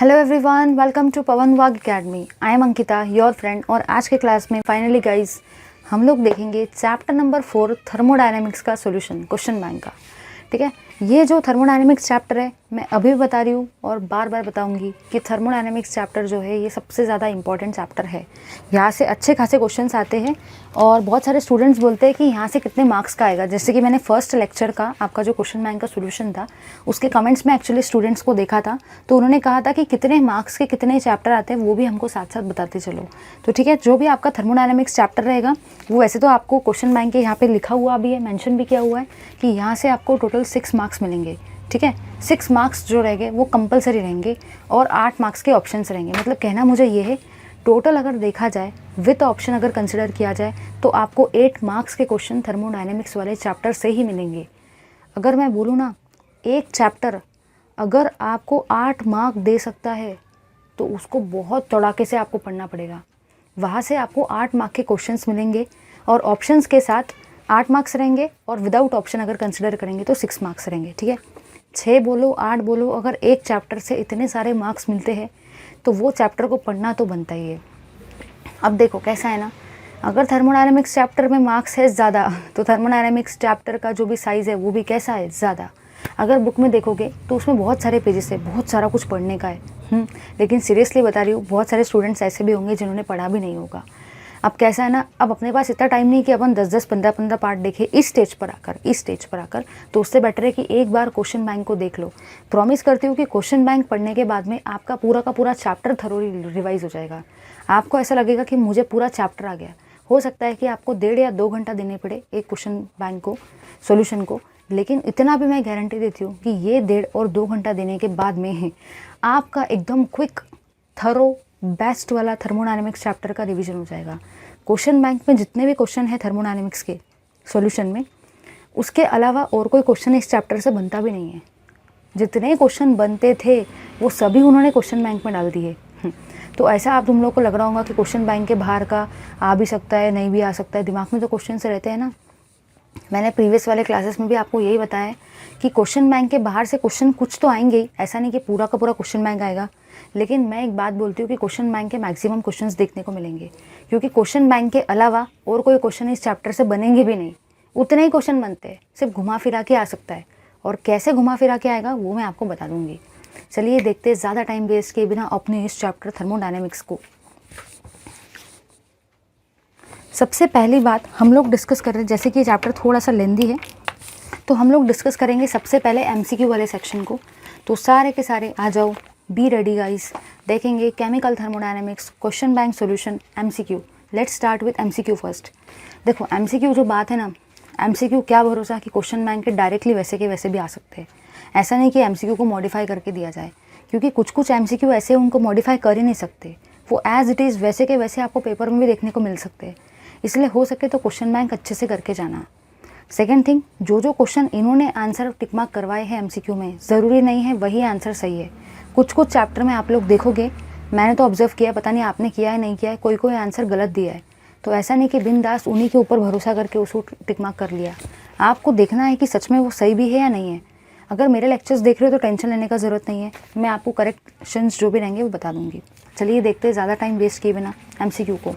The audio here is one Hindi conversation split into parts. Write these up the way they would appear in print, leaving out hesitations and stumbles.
हेलो एवरीवन, वेलकम टू पवन वाग academy. I am Ankita, your friend. और आज के क्लास में फाइनली गाइस हम लोग देखेंगे चैप्टर नंबर 4 थर्मोडायनेमिक्स का सॉल्यूशन, क्वेश्चन बैंक का। ठीक है, ये जो थर्मोडायनेमिक्स चैप्टर है मैं अभी भी बता रही हूँ और बार बार बताऊंगी कि थर्मोडायनेमिक्स चैप्टर जो है ये सबसे ज़्यादा इंपॉर्टेंट चैप्टर है। यहाँ से अच्छे खासे क्वेश्चंस आते हैं और बहुत सारे स्टूडेंट्स बोलते हैं कि यहाँ से कितने मार्क्स का आएगा। जैसे कि मैंने फर्स्ट लेक्चर का आपका जो क्वेश्चन बैंक का सोल्यूशन था उसके कमेंट्स में एक्चुअली स्टूडेंट्स को देखा था, तो उन्होंने कहा था कि कितने मार्क्स के कितने चैप्टर आते हैं वो भी हमको साथ साथ बताते चलो। तो ठीक है, जो भी आपका थर्मोडायनेमिक्स चैप्टर रहेगा वो वैसे तो आपको क्वेश्चन बैंक के यहाँ पे लिखा हुआ भी है, मेंशन भी किया हुआ है कि यहाँ से आपको टोटल 6 मार्क्स मिलेंगे। ठीक है, 6 मार्क्स जो रहेंगे वो कंपलसरी रहेंगे और 8 मार्क्स के ऑप्शंस रहेंगे। मतलब कहना मुझे ये है, टोटल अगर देखा जाए विथ ऑप्शन अगर कंसिडर किया जाए तो आपको 8 मार्क्स के क्वेश्चन थर्मोडायनेमिक्स वाले चैप्टर से ही मिलेंगे। अगर मैं बोलूँ ना, एक चैप्टर अगर आपको 8 मार्क दे सकता है तो उसको बहुत तड़ाके से आपको पढ़ना पड़ेगा। वहाँ से आपको 8 मार्क के क्वेश्चंस मिलेंगे और ऑप्शंस के साथ 8 मार्क्स रहेंगे और विदाउट ऑप्शन अगर कंसिडर करेंगे तो 6 मार्क्स रहेंगे। ठीक है, 6 बोलो 8 बोलो, अगर एक चैप्टर से इतने सारे मार्क्स मिलते हैं तो वो चैप्टर को पढ़ना तो बनता ही है। अब देखो कैसा है ना, अगर थर्मोडायनेमिक्स चैप्टर में मार्क्स है ज़्यादा तो थर्मोडायनेमिक्स चैप्टर का जो भी साइज़ है वो भी कैसा है, ज़्यादा। अगर बुक में देखोगे तो उसमें बहुत सारे पेजेस है, बहुत सारा कुछ पढ़ने का है। लेकिन सीरियसली बता रही हूँ, बहुत सारे स्टूडेंट्स ऐसे भी होंगे जिन्होंने पढ़ा भी नहीं होगा। अब कैसा है ना, अब अपने पास इतना टाइम नहीं कि अपन 10-10, 15-15 पार्ट देखें इस स्टेज पर आकर, तो उससे बेटर है कि एक बार क्वेश्चन बैंक को देख लो। प्रॉमिस करती हूँ कि क्वेश्चन बैंक पढ़ने के बाद में आपका पूरा का पूरा चैप्टर थरोली रिवाइज हो जाएगा। आपको ऐसा लगेगा कि मुझे पूरा चैप्टर आ गया। हो सकता है कि आपको 1.5 या 2 घंटा देने पड़े एक क्वेश्चन बैंक को, सोल्यूशन को, लेकिन इतना भी मैं गारंटी देती हूँ कि ये 1.5 और 2 घंटा देने के बाद में आपका एकदम क्विक, थरो, बेस्ट वाला थर्मोडायनेमिक्स चैप्टर का रिवीजन हो जाएगा। क्वेश्चन बैंक में जितने भी क्वेश्चन है थर्मोडायनेमिक्स के सॉल्यूशन में, उसके अलावा और कोई क्वेश्चन इस चैप्टर से बनता भी नहीं है। जितने क्वेश्चन बनते थे वो सभी उन्होंने क्वेश्चन बैंक में डाल दिए। तो ऐसा आप तुम लोग को लग रहा होगा कि क्वेश्चन बैंक के बाहर का आ भी सकता है, नहीं भी आ सकता है। दिमाग में तो क्वेश्चन से रहते हैं ना। मैंने प्रीवियस वाले क्लासेस में भी आपको यही बताया कि क्वेश्चन बैंक के बाहर से क्वेश्चन कुछ तो आएंगे ही, ऐसा नहीं कि पूरा का पूरा क्वेश्चन बैंक आएगा। लेकिन मैं एक बात बोलती हूँ कि क्वेश्चन बैंक के मैक्सिमम क्वेश्चंस देखने को मिलेंगे, क्योंकि क्वेश्चन बैंक के अलावा और कोई क्वेश्चन इस चैप्टर से बनेंगे भी नहीं। उतने ही क्वेश्चन बनते हैं, सिर्फ घुमा फिरा के आ सकता है, और कैसे घुमा फिरा के आएगा वो मैं आपको बता दूँगी। चलिए देखते हैं ज़्यादा टाइम वेस्ट किए बिना अपने इस चैप्टर थर्मोडायनेमिक्स को। सबसे पहली बात हम लोग डिस्कस कर रहे हैं, जैसे कि ये चैप्टर थोड़ा सा लेंदी है तो हम लोग डिस्कस करेंगे सबसे पहले एमसीक्यू वाले सेक्शन को। तो सारे के सारे आ जाओ, बी रेडी गाइस। देखेंगे chemical thermodynamics question bank solution MCQ. Let's start with MCQ first. देखो एमसीक्यू जो बात है ना, एमसीक्यू क्या भरोसा कि क्वेश्चन बैंक के डायरेक्टली वैसे के वैसे भी आ सकते हैं। ऐसा नहीं कि एमसीक्यू को मॉडिफाई करके दिया जाए, क्योंकि कुछ कुछ एमसीक्यू ऐसे उनको मॉडिफाई कर ही नहीं सकते। वो एज इट इज़ वैसे के वैसे आपको पेपर में भी देखने को मिल सकते हैं। इसलिए हो सके तो क्वेश्चन बैंक अच्छे से करके जाना। सेकेंड थिंग, जो जो क्वेश्चन इन्होंने आंसर टिक मार्क करवाए हैं एमसीक्यू में, ज़रूरी नहीं है वही आंसर सही है। कुछ कुछ चैप्टर में आप लोग देखोगे, मैंने तो ऑब्जर्व किया, पता नहीं आपने किया है नहीं किया है, कोई कोई आंसर गलत दिया है। तो ऐसा नहीं कि बिंदास उन्हीं के ऊपर भरोसा करके उसको टिक मार्क कर लिया। आपको देखना है कि सच में वो सही भी है या नहीं है। अगर मेरे लेक्चर्स देख रहे हो तो टेंशन लेने का ज़रूरत नहीं है, मैं आपको करेक्शंस जो भी रहेंगे वो बता दूँगी। चलिए देखते हैं ज़्यादा टाइम वेस्ट किए बिना एमसीक्यू को।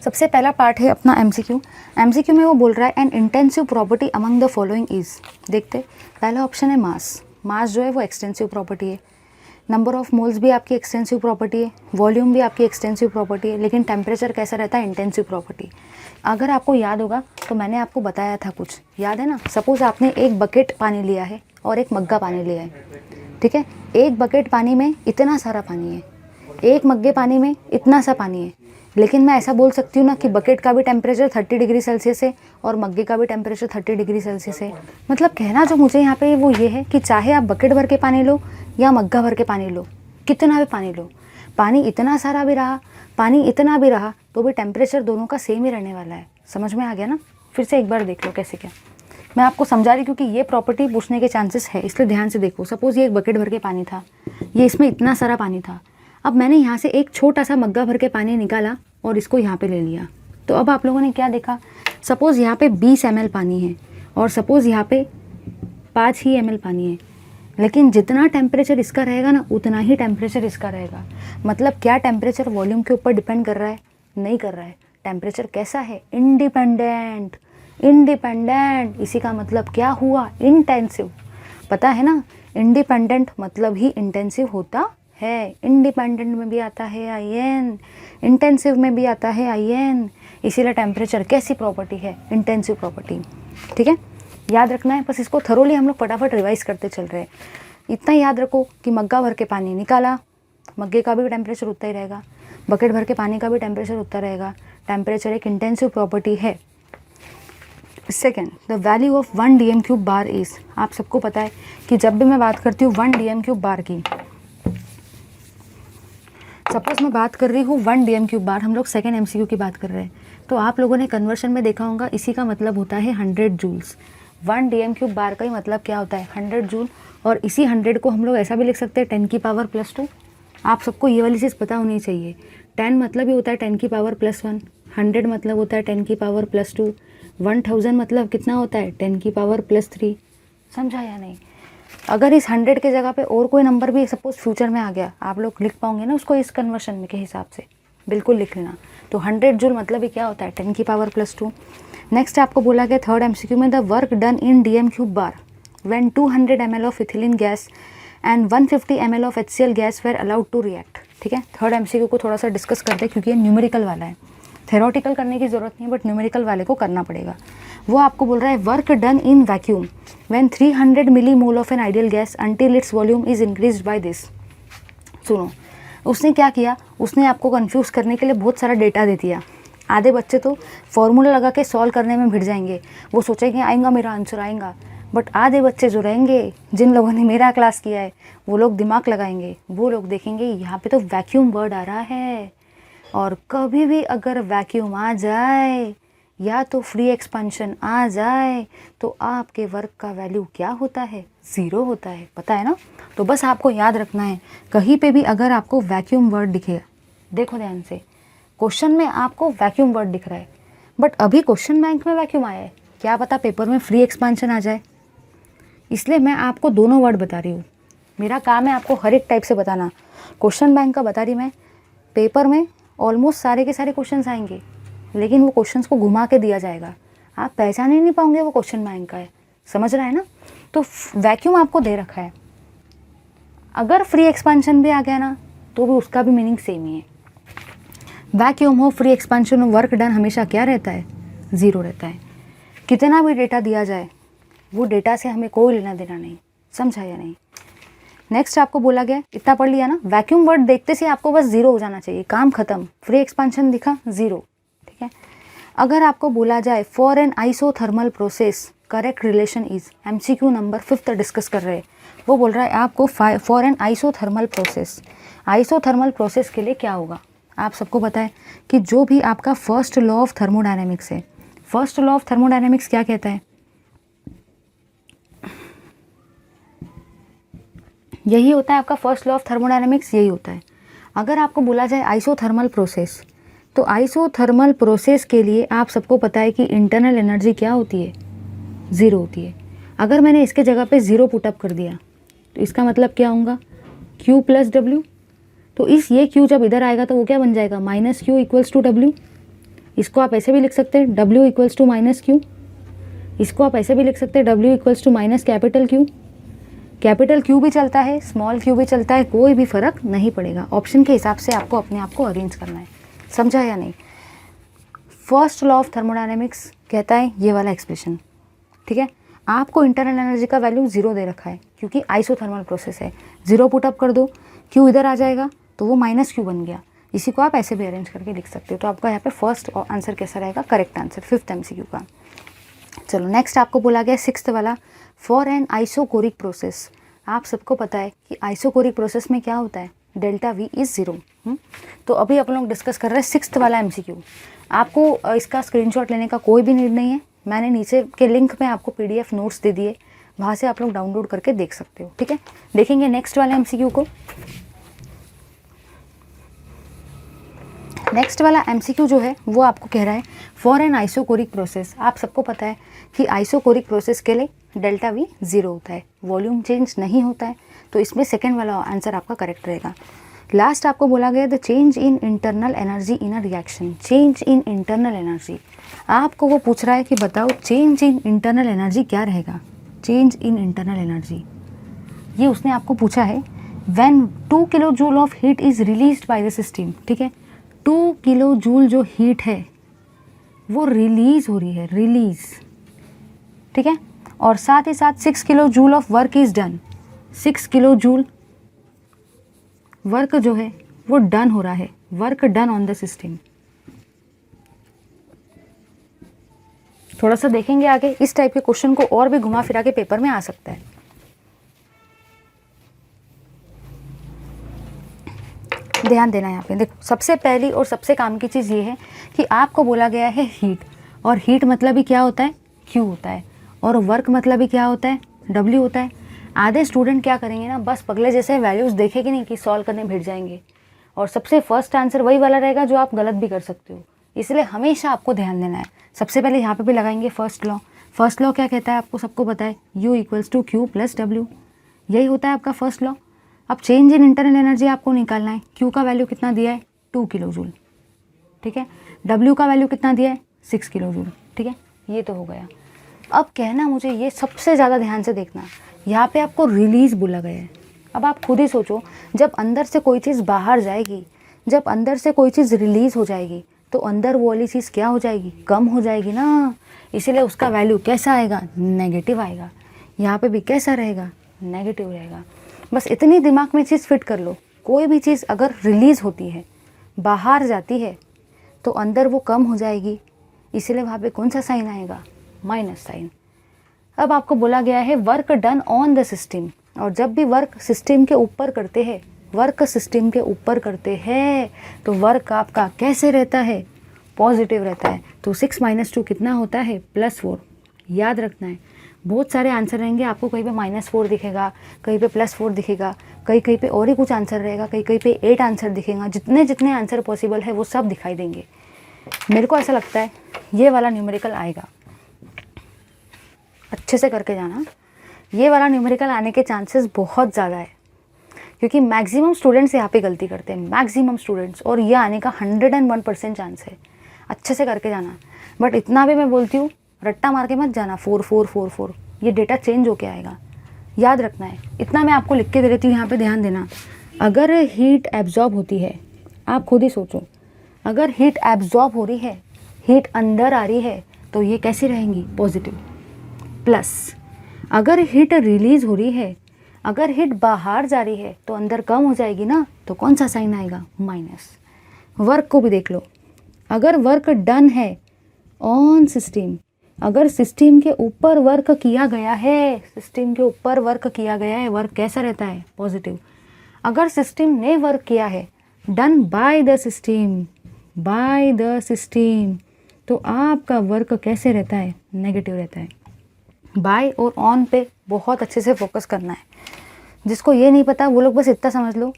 सबसे पहला पार्ट है अपना एमसीक्यू। एमसीक्यू में वो बोल रहा है N intensive property among the following is. देखते, पहला ऑप्शन है मास। मास जो है वो एक्सटेंसिव प्रॉपर्टी है। नंबर ऑफ मोल्स भी आपकी एक्सटेंसिव प्रॉपर्टी है, वॉल्यूम भी आपकी एक्सटेंसिव प्रॉपर्टी है, लेकिन टेम्परेचर कैसा रहता है, इंटेंसिव प्रॉपर्टी। अगर आपको याद होगा तो मैंने आपको बताया था, कुछ याद है ना। सपोज़ आपने एक बकेट पानी लिया है और एक मग्गा पानी लिया है। ठीक है, एक बकेट पानी में इतना सारा पानी है, एक मग्गे पानी में इतना सा पानी है। लेकिन मैं ऐसा बोल सकती हूँ ना कि बकेट का भी टेम्परेचर 30 डिग्री सेल्सियस है और मग्गे का भी टेम्परेचर 30 डिग्री सेल्सियस है। मतलब कहना जो मुझे यहाँ पे वो ये है कि चाहे आप बकेट भर के पानी लो या मग्गा भर के पानी लो, कितना भी पानी लो, पानी इतना सारा भी रहा, पानी इतना भी रहा, तो भी टेम्परेचर दोनों का सेम ही रहने वाला है। समझ में आ गया ना। फिर से एक बार देख लो कैसे क्या मैं आपको समझा रही, क्योंकि ये प्रॉपर्टी पूछने के चांसेस है, इसलिए ध्यान से देखो। सपोज़ ये एक बकेट भर के पानी था, ये इसमें इतना सारा पानी था। अब मैंने यहाँ से एक छोटा सा मग्गा भर के पानी निकाला और इसको यहाँ पे ले लिया। तो अब आप लोगों ने क्या देखा, सपोज़ यहाँ पे 20 ml पानी है और सपोज़ यहाँ पे 5 ही ml पानी है। लेकिन जितना टेम्परेचर इसका रहेगा ना उतना ही टेम्परेचर इसका रहेगा। मतलब क्या टेम्परेचर वॉल्यूम के ऊपर डिपेंड कर रहा है? नहीं कर रहा है। टेम्परेचर कैसा है? इंडिपेंडेंट। इंडिपेंडेंट इसी का मतलब क्या हुआ? इंटेंसिव। पता है ना, इंडिपेंडेंट मतलब ही इंटेंसिव होता है। इंडिपेंडेंट में भी आता है IN, इंटेंसिव में भी आता है IN। इसीलिए टेम्परेचर कैसी प्रॉपर्टी है? Intensive property. ठीक है, याद रखना है। बस इसको थरोली हम लोग फटाफट रिवाइज करते चल रहे हैं। इतना याद रखो कि मग्गा भर के पानी निकाला, मग्गे का भी टेम्परेचर उतना ही रहेगा, बकेट भर के पानी का भी टेम्परेचर उतना रहेगा। टेम्परेचर एक इंटेंसिव प्रॉपर्टी है। Second, the value of 1 dm³ bar is. आप सबको पता है कि जब भी मैं बात करती हूँ 1 dm³ बार की, सपोज मैं बात कर रही हूँ 1 dm³ बार, हम लोग सेकेंड MCQ की बात कर रहे हैं, तो आप लोगों ने कन्वर्शन में देखा होगा, इसी का मतलब होता है 100 जूल्स। 1 dm³ बार का ही मतलब क्या होता है? 100 जूल। और इसी 100 को हम लोग ऐसा भी लिख सकते हैं 10⁻²। आप सबको ये वाली चीज़ पता होनी चाहिए। 10 मतलब ही होता है 10⁻+1, 100 मतलब होता है 10⁻+2, 1000 मतलब कितना होता है? 10⁻+3। समझा या नहीं? अगर इस 100 के जगह पे और कोई नंबर भी सपोज फ्यूचर में आ गया, आप लोग लिख पाओगे ना उसको इस कन्वर्शन में के हिसाब से? बिल्कुल लिख लेना। तो 100 जूल मतलब ही क्या होता है? 10⁻+2। नेक्स्ट आपको बोला गया थर्ड MCQ में, the work done in dm³ bar when 200 ml of ethylene gas and 150 ml of HCl gas were allowed to react. ठीक है, थर्ड MCQ को थोड़ा सा डिस्कस करते हैं क्योंकि ये न्यूमेरिकल वाला है। थेरोटिकल करने की ज़रूरत नहीं है, बट न्यूमेरिकल वाले को करना पड़ेगा। वो आपको बोल रहा है work done in vacuum when 300 millimole of an ideal gas until its volume is increased by this. सुनो, उसने क्या किया? उसने आपको कंफ्यूज करने के लिए बहुत सारा डेटा दे दिया। आधे बच्चे तो फॉर्मूला लगा के सॉल्व करने में भिड़ जाएंगे, वो सोचेंगे आएगा मेरा आंसर आएगा। बट आधे बच्चे जो रहेंगे, जिन लोगों ने मेरा क्लास किया है, वो लोग दिमाग लगाएंगे, वो लोग देखेंगे यहाँ पे तो वैक्यूम वर्ड आ रहा है, और कभी भी अगर वैक्यूम आ जाए या तो फ्री एक्सपेंशन आ जाए तो आपके वर्क का वैल्यू क्या होता है? 0 होता है। पता है ना? तो बस आपको याद रखना है, कहीं पे भी अगर आपको वैक्यूम वर्ड दिखेगा, देखो ध्यान से, क्वेश्चन में आपको वैक्यूम वर्ड दिख रहा है, बट अभी क्वेश्चन बैंक में वैक्यूम आया है, क्या पता पेपर में फ्री एक्सपेंशन आ जाए। इसलिए मैं आपको दोनों वर्ड बता रही हूँ। मेरा काम है आपको हर एक टाइप से बताना। क्वेश्चन बैंक का बता रही मैं, पेपर में ऑलमोस्ट सारे के सारे क्वेश्चंस आएंगे, लेकिन वो क्वेश्चंस को घुमा के दिया जाएगा, आप पहचान ही नहीं पाओगे वो क्वेश्चन बैंक का है। समझ रहा है ना? तो वैक्यूम आपको दे रखा है, अगर फ्री एक्सपेंशन भी आ गया ना तो भी उसका भी मीनिंग सेम ही है। वैक्यूम हो, फ्री एक्सपेंशन हो, वर्क डन हमेशा क्या रहता है? 0 रहता है। कितना भी डेटा दिया जाए, वो डेटा से हमें कोई लेना देना नहीं। समझा या नहीं? नेक्स्ट आपको बोला गया, इतना पढ़ लिया ना, वैक्यूम वर्ड देखते से आपको बस 0 हो जाना चाहिए, काम खत्म। फ्री एक्सपेंशन दिखा 0। ठीक है, अगर आपको बोला जाए for an isothermal process correct relation is, MCQ number 5 discuss कर रहे हैं। वो बोल रहा है आपको for an isothermal process, isothermal process के लिए क्या होगा? आप सबको पता है कि जो भी आपका फर्स्ट लॉ ऑफ थर्मोडायनेमिक्स है, फर्स्ट लॉ ऑफ थर्मोडायनेमिक्स क्या कहता है? यही होता है आपका फर्स्ट लॉ ऑफ थर्मोडायनेमिक्स, यही होता है। अगर आपको बोला जाए आइसोथर्मल प्रोसेस, तो आइसोथर्मल प्रोसेस के लिए आप सबको पता है कि इंटरनल एनर्जी क्या होती है? 0 होती है। अगर मैंने इसके जगह पे 0 पुटअप कर दिया तो इसका मतलब क्या होगा? Q + W। तो ये Q जब इधर आएगा तो वो क्या बन जाएगा? -Q = W। इसको आप ऐसे भी लिख सकते हैं W = -Q। इसको आप ऐसे भी लिख सकते हैं W = capital Q। Capital Q भी चलता है, स्मॉल q भी चलता है, कोई भी फ़र्क नहीं पड़ेगा। ऑप्शन के हिसाब से आपको अपने आप को अरेंज करना है। समझा या नहीं? फर्स्ट लॉ ऑफ थर्मोडायनेमिक्स कहता है ये वाला एक्सप्रेशन। ठीक है, आपको इंटरनल एनर्जी का वैल्यू 0 दे रखा है क्योंकि आइसोथर्मल प्रोसेस है। 0 पुटअप कर दो, Q इधर आ जाएगा तो वो -Q बन गया। इसी को आप ऐसे भी अरेंज करके लिख सकते हो। तो आपका यहाँ पे फर्स्ट आंसर कैसा रहेगा? करेक्ट आंसर 5th MCQ का। चलो नेक्स्ट आपको बोला गया 6th वाला, फॉर एन आइसोकोरिक प्रोसेस। आप सबको पता है कि आइसोकोरिक प्रोसेस में क्या होता है? ΔV = 0। तो अभी अपन लोग डिस्कस कर रहे हैं 6th वाला MCQ। आपको इसका स्क्रीनशॉट लेने का कोई भी नीड नहीं है, मैंने नीचे के लिंक में आपको PDF नोट्स दे दिए, वहाँ से आप लोग डाउनलोड करके देख सकते हो। ठीक है, देखेंगे नेक्स्ट वाले MCQ को। नेक्स्ट वाला MCQ जो है वो आपको कह रहा है फॉर एन आइसोकोरिक प्रोसेस। आप सबको पता है कि आइसोकोरिक प्रोसेस के लिए डेल्टा वी ज़ीरो होता है, वॉल्यूम चेंज नहीं होता है, तो इसमें सेकेंड वाला आंसर आपका करेक्ट रहेगा। लास्ट आपको बोला गया the change in internal energy in a reaction, change in internal energy. आपको वो पूछ रहा है कि बताओ चेंज इन इंटरनल एनर्जी क्या रहेगा, चेंज इन इंटरनल एनर्जी ये उसने आपको पूछा है। When 2 kilo joule of heat is released by the system, ठीक है, 2 किलो जूल जो हीट है वो रिलीज हो रही है, रिलीज, ठीक है, और साथ ही साथ 6 kilo joule of work is done, 6 kilo joule work जो है वो डन हो रहा है, work done on the system. थोड़ा सा देखेंगे आगे, इस टाइप के क्वेश्चन को और भी घुमा फिरा के पेपर में आ सकता है। ध्यान देना यहाँ पे, देखो सबसे पहली और सबसे काम की चीज़ ये है कि आपको बोला गया है हीट, और हीट मतलब ही क्या होता है, Q होता है, और वर्क मतलब ही क्या होता है, W होता है। आधे स्टूडेंट क्या करेंगे ना, बस पगले जैसे वैल्यूज़ देखेंगे नहीं कि सॉल्व करने भिड़ जाएंगे, और सबसे फर्स्ट आंसर वही वाला रहेगा जो आप गलत भी कर सकते हो। इसलिए हमेशा आपको ध्यान देना है। सबसे पहले यहाँ पे भी लगाएंगे फर्स्ट लॉ। फर्स्ट लॉ क्या कहता है, आपको सबको पता है, U = Q + W, यही होता है आपका फर्स्ट लॉ। अब चेंज इन इंटरनल एनर्जी आपको निकालना है। Q का वैल्यू कितना दिया है, 2 किलो जूल, ठीक है, W का वैल्यू कितना दिया है, 6 किलो जूल, ठीक है, ये तो हो गया। अब कहना मुझे ये सबसे ज़्यादा ध्यान से देखना, यहाँ पे आपको रिलीज़ बोला गया है। अब आप खुद ही सोचो, जब अंदर से कोई चीज़ बाहर जाएगी, जब अंदर से कोई चीज़ रिलीज़ हो जाएगी तो अंदर वो वाली चीज़ क्या हो जाएगी, कम हो जाएगी ना, इसीलिए उसका वैल्यू कैसा आएगा, नेगेटिव आएगा। यहाँ पे भी कैसा रहेगा, नेगेटिव रहेगा। बस इतनी दिमाग में चीज़ फिट कर लो, कोई भी चीज़ अगर रिलीज़ होती है, बाहर जाती है, तो अंदर वो कम हो जाएगी, इसीलिए वहाँ पे कौन सा साइन आएगा, माइनस साइन। अब आपको बोला गया है work done on the system, और जब भी वर्क सिस्टम के ऊपर करते हैं, वर्क सिस्टम के ऊपर करते हैं, तो वर्क आपका कैसे रहता है, पॉजिटिव रहता है। तो 6 - 2 कितना होता है, +4। याद रखना है, बहुत सारे आंसर रहेंगे, आपको कहीं पे -4 दिखेगा, कहीं पे +4 दिखेगा, कहीं पे और ही कुछ आंसर रहेगा, कहीं पे 8 आंसर दिखेगा। जितने जितने आंसर पॉसिबल है वो सब दिखाई देंगे। मेरे को ऐसा लगता है ये वाला न्यूमेरिकल आएगा, अच्छे से करके जाना। ये वाला न्यूमेरिकल आने के चांसेस बहुत ज़्यादा है, क्योंकि मैक्सिमम स्टूडेंट्स यहाँ पे गलती करते हैं, मैक्सिमम स्टूडेंट्स, और ये आने का 101% चांस है। अच्छे से करके जाना, बट इतना भी मैं बोलती हूँ, रट्टा मार के मत जाना 4 4 4 4, ये डेटा चेंज होके आएगा, याद रखना है। इतना मैं आपको लिख के दे देती हूँ, यहाँ पे ध्यान देना। अगर हीट एब्जॉर्ब होती है, आप खुद ही सोचो, अगर हीट एब्जॉर्ब हो रही है, हीट अंदर आ रही है, तो ये कैसी रहेंगी, पॉजिटिव। प्लस अगर हीट रिलीज हो रही है, अगर हीट बाहर जा रही है, तो अंदर कम हो जाएगी ना, तो कौन सा साइन आएगा, माइनस। वर्क को भी देख लो, अगर वर्क डन है ऑन सिस्टम, अगर सिस्टम के ऊपर वर्क किया गया है, सिस्टम के ऊपर वर्क किया गया है, वर्क कैसा रहता है, पॉजिटिव। अगर सिस्टम ने वर्क किया है, done by the system, bye the system, तो आपका वर्क कैसे रहता है, नेगेटिव रहता है। बाय और ऑन पे बहुत अच्छे से फोकस करना है। जिसको ये नहीं पता वो लोग बस इतना समझ लो,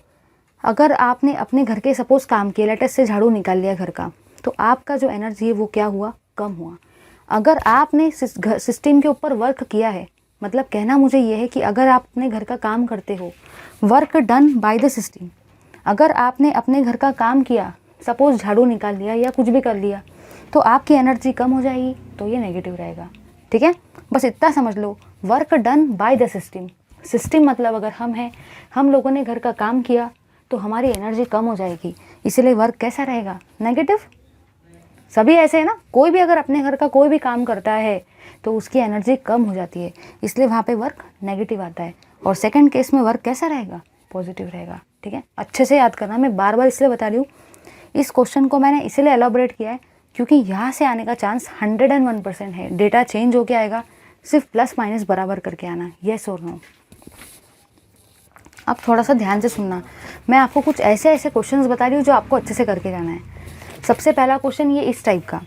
अगर आपने अपने घर के सपोज काम किया, लेटेस्ट से झाड़ू निकाल लिया घर का, तो आपका जो एनर्जी है वो क्या हुआ, कम हुआ। अगर आपने सिस्टम के ऊपर वर्क किया है, मतलब कहना मुझे ये है कि अगर आप अपने घर का काम करते हो, work done by the system, अगर आपने अपने घर का काम किया, सपोज झाड़ू निकाल लिया या कुछ भी कर लिया, तो आपकी एनर्जी कम हो जाएगी, तो ये नेगेटिव रहेगा। ठीक है, बस इतना समझ लो, work done by the system. System मतलब अगर हम हैं, हम लोगों ने घर का काम किया, तो हमारी एनर्जी कम हो जाएगी, इसलिए वर्क कैसा रहेगा, नेगेटिव। सभी ऐसे है ना, कोई भी अगर अपने घर का कोई भी काम करता है तो उसकी एनर्जी कम हो जाती है, इसलिए वहाँ पे वर्क नेगेटिव आता है। और सेकंड केस में वर्क कैसा रहेगा, पॉजिटिव रहेगा। ठीक है, अच्छे से याद करना। मैं बार बार इसलिए बता रही हूँ, इस क्वेश्चन को मैंने इसलिए एलॉबरेट किया है क्योंकि यहाँ से आने का चांस 101% है। डेटा चेंज होके आएगा, सिर्फ प्लस माइनस बराबर करके आना, येस और नो। अब थोड़ा सा ध्यान से सुनना, मैं आपको कुछ ऐसे ऐसे क्वेश्चंस बता रही हूँ जो आपको अच्छे से करके जाना है। सबसे पहला क्वेश्चन ये इस टाइप का,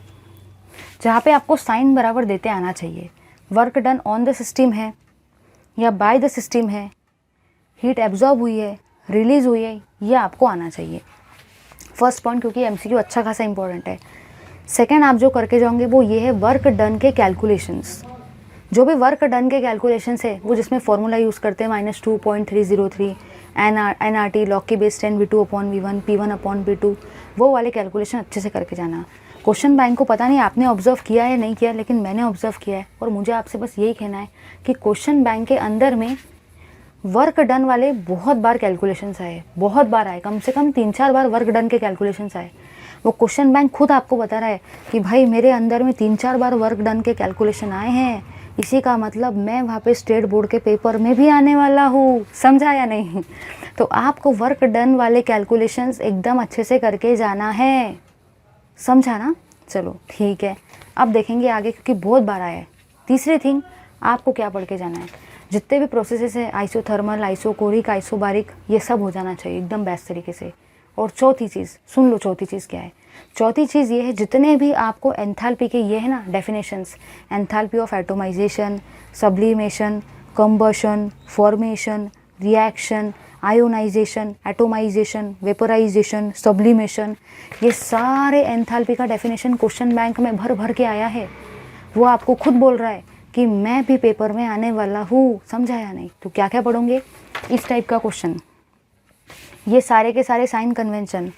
जहाँ पे आपको साइन बराबर देते आना चाहिए। Work done on the system है या बाय द सिस्टम है, हीट एब्जॉर्ब हुई है, रिलीज हुई है, ये आपको आना चाहिए। फर्स्ट पॉइंट, क्योंकि एमसीक्यू अच्छा खासा इंपॉर्टेंट है। सेकेंड आप जो करके जाओगे वो ये है, वर्क डन के कैलकुलेशंस। जो भी वर्क डन के कैलकुलेशन है वो जिसमें फॉर्मूला यूज़ करते हैं -2.303 NRT लॉग की बेस 10 V2/V1 P1/P2, वो वाले कैलकुलेशन अच्छे से करके जाना। क्वेश्चन बैंक को पता नहीं आपने ऑब्जर्व किया है नहीं किया, लेकिन मैंने ऑब्जर्व किया है और मुझे आपसे बस यही कहना है कि क्वेश्चन बैंक के अंदर में वर्क डन वाले बहुत बार कैलकुलेशंस आए, बहुत बार आए, कम से कम 3-4 बार वर्क डन के कैलकुलेशंस आए। वो क्वेश्चन बैंक खुद आपको बता रहा है कि भाई मेरे अंदर में 3-4 बार वर्क डन के कैलकुलेशन आए हैं, इसी का मतलब मैं वहाँ पे स्टेट बोर्ड के पेपर में भी आने वाला हूँ। समझा या नहीं? तो आपको वर्क डन वाले कैलकुलेशंस एकदम अच्छे से करके जाना है, समझा ना? चलो ठीक है, अब देखेंगे आगे क्योंकि बहुत बार आया है। तीसरी थिंग, आपको क्या पढ़ के जाना है, जितने भी प्रोसेसेस है आइसोथर्मल, आइसोकोरिक, आइसोबारिक, ये सब हो जाना चाहिए एकदम बेस्ट तरीके से। और चौथी चीज़ सुन लो, चौथी चीज़ क्या है? चौथी चीज़ ये है, जितने भी आपको एंथैल्पी के ये है ना definitions, enthalpy of atomization, sublimation, combustion, formation, reaction, ionization, atomization, vaporization, sublimation, ये सारे एंथैल्पी का डेफिनेशन क्वेश्चन बैंक में भर भर के आया है। वो आपको खुद बोल रहा है कि मैं भी पेपर में आने वाला हूँ। समझा या नहीं? तो क्या क्या पढ़ोगे? इस टाइप का क्वेश्चन, ये सारे के सारे साइन कन्वेंशन,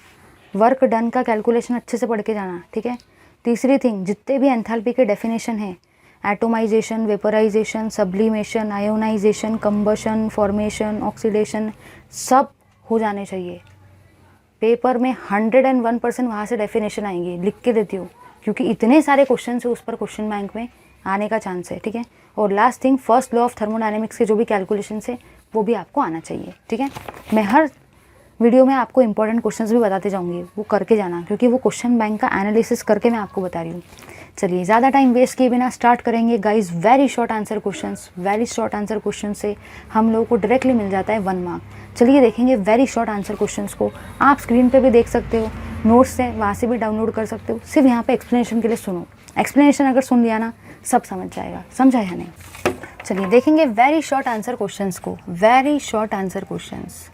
वर्क डन का कैलकुलेशन अच्छे से पढ़ के जाना, ठीक है। तीसरी थिंग, जितने भी एंथैल्पी के डेफिनेशन है, atomization, vaporization, sublimation, ionization, combustion, formation, oxidation, सब हो जाने चाहिए। पेपर में 101% वहाँ से डेफिनेशन आएंगे, लिख के देती हूँ, क्योंकि इतने सारे क्वेश्चन है उस पर क्वेश्चन बैंक में आने का चांस है, ठीक है। और last thing, first law of thermodynamics के जो भी कैलकुलेशन है वो भी आपको आना चाहिए, ठीक है। मैं हर वीडियो में आपको इंपॉर्टेंट क्वेश्चंस भी बताते जाऊंगी, वो करके जाना, क्योंकि वो क्वेश्चन बैंक का एनालिसिस करके मैं आपको बता रही हूँ। चलिए ज़्यादा टाइम वेस्ट किए बिना स्टार्ट करेंगे guys. Very short answer questions, very short answer question से हम लोगों को डायरेक्टली मिल जाता है 1 मार्क। चलिए देखेंगे वेरी शॉर्ट आंसर क्वेश्चंस को। आप स्क्रीन पे भी देख सकते हो, नोट्स है वहाँ से भी डाउनलोड कर सकते हो। सिर्फ यहाँ पे एक्सप्लेनेशन के लिए सुनो, एक्सप्लेनेशन अगर सुन लिया ना सब समझ जाएगा। समझा या नहीं? चलिए देखेंगे वेरी शॉर्ट आंसर क्वेश्चंस को। वेरी शॉर्ट आंसर क्वेश्चंस,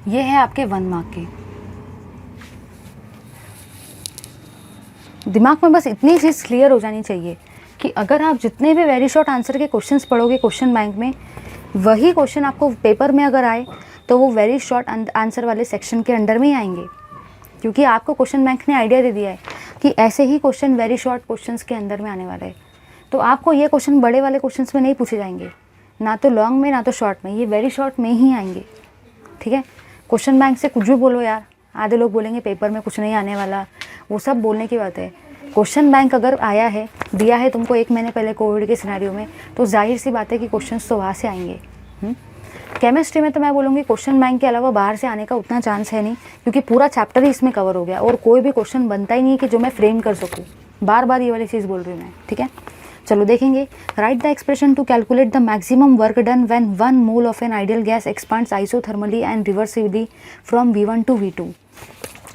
ये है आपके 1 मार्क के। दिमाग में बस इतनी चीज़ क्लियर हो जानी चाहिए कि अगर आप जितने भी वेरी शॉर्ट आंसर के क्वेश्चंस पढ़ोगे क्वेश्चन बैंक में, वही क्वेश्चन आपको पेपर में अगर आए तो वो वेरी शॉर्ट आंसर वाले सेक्शन के अंडर में ही आएंगे, क्योंकि आपको क्वेश्चन बैंक ने आइडिया दे दिया है कि ऐसे ही क्वेश्चन वेरी शॉर्ट क्वेश्चंस के अंदर में आने वाले हैं। तो आपको ये क्वेश्चन बड़े वाले क्वेश्चंस में नहीं पूछे जाएंगे, ना तो लॉन्ग में ना तो शॉर्ट में, ये वेरी शॉर्ट में ही आएंगे, ठीक है। क्वेश्चन बैंक से कुछ भी बोलो यार, आधे लोग बोलेंगे पेपर में कुछ नहीं आने वाला, वो सब बोलने की बात है। क्वेश्चन बैंक अगर आया है, दिया है तुमको 1 महीने पहले कोविड के सिनेरियो में, तो जाहिर सी बात है कि क्वेश्चंस तो वहाँ से आएंगे। केमिस्ट्री में तो मैं बोलूँगी क्वेश्चन बैंक के अलावा बाहर से आने का उतना चांस है नहीं, क्योंकि पूरा चैप्टर ही इसमें कवर हो गया और कोई भी क्वेश्चन बनता ही नहीं है कि जो मैं फ्रेम कर सकूँ। बार बार ये वाली चीज़ बोल रही हूँ मैं, ठीक है। चलो देखेंगे। Write the expression to calculate the maximum work done when 1 mole of an ideal gas expands isothermally and reversibly from V1 to V2।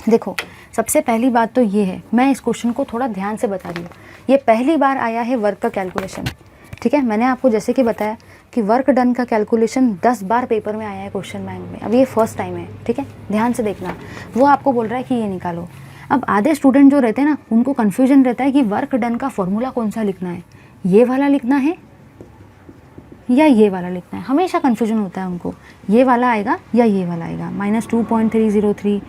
देखो, सबसे पहली बात तो ये है, मैं इस क्वेश्चन को थोड़ा ध्यान से बता रही हूँ। ये पहली बार आया है वर्क का कैलकुलेशन, ठीक है। मैंने आपको जैसे कि बताया कि वर्क डन का कैलकुलेशन 10 बार पेपर में आया है क्वेश्चन बैंक में, अब ये फर्स्ट टाइम है, ठीक है। ध्यान से देखना, वो आपको बोल रहा है कि ये निकालो। अब आधे स्टूडेंट जो रहते हैं ना, उनको कन्फ्यूजन रहता है कि वर्क डन का फॉर्मूला कौन सा लिखना है, ये वाला लिखना है या ये वाला लिखना है। हमेशा कन्फ्यूजन होता है उनको, ये वाला आएगा या ये वाला आएगा। -2.303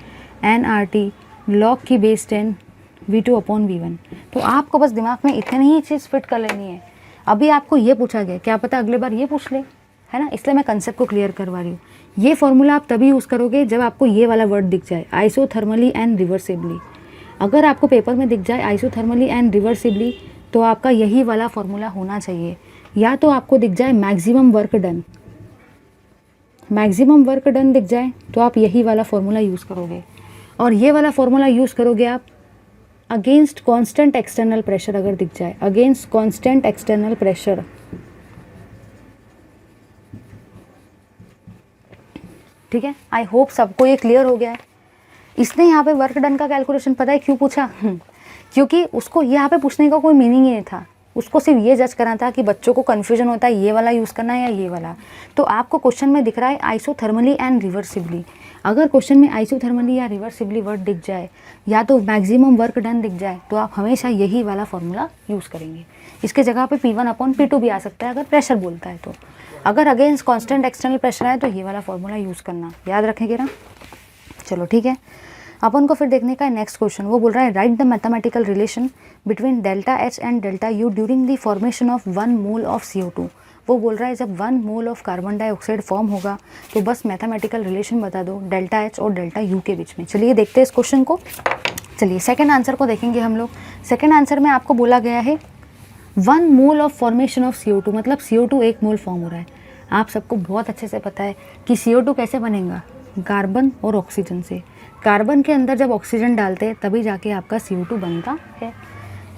NRT लॉग की बेस 10 V2/V1। तो आपको बस दिमाग में इतनी ही चीज़ फिट कर लेनी है। अभी आपको ये पूछा गया, क्या पता अगले बार ये पूछ ले, है ना, इसलिए मैं कंसेप्ट को क्लियर करवा रही हूँ। ये फॉर्मूला आप तभी यूज़ करोगे जब आपको ये वाला वर्ड दिख जाए, आइसोथर्मली एंड रिवर्सिबली। अगर आपको पेपर में दिख जाए आइसोथर्मली एंड रिवर्सिबली, तो आपका यही वाला फॉर्मूला होना चाहिए। या तो आपको दिख जाए maximum work done, maximum work done दिख जाए तो आप यही वाला फॉर्मूला यूज़ करोगे, और ये वाला फॉर्मूला यूज़ करोगे आप अगेंस्ट कांस्टेंट एक्सटर्नल प्रेशर। अगर दिख जाए अगेंस्ट कांस्टेंट एक्सटर्नल प्रेशर, ठीक है। आई होप सबको ये क्लियर हो गया है। इसने यहाँ पे वर्क डन का कैलकुलेशन पता है क्यों पूछा? क्योंकि उसको यहाँ पे पूछने का कोई मीनिंग ही नहीं था, उसको सिर्फ ये जज करना था कि बच्चों को कन्फ्यूजन होता है ये वाला यूज़ करना है या ये वाला। तो आपको क्वेश्चन में दिख रहा है आइसोथर्मली एंड रिवर्सिबली। अगर क्वेश्चन में आइसोथर्मली या रिवर्सिबली वर्क दिख जाए या तो मैक्सिमम वर्क डन दिख जाए तो आप हमेशा यही वाला फॉर्मूला यूज़ करेंगे। इसके जगह पे P1/P2 भी आ सकता है अगर प्रेशर बोलता है तो। अगर अगेंस्ट कांस्टेंट एक्सटर्नल प्रेशर है तो ये वाला फॉर्मूला यूज़ करना, याद रखेंगे ना। चलो ठीक है, अपन को फिर देखने का है नेक्स्ट क्वेश्चन। वो बोल रहा है write the mathematical relation between delta H and delta U during the formation of 1 mole of CO2। वो बोल रहा है जब 1 mole of carbon dioxide form होगा तो बस मैथमेटिकल रिलेशन बता दो डेल्टा एच और डेल्टा यू के बीच में। चलिए देखते हैं इस क्वेश्चन को। चलिए सेकंड आंसर को देखेंगे हम लोग। सेकंड आंसर में आपको बोला गया है 1 mole of formation of CO2, मतलब CO2 1 मोल फॉर्म हो रहा है। आप सबको बहुत अच्छे से पता है कि CO2 कैसे बनेगा, कार्बन और ऑक्सीजन से। कार्बन के अंदर जब ऑक्सीजन डालते हैं तभी जाके आपका CO2 बनता है।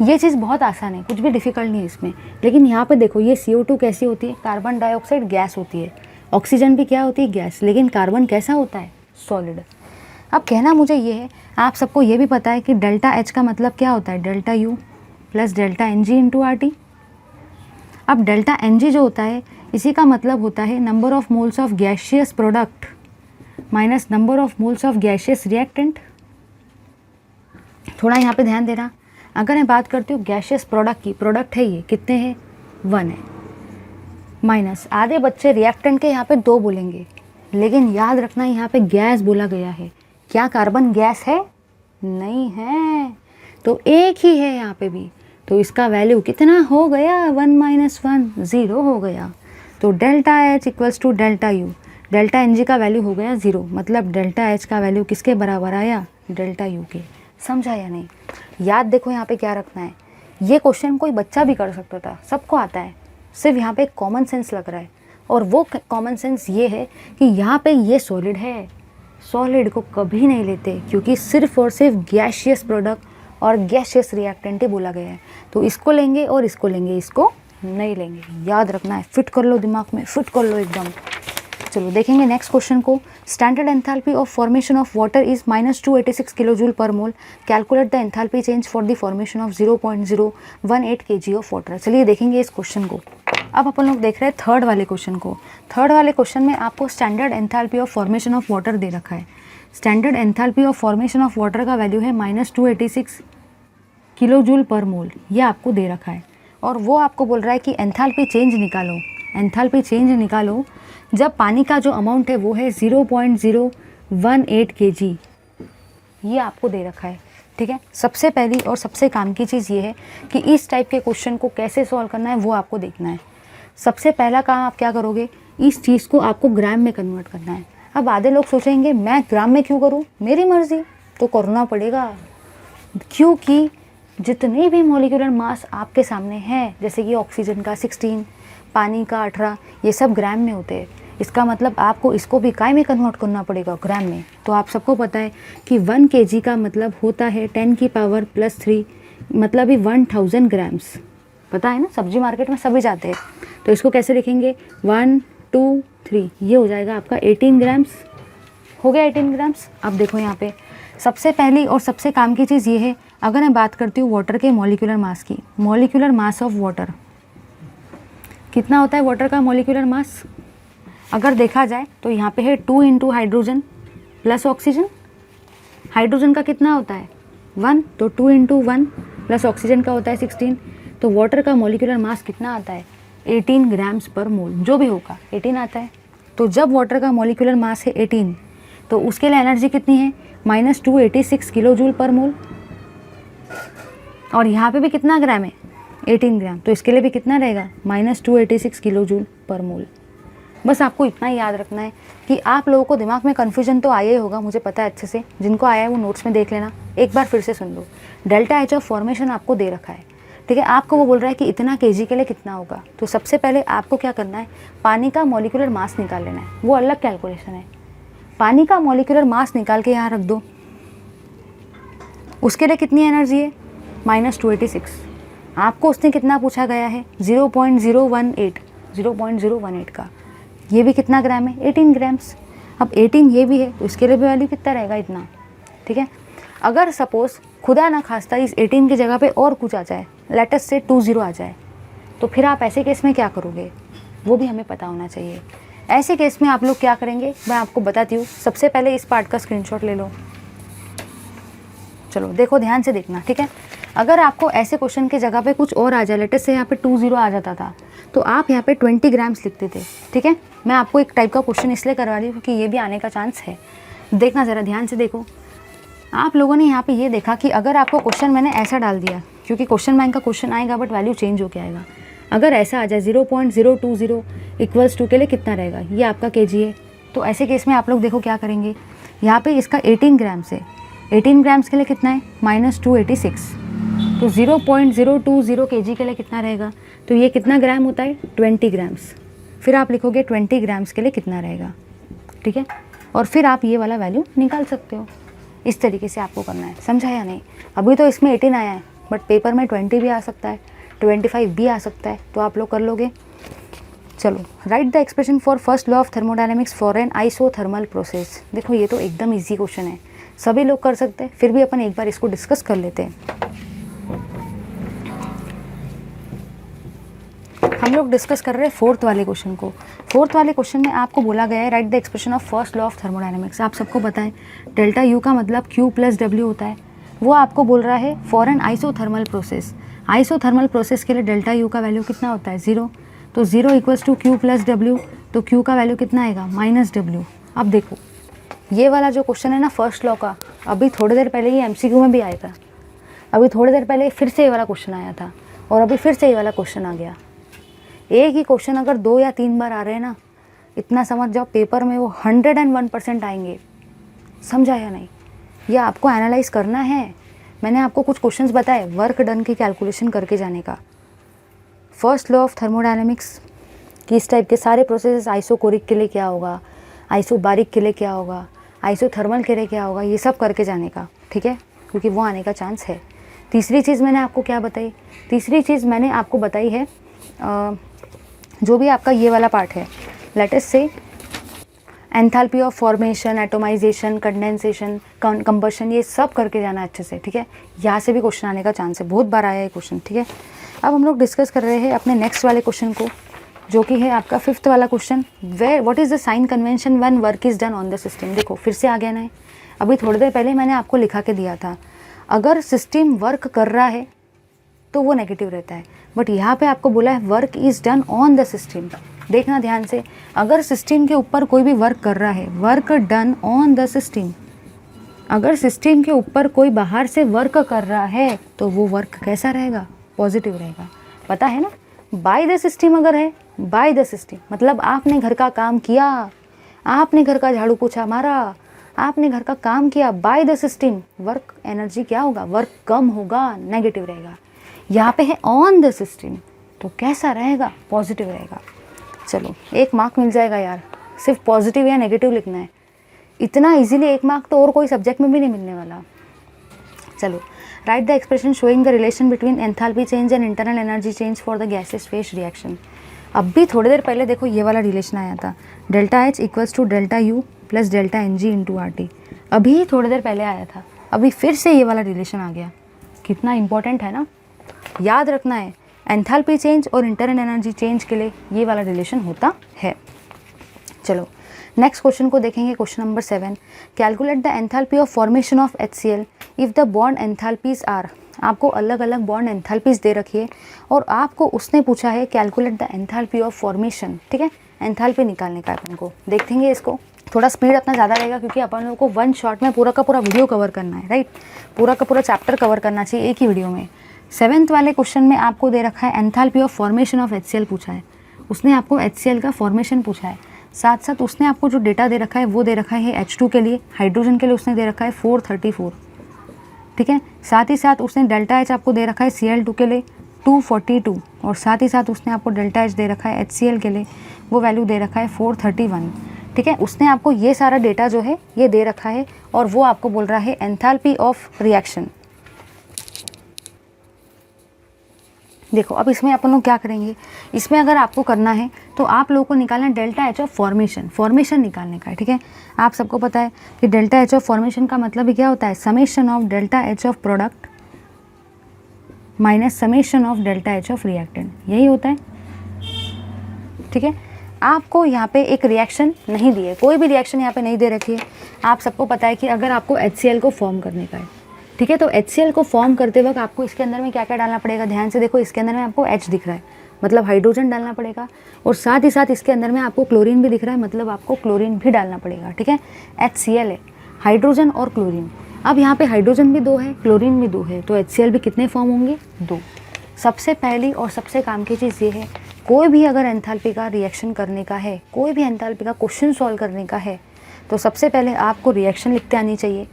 ये चीज़ बहुत आसान है, कुछ भी डिफ़िकल्ट नहीं है इसमें। लेकिन यहाँ पे देखो ये CO2 कैसी होती है, कार्बन डाइऑक्साइड गैस होती है, ऑक्सीजन भी क्या होती है, गैस। लेकिन कार्बन कैसा होता है, सॉलिड। अब कहना मुझे ये है, आप सबको ये भी पता है कि डेल्टा एच का मतलब क्या होता है, delta U plus delta n g into R T. अब डेल्टा एन जी जो होता है इसी का मतलब होता है number of moles of gaseous product minus number of moles of gaseous reactant. थोड़ा यहाँ पे ध्यान देना, अगर मैं बात करती हूँ गैशियस प्रोडक्ट की, प्रोडक्ट है ये कितने हैं, 1 है, माइनस आधे बच्चे रिएक्टेंट के यहाँ पे 2 बोलेंगे। लेकिन याद रखना यहाँ पे गैस बोला गया है, क्या कार्बन गैस है, नहीं है, तो एक ही है यहाँ पे भी। तो इसका वैल्यू कितना हो गया, 1 - 1 0 हो गया। तो delta H equals to delta U, delta n g का वैल्यू हो गया 0, मतलब डेल्टा एच का वैल्यू किसके बराबर आया, डेल्टा यू के। समझा या नहीं। याद देखो यहाँ पे क्या रखना है, ये क्वेश्चन कोई बच्चा भी कर सकता था, सबको आता है, सिर्फ यहाँ पे कॉमन सेंस लग रहा है। और वो कॉमन सेंस ये है कि यहाँ पे ये सॉलिड है, सॉलिड को कभी नहीं लेते क्योंकि सिर्फ और सिर्फ गैशियस प्रोडक्ट और गैशियस रिएक्टेंट ही बोला गया है। तो इसको लेंगे और इसको लेंगे, इसको नहीं लेंगे। याद रखना है, फिट कर लो दिमाग में, फिट कर लो एकदम। चलो देखेंगे नेक्स्ट क्वेश्चन को। Standard enthalpy of formation of water is -286 kilojoule per mole. Calculate the enthalpy change for the formation of 0.018 kg of water. चलिए देखेंगे इस क्वेश्चन को। अब अपन लोग देख रहे हैं थर्ड वाले क्वेश्चन को। थर्ड वाले क्वेश्चन में आपको standard enthalpy of formation of water दे रखा है। Standard enthalpy of formation of water का वैल्यू है -286 किलोजूल पर मोल, ये आपको दे रखा है। और वो आपको बोल रहा है कि एंथैल्पी चेंज निकालो, एंथैल्पी चेंज निकालो जब पानी का जो अमाउंट है वो है 0.018 kg, ये आपको दे रखा है। ठीक है, सबसे पहली और सबसे काम की चीज़ ये है कि इस टाइप के क्वेश्चन को कैसे सॉल्व करना है वो आपको देखना है। सबसे पहला काम आप क्या करोगे, इस चीज़ को आपको ग्राम में कन्वर्ट करना है। अब आधे लोग सोचेंगे मैं ग्राम में क्यों करूँ, मेरी मर्ज़ी, तो करना पड़ेगा क्योंकि जितने भी मॉलिक्यूलर मास आपके सामने हैं, जैसे कि ऑक्सीजन का 16, पानी का 18, ये सब ग्राम में होते हैं। इसका मतलब आपको इसको भी काय में कन्वर्ट करना पड़ेगा, ग्राम में। तो आप सबको पता है कि 1 kg का मतलब होता है 10 की पावर +3, मतलब ही 1000 ग्राम्स। पता है ना, सब्जी मार्केट में सभी जाते हैं। तो इसको कैसे लिखेंगे, 1 2 3, ये हो जाएगा आपका 18 ग्राम्स। हो गया 18 ग्राम्स। अब देखो यहाँ पे सबसे पहली और सबसे काम की चीज़ ये है, अगर मैं बात करती हूँ वाटर के मॉलिक्यूलर मास की, मॉलिक्यूलर मास ऑफ वाटर कितना होता है, वाटर का मॉलिक्यूलर मास अगर देखा जाए तो यहाँ पे है 2 × हाइड्रोजन प्लस ऑक्सीजन। हाइड्रोजन का कितना होता है 1, तो 2 × 1 प्लस ऑक्सीजन का होता है 16। तो वाटर का मॉलिक्यूलर मास कितना आता है, 18 ग्राम्स पर मोल, जो भी होगा 18 आता है। तो जब वाटर का मॉलिक्यूलर मास है 18, तो उसके लिए एनर्जी कितनी है, -286 किलोजूल पर मोल। और यहाँ पे भी कितना ग्राम है, 18 ग्राम, तो इसके लिए भी कितना रहेगा, -286 किलोजूल पर मोल। बस आपको इतना ही याद रखना है कि आप लोगों को दिमाग में कन्फ्यूजन तो आया ही होगा, मुझे पता है अच्छे से। जिनको आया है वो नोट्स में देख लेना, एक बार फिर से सुन लो। डेल्टा एच ऑफ फॉर्मेशन आपको दे रखा है, ठीक है। आपको वो बोल रहा है कि इतना kg के लिए कितना होगा। तो सबसे पहले आपको क्या करना है, पानी का मॉलिक्यूलर मास निकाल लेना है, वो अलग कैलकुलेशन है। पानी का मॉलिक्यूलर मास निकाल के यहाँ रख दो। उसके लिए कितनी एनर्जी है, -286। आपको उसने कितना पूछा गया है, 0.018 का, ये भी कितना ग्राम है, 18 ग्राम्स। अब 18 ये भी है, तो इसके लिए भी वैल्यू कितना रहेगा, इतना। ठीक है, अगर सपोज़ खुदा ना खास्ता इस 18 की जगह पे और कुछ आ जाए, लेट अस से 20 आ जाए, तो फिर आप ऐसे केस में क्या करोगे, वो भी हमें पता होना चाहिए। ऐसे केस में आप लोग क्या करेंगे मैं आपको बताती हूँ। सबसे पहले इस पार्ट का स्क्रीनशॉट ले लो। चलो देखो, ध्यान से देखना, ठीक है। अगर आपको ऐसे क्वेश्चन की जगह पे कुछ और आ जाए, लेटेस्ट से यहाँ पे 20 आ जाता था, तो आप यहाँ पे 20 ग्राम्स लिखते थे, ठीक है। मैं आपको एक टाइप का क्वेश्चन इसलिए करवा रही हूँ क्योंकि ये भी आने का चांस है। देखना ज़रा ध्यान से देखो। आप लोगों ने यहाँ पे ये देखा कि अगर आपको क्वेश्चन मैंने ऐसा डाल दिया, क्योंकि क्वेश्चन बैंक का क्वेश्चन आएगा बट वैल्यू चेंज होके आएगा। अगर ऐसा आ जाए 0.020 इक्वल्स टू के लिए कितना रहेगा, ये आपका kg है। तो ऐसे केस में आप लोग देखो क्या करेंगे, यहाँ पे इसका 18 ग्राम्स है, 18 ग्राम्स के लिए कितना है -286, तो 0.020 kg के लिए कितना रहेगा, तो ये कितना ग्राम होता है 20 ग्राम्स। फिर आप लिखोगे 20 ग्राम्स के लिए कितना रहेगा, ठीक है। और फिर आप ये वाला वैल्यू निकाल सकते हो। इस तरीके से आपको करना है, समझा या नहीं। अभी तो इसमें 18 आया है बट पेपर में 20 भी आ सकता है, 25 भी आ सकता है, तो आप लोग कर लोगे। चलो, right the expression for first law of thermodynamics for an isothermal process. देखो ये तो एकदम इजी क्वेश्चन है, सभी लोग कर सकते हैं, फिर भी अपन एक बार इसको डिस्कस कर लेते हैं। हम लोग डिस्कस कर रहे हैं फोर्थ वाले क्वेश्चन को। फोर्थ वाले क्वेश्चन में आपको बोला गया है write the expression of first law of thermodynamics. आप सबको पता है डेल्टा यू का मतलब Q + W होता है। वो आपको बोल रहा है for an isothermal process. Isothermal process के लिए डेल्टा यू का वैल्यू कितना होता है 0, तो 0 = Q + W, तो Q का वैल्यू कितना आएगा -W। अब देखो ये वाला जो क्वेश्चन है ना फर्स्ट लॉ का, अभी थोड़ी देर पहले ये MCQ में भी आया था, अभी थोड़ी देर पहले फिर से ये वाला क्वेश्चन आया था, और अभी फिर से ये वाला क्वेश्चन आ गया। एक ही क्वेश्चन अगर 2 या 3 बार आ रहे हैं ना, इतना समझ जाओ पेपर में वो 101% आएंगे। समझा या नहीं, ये आपको एनालाइज करना है। मैंने आपको कुछ क्वेश्चंस बताए वर्क डन की कैलकुलेशन करके जाने का। फर्स्ट लॉ ऑफ थर्मोडायनेमिक्स कि इस टाइप के सारे प्रोसेस आइसोकोरिक के लिए क्या होगा, आइसोबारिक के लिए क्या होगा, आइसोथर्मल के लिए क्या होगा, ये सब करके जाने का, ठीक है, क्योंकि वो आने का चांस है। तीसरी चीज़ मैंने आपको क्या बताई, तीसरी चीज़ मैंने आपको बताई है जो भी आपका ये वाला पार्ट है, लेटेस्ट से enthalpy of formation, atomisation, condensation, combustion, ये सब करके जाना अच्छे से, ठीक है। यहाँ से भी क्वेश्चन आने का चांस है, बहुत बार आया है क्वेश्चन, ठीक है। अब हम लोग डिस्कस कर रहे हैं अपने नेक्स्ट वाले क्वेश्चन को, जो कि है आपका फिफ्थ वाला question, what is the sign convention when work is done on the system. देखो फिर से आ गया ना, अभी थोड़ी देर पहले मैंने आपको लिखा के दिया था, अगर सिस्टम वर्क कर रहा है तो वो नेगेटिव रहता है, बट यहाँ पे आपको बोला है work is done on the system. देखना ध्यान से, अगर सिस्टम के ऊपर कोई भी वर्क कर रहा है, work done on the system, अगर सिस्टम के ऊपर कोई बाहर से वर्क कर रहा है तो वो वर्क कैसा रहेगा, पॉजिटिव रहेगा। पता है ना, बाय द सिस्टम अगर है, बाय द सिस्टम मतलब आपने घर का काम किया, आपने घर का झाड़ू पोछा मारा, आपने घर का काम किया, bye the system, work energy क्या होगा, वर्क कम होगा, नेगेटिव रहेगा। यहाँ पे है ऑन द सिस्टम, तो कैसा रहेगा, पॉजिटिव रहेगा। चलो 1 मार्क मिल जाएगा यार, सिर्फ पॉजिटिव या नेगेटिव लिखना है। इतना इजीली 1 मार्क तो और कोई सब्जेक्ट में भी नहीं मिलने वाला। चलो, right the expression showing the relation between enthalpy change and internal energy change for the gases phase reaction. अब भी थोड़ी देर पहले देखो ये वाला रिलेशन आया था, delta H = delta U + delta Ng × RT। अभी थोड़ी देर पहले आया था, अभी फिर से ये वाला रिलेशन आ गया। कितना इंपॉर्टेंट है ना, याद रखना है, एंथैल्पी चेंज और इंटरनल एनर्जी चेंज के लिए ये वाला रिलेशन होता है। चलो नेक्स्ट क्वेश्चन को देखेंगे, question number 7, calculate the enthalpy of formation of HCl if the bond enthalpies are. आपको अलग अलग बॉन्ड एंथैल्पीज दे रखी है और आपको उसने पूछा है calculate the enthalpy of formation, ठीक है, एंथैल्पी निकालने का अपन को। देखेंगे इसको, थोड़ा स्पीड अपना ज़्यादा रहेगा क्योंकि अपन लोगों को 1 शॉट में पूरा का पूरा वीडियो कवर करना है, राइट, पूरा का पूरा चैप्टर कवर करना चाहिए एक ही वीडियो में। 7th वाले क्वेश्चन में आपको दे रखा है enthalpy of formation of HCl पूछा है, उसने आपको HCl का फॉर्मेशन पूछा है, साथ साथ उसने आपको जो डेटा दे रखा है वो दे रखा है H2 के लिए, हाइड्रोजन के लिए उसने दे रखा है 434, ठीक है। साथ ही साथ उसने डेल्टा H आपको दे रखा है Cl2 के लिए 242, और साथ ही साथ उसने आपको डेल्टा H दे रखा है HCl के लिए, वो वैल्यू दे रखा है 431, ठीक है। उसने आपको ये सारा डेटा जो है ये दे रखा है और वो आपको बोल रहा है एंथैल्पी ऑफ रिएक्शन। देखो अब इसमें अपन लोग क्या करेंगे, इसमें अगर आपको करना है तो आप लोगों को निकालना है डेल्टा H ऑफ फॉर्मेशन निकालने का है, ठीक है। आप सबको पता है कि डेल्टा H ऑफ फॉर्मेशन का मतलब ही क्या होता है, summation of delta H of product minus summation of delta H of reactant, यही होता है, ठीक है। आपको यहाँ पे एक रिएक्शन नहीं दी है, कोई भी रिएक्शन यहाँ पे नहीं दे रखी है। आप सबको पता है कि अगर आपको HCl को फॉर्म करने का है, ठीक है, तो HCl को फॉर्म करते वक्त आपको इसके अंदर में क्या क्या डालना पड़ेगा, ध्यान से देखो, इसके अंदर में आपको H दिख रहा है, मतलब हाइड्रोजन डालना पड़ेगा, और साथ ही साथ इसके अंदर में आपको क्लोरीन भी दिख रहा है, मतलब आपको क्लोरीन भी डालना पड़ेगा, ठीक है। HCl है, हाइड्रोजन और क्लोरीन। अब यहाँ पे हाइड्रोजन भी 2 है, क्लोरीन भी 2 है, तो HCl भी कितने फॉर्म होंगे, 2। सबसे पहली और सबसे काम की चीज़ ये है, कोई भी अगर एंथैल्पी का रिएक्शन करने का है, कोई भी एंथैल्पी का क्वेश्चन सॉल्व करने का है, तो सबसे पहले आपको रिएक्शन लिखते आनी चाहिए।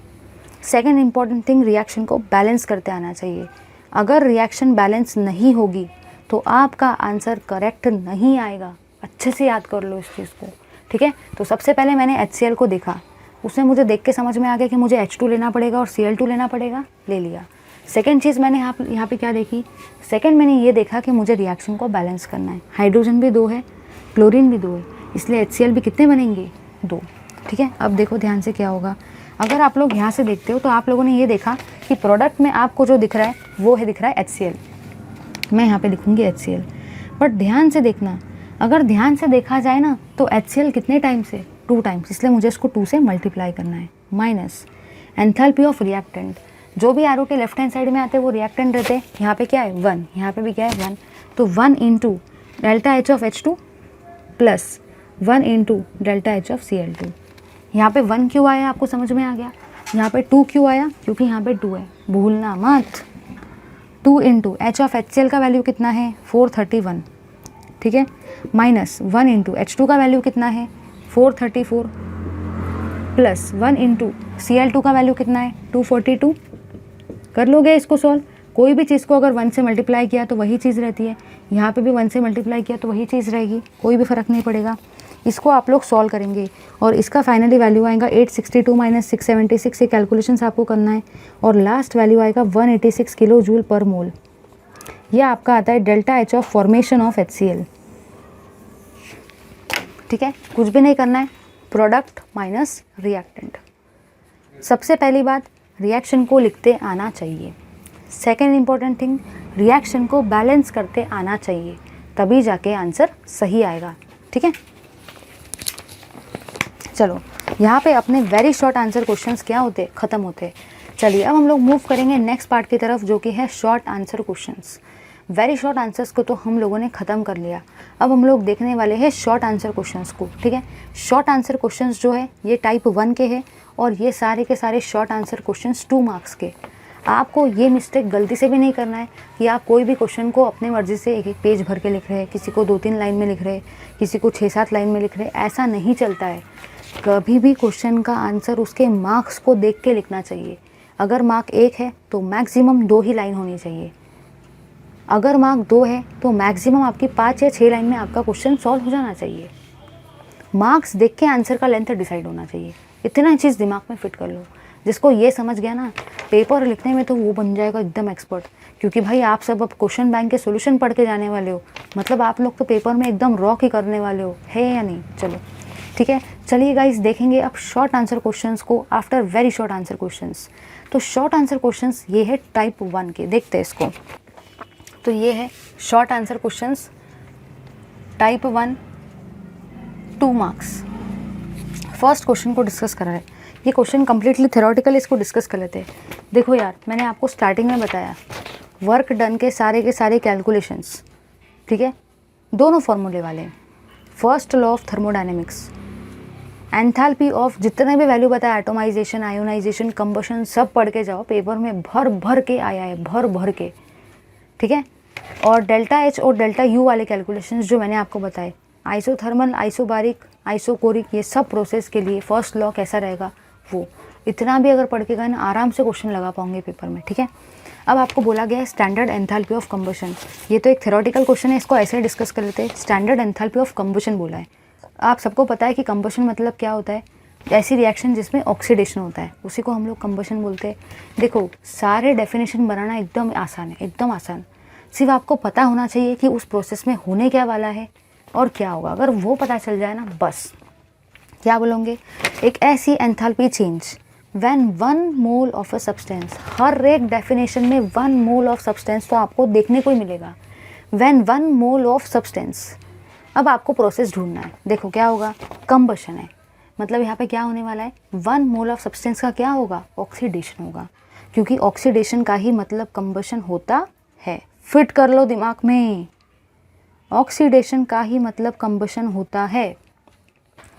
सेकेंड इंपॉर्टेंट थिंग, रिएक्शन को बैलेंस करते आना चाहिए। अगर रिएक्शन बैलेंस नहीं होगी तो आपका आंसर करेक्ट नहीं आएगा। अच्छे से याद कर लो इस चीज़ को, ठीक है। तो सबसे पहले मैंने HCl को देखा, उसमें मुझे देख के समझ में आ गया कि मुझे H2 लेना पड़ेगा और Cl2 लेना पड़ेगा, ले लिया। सेकेंड चीज़ मैंने यहाँ पे क्या देखी, सेकेंड मैंने ये देखा कि मुझे रिएक्शन को बैलेंस करना है। हाइड्रोजन भी 2 है, क्लोरीन भी 2 है, इसलिए HCl भी कितने बनेंगे, 2, ठीक है। अब देखो ध्यान से क्या होगा, अगर आप लोग यहाँ से देखते हो तो आप लोगों ने ये देखा कि प्रोडक्ट में आपको जो दिख रहा है वो है, दिख रहा है HCl। मैं यहाँ पे लिखूँगी HCl, बट ध्यान से देखना, अगर ध्यान से देखा जाए ना तो HCl कितने टाइम से, 2 टाइम्स, इसलिए मुझे इसको 2 से मल्टीप्लाई करना है। माइनस एंथैल्पी ऑफ रिएक्टेंट, जो भी एरो के लेफ्ट हैंड साइड में आते हैं वो रिएक्टेंट रहते हैं, यहाँ पे क्या है 1, यहाँ पे भी क्या है 1, तो 1 into delta H of H2 plus 1 into delta H of Cl2। यहाँ पे 1 क्यों आया, आपको समझ में आ गया। यहाँ पे 2 क्यों आया, क्योंकि यहाँ पे 2 है, भूलना मत। 2 इंटू H ऑफ HCl का वैल्यू कितना है, 431, ठीक है, माइनस 1 इंटू H2 का वैल्यू कितना है, 434, प्लस 1 इंटू Cl2 का वैल्यू कितना है, 242। कर लोगे इसको सॉल्व। कोई भी चीज़ को अगर 1 से मल्टीप्लाई किया तो वही चीज़ रहती है, यहाँ पे भी 1 से मल्टीप्लाई किया तो वही चीज़ रहेगी, कोई भी फ़र्क नहीं पड़ेगा। इसको आप लोग सॉल्व करेंगे और इसका फाइनली वैल्यू आएगा 862 माइनस 676, ये कैलकुलेशंस आपको करना है, और लास्ट वैल्यू आएगा 186 किलो जूल पर मोल। ये आपका आता है delta H of formation of HCl, ठीक है। कुछ भी नहीं करना है, प्रोडक्ट माइनस रिएक्टेंट। सबसे पहली बात, रिएक्शन को लिखते आना चाहिए। सेकेंड इंपॉर्टेंट थिंग, रिएक्शन को बैलेंस करते आना चाहिए, तभी जाके आंसर सही आएगा, ठीक है। चलो यहाँ पे अपने वेरी शॉर्ट आंसर क्वेश्चंस क्या होते, ख़त्म होते। चलिए अब हम लोग मूव करेंगे नेक्स्ट पार्ट की तरफ, जो कि है short answer questions. Very short answers को तो हम लोगों ने ख़त्म कर लिया, अब हम लोग देखने वाले हैं शॉर्ट आंसर क्वेश्चंस को, ठीक है। शॉर्ट आंसर क्वेश्चंस जो है ये टाइप 1 के हैं, और ये सारे के सारे शॉर्ट आंसर क्वेश्चंस 2 मार्क्स के। आपको ये मिस्टेक गलती से भी नहीं करना है कि आप कोई भी क्वेश्चन को अपनी मर्ज़ी से एक पेज भर के लिख रहे हैं, किसी को 2-3 लाइन में लिख रहे हैं, किसी को 6-7 लाइन में लिख रहे हैं, ऐसा नहीं चलता है। कभी भी क्वेश्चन का आंसर उसके मार्क्स को देख के लिखना चाहिए। अगर मार्क 1 है तो मैक्सिमम 2 ही लाइन होनी चाहिए, अगर मार्क 2 है तो मैक्सिमम आपकी 5 या 6 लाइन में आपका क्वेश्चन सॉल्व हो जाना चाहिए। मार्क्स देख के आंसर का लेंथ डिसाइड होना चाहिए, इतना चीज़ दिमाग में फिट कर लो। जिसको ये समझ गया ना, पेपर लिखने में तो वो बन जाएगा एकदम एक्सपर्ट, क्योंकि भाई आप सब अब क्वेश्चन बैंक के सॉल्यूशन पढ़ के जाने वाले हो, मतलब आप लोग तो पेपर में एकदम रॉक ही करने वाले हो, है या नहीं। चलो ठीक है, चलिए गाइस देखेंगे अब शॉर्ट आंसर क्वेश्चंस को after very short answer questions. तो शॉर्ट आंसर क्वेश्चंस ये है टाइप 1 के, देखते हैं इसको। तो ये है short answer questions type 1, 2 marks. First question को डिस्कस कर रहे हैं। ये क्वेश्चन कम्प्लीटली थ्योरेटिकल, इसको डिस्कस कर लेते हैं। देखो यार, मैंने आपको स्टार्टिंग में बताया वर्क डन के सारे कैलकुलेशंस, ठीक है, दोनों फॉर्मूले वाले हैं। First law of thermodynamics, enthalpy of जितने भी वैल्यू बताया, एटोमाइजेशन, आयोनाइजेशन, कंबशन, सब पढ़ के जाओ, पेपर में भर भर के आया है, भर भर के, ठीक है। और डेल्टा H और डेल्टा U वाले कैलकुलेशंस जो मैंने आपको बताए, आइसोथर्मल, आइसोबारिक, आइसोकोरिक, ये सब प्रोसेस के लिए फर्स्ट लॉ कैसा रहेगा, वो इतना भी अगर पढ़ के गए ना, आराम से क्वेश्चन लगा पाओगे पेपर में, ठीक है। अब आपको बोला गया है स्टैंडर्ड एंथैल्पी ऑफ कंबशन। ये तो एक थ्योरेटिकल क्वेश्चन है, इसको ऐसे डिस्कस कर लेते हैं। स्टैंडर्ड एंथैल्पी ऑफ कंबशन बोला है। आप सबको पता है कि कंबशन मतलब क्या होता है, ऐसी रिएक्शन जिसमें ऑक्सीडेशन होता है, उसी को हम लोग कंबशन बोलते हैं। देखो सारे डेफिनेशन बनाना एकदम आसान है, एकदम आसान। सिर्फ आपको पता होना चाहिए कि उस प्रोसेस में होने क्या वाला है और क्या होगा। अगर वो पता चल जाए ना, बस क्या बोलोगे, एक ऐसी enthalpy change when 1 mole of a substance, हर एक डेफिनेशन में 1 मोल ऑफ सब्सटेंस तो आपको देखने को ही मिलेगा। व्हेन 1 मोल ऑफ सब्सटेंस, अब आपको प्रोसेस ढूंढना है। देखो क्या होगा, कंबशन है, मतलब यहाँ पे क्या होने वाला है, 1 मोल ऑफ सब्सटेंस का क्या होगा, ऑक्सीडेशन होगा, क्योंकि ऑक्सीडेशन का ही मतलब कंबशन होता है। फिट कर लो दिमाग में, ऑक्सीडेशन का ही मतलब कंबशन होता है।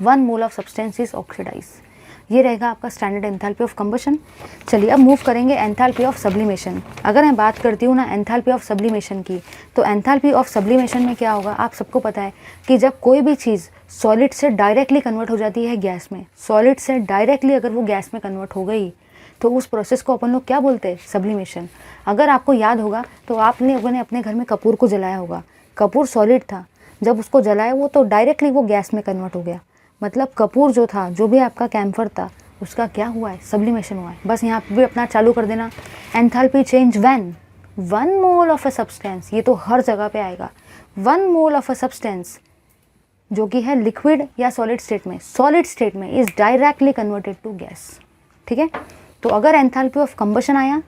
1 mole of substance is oxidize, ये रहेगा आपका स्टैंडर्ड एंथैल्पी ऑफ कंबशन। चलिए अब मूव करेंगे एंथैल्पी ऑफ सब्लिमेशन। अगर मैं बात करती हूँ ना एंथैल्पी ऑफ सब्लिमेशन की, तो एंथैल्पी ऑफ सब्लिमेशन में क्या होगा, आप सबको पता है कि जब कोई भी चीज़ सॉलिड से डायरेक्टली कन्वर्ट हो जाती है गैस में, सॉलिड से डायरेक्टली अगर वो गैस में कन्वर्ट हो गई तो उस प्रोसेस को अपन लोग क्या बोलते हैं, सब्लिमेशन। अगर आपको याद होगा तो आपने अपने घर में कपूर को जलाया होगा, कपूर सॉलिड था, जब उसको जलाया वो तो डायरेक्टली वो गैस में कन्वर्ट हो गया, मतलब कपूर जो था, जो भी आपका कैम्फर था, उसका क्या हुआ है, सब्लिमेशन हुआ है। बस यहाँ भी अपना चालू कर देना, enthalpy change when 1 mole of a substance, ये तो हर जगह पे आएगा, 1 मोल ऑफ अ सब्सटेंस जो कि है लिक्विड या सॉलिड स्टेट में is directly converted to gas. ठीक है, तो अगर एंथैल्पी ऑफ कंबशन आया,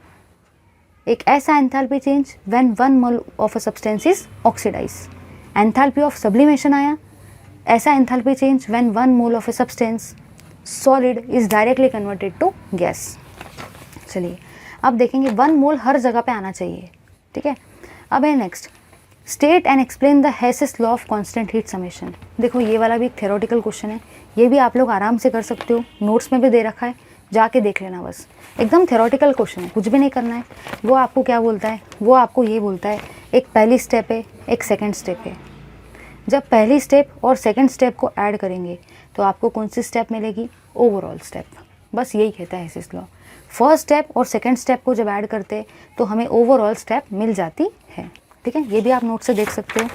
एक ऐसा enthalpy change when 1 mole of a substance is oxidize. Enthalpy of sublimation आया, ऐसा enthalpy change when 1 mole of a substance solid is directly converted to gas. चलिए अब देखेंगे 1 मोल हर जगह पे आना चाहिए। ठीक है, अब है next, state and explain the Hess's law of constant heat summation. देखो ये वाला भी एक थ्योरेटिकल क्वेश्चन है, ये भी आप लोग आराम से कर सकते हो, नोट्स में भी दे रखा है, जाके देख लेना। बस एकदम थ्योरेटिकल क्वेश्चन है, कुछ भी नहीं करना है। वो आपको क्या बोलता है, वो आपको ये बोलता है एक पहली स्टेप है, एक सेकेंड स्टेप है। जब पहली स्टेप और सेकंड स्टेप को ऐड करेंगे तो आपको कौन सी स्टेप मिलेगी, ओवरऑल स्टेप। बस यही कहता है हेसिस लॉ। फर्स्ट स्टेप और सेकंड स्टेप को जब ऐड करते तो हमें ओवरऑल स्टेप मिल जाती है। ठीक है, ये भी आप नोट से देख सकते हो।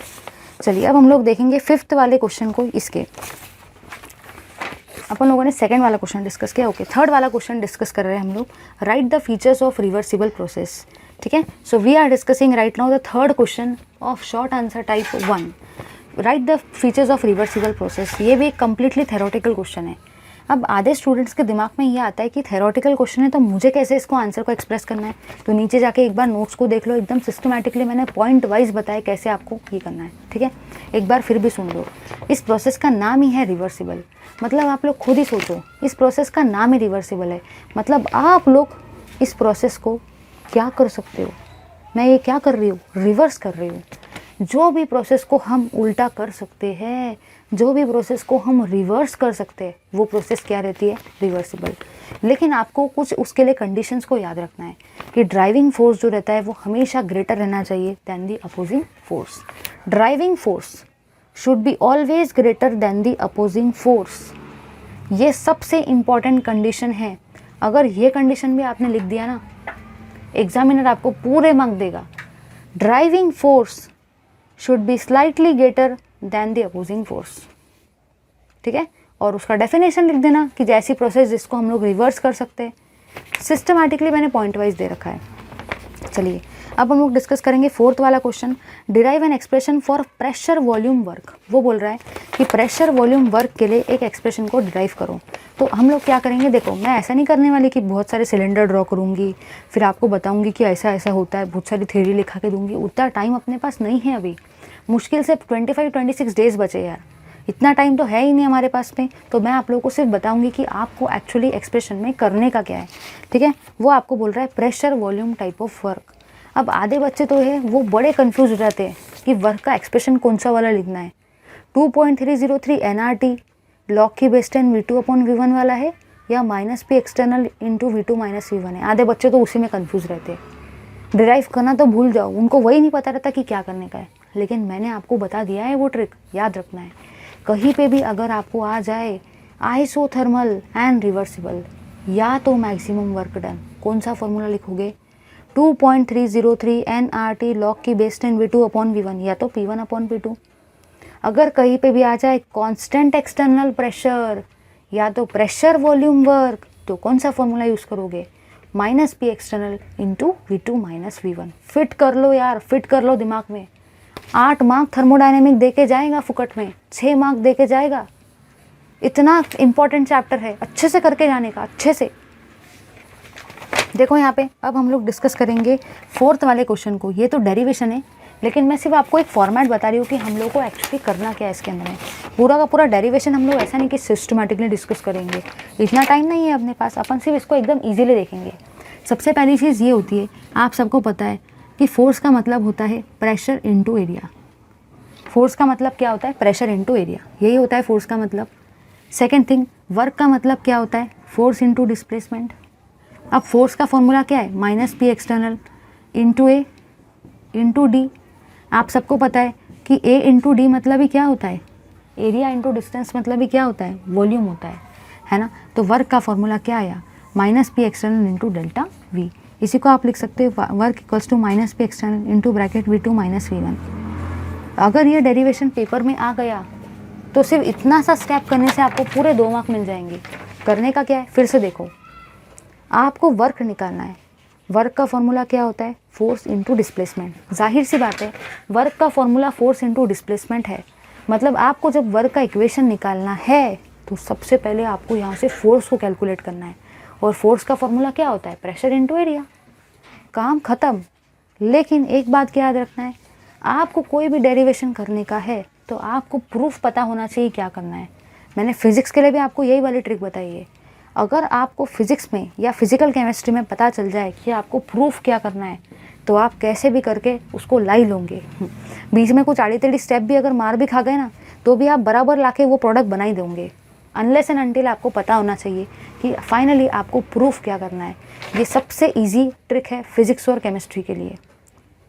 चलिए अब हम लोग देखेंगे 5th वाले क्वेश्चन को। इसके अपन लोगों ने सेकंड वाला क्वेश्चन डिस्कस किया, ओके। थर्ड वाला क्वेश्चन डिस्कस कर रहे हैं हम लोग, write the features of reversible process. ठीक है, so we are discussing right now the third question of short answer type 1, write the features of reversible process. ये भी एक कम्प्लीटली थेरोटिकल क्वेश्चन है। अब आधे स्टूडेंट्स के दिमाग में ये आता है कि थेरोटिकल क्वेश्चन है तो मुझे कैसे इसको आंसर को एक्सप्रेस करना है। तो नीचे जाके एक बार नोट्स को देख लो, एकदम सिस्टमैटिकली मैंने पॉइंट वाइज बताया कैसे आपको ये करना है। ठीक है, एक बार फिर भी सुन लो। इस प्रोसेस का नाम ही है रिवर्सिबल, मतलब आप लोग खुद ही सोचो, इस प्रोसेस का नाम ही रिवर्सिबल है, मतलब आप लोग इस प्रोसेस को क्या कर सकते हो। मैं ये क्या कर रही हूँ, रिवर्स कर रही हूँ। जो भी प्रोसेस को हम उल्टा कर सकते हैं, जो भी प्रोसेस को हम रिवर्स कर सकते हैं, वो प्रोसेस क्या रहती है, रिवर्सिबल। लेकिन आपको कुछ उसके लिए कंडीशंस को याद रखना है कि ड्राइविंग फोर्स जो रहता है वो हमेशा ग्रेटर रहना चाहिए than the opposing force. Driving force should be always greater than the opposing force. ये सबसे इम्पॉर्टेंट कंडीशन है। अगर ये कंडीशन भी आपने लिख दिया ना, एग्जामिनर आपको पूरे मार्क देगा। Driving force should be slightly greater than the opposing force. ठीक है, और उसका डेफिनेशन लिख देना कि जैसी प्रोसेस जिसको हम लोग रिवर्स कर सकते हैं। सिस्टमैटिकली मैंने पॉइंट वाइज दे रखा है। चलिए अब हम लोग डिस्कस करेंगे 4th वाला question, derive an expression for pressure volume work. वो बोल रहा है कि प्रेशर वॉल्यूम वर्क के लिए एक एक्सप्रेशन को डिराइव करो। तो हम लोग क्या करेंगे, देखो मैं ऐसा नहीं करने वाली कि बहुत सारे सिलेंडर ड्रॉ करूँगी, फिर आपको बताऊँगी कि ऐसा ऐसा होता है, बहुत सारी थ्योरी लिखा के दूँगी। उतना टाइम अपने पास नहीं है अभी, मुश्किल से 25-26 डेज़ बचे यार, इतना टाइम तो है ही नहीं हमारे पास में। तो मैं आप लोगों को सिर्फ बताऊंगी कि आपको एक्चुअली एक्सप्रेशन में करने का क्या है। ठीक है, वो आपको बोल रहा है pressure volume type of work. अब आधे बच्चे तो है वो बड़े कंफ्यूज हो जाते हैं कि वर्क का एक्सप्रेशन कौन सा वाला लिखना है। 2.303 NRT लॉग की बेस 10 V2/V1 वाला है या -P एक्सटर्नल इंटू V2-V1 है। आधे बच्चे तो उसी में कंफ्यूज रहते हैं। डिराइव करना तो भूल जाओ, उनको वही नहीं पता रहता कि क्या करने का है। लेकिन मैंने आपको बता दिया है वो ट्रिक, याद रखना है। कहीं पे भी अगर आपको आ जाए आइसोथर्मल एंड रिवर्सिबल या तो मैक्सिमम वर्क डन, कौन सा फॉर्मूला लिखोगे, 2.303 NRT लॉग की बेस 10 V2/V1 या तो P1/P2। अगर कहीं पे भी आ जाए कांस्टेंट एक्सटर्नल प्रेशर या तो प्रेशर वॉल्यूम वर्क, तो कौन सा फॉर्मूला यूज़ करोगे, -P external into V2-V1। Fit कर लो यार, फिट कर लो दिमाग में। 8 मार्क थर्मोडायनेमिक दे के जाएगा फुकट में, 6 मार्क दे के जाएगा। इतना इम्पॉर्टेंट चैप्टर है, अच्छे से करके जाने का, अच्छे से। देखो यहाँ पे अब हम लोग डिस्कस करेंगे 4th वाले क्वेश्चन को। ये तो डेरिवेशन है, लेकिन मैं सिर्फ आपको एक फॉर्मेट बता रही हूँ कि हम लोग को एक्चुअली करना क्या है इसके अंदर में। पूरा का पूरा डेरिवेशन हम लोग ऐसा नहीं कि सिस्टमेटिकली डिस्कस करेंगे, इतना टाइम नहीं है अपने पास, अपन सिर्फ इसको एकदम ईजिली देखेंगे। सबसे पहली चीज़ ये होती है, आप सबको पता है कि फोर्स का मतलब होता है प्रेशर इनटू एरिया। फोर्स का मतलब क्या होता है? प्रेशर इनटू एरिया, यही होता है फोर्स का मतलब। सेकेंड थिंग, वर्क का मतलब क्या होता है? Force into displacement. अब फोर्स का फॉर्मूला क्या है? माइनस पी एक्सटर्नल इंटू ए इंटू डी। आप सबको पता है कि ए इंटू डी मतलब ही क्या होता है? एरिया इंटू डिस्टेंस मतलब ही क्या होता है? वॉल्यूम होता है ना। तो वर्क का फॉर्मूला क्या आया? Minus P external into delta V. इसी को आप लिख सकते हो work equals to minus P external into bracket V two minus V one. अगर ये डेरिवेशन पेपर में आ गया तो सिर्फ इतना सा स्टेप करने से आपको पूरे 2 मार्क मिल जाएंगे। करने का क्या है? फिर से देखो, आपको वर्क निकालना है। वर्क का फॉर्मूला क्या होता है? Force into displacement. जाहिर सी बात है, वर्क का फॉर्मूला फोर्स इनटू डिस्प्लेसमेंट है। मतलब आपको जब वर्क का इक्वेशन निकालना है तो सबसे पहले आपको यहाँ से फोर्स को कैलकुलेट करना है, और फोर्स का फॉर्मूला क्या होता है? Pressure into area. काम ख़त्म। लेकिन एक बात क्या याद रखना है, आपको कोई भी डेरिवेशन करने का है तो आपको प्रूफ पता होना चाहिए क्या करना है। मैंने फिजिक्स के लिए भी आपको यही वाली ट्रिक बताई है। अगर आपको फिजिक्स में या फिजिकल केमिस्ट्री में पता चल जाए कि आपको प्रूफ क्या करना है तो आप कैसे भी करके उसको ला ही लोगे। बीच में कुछ आड़ी टेढ़ी स्टेप भी अगर मार भी खा गए ना तो भी आप बराबर लाके वो प्रोडक्ट बना ही दोगे। अनलेस एंड अनटिल आपको पता होना चाहिए कि फाइनली आपको प्रूफ क्या करना है। ये सबसे ईजी ट्रिक है फिजिक्स और केमिस्ट्री के लिए।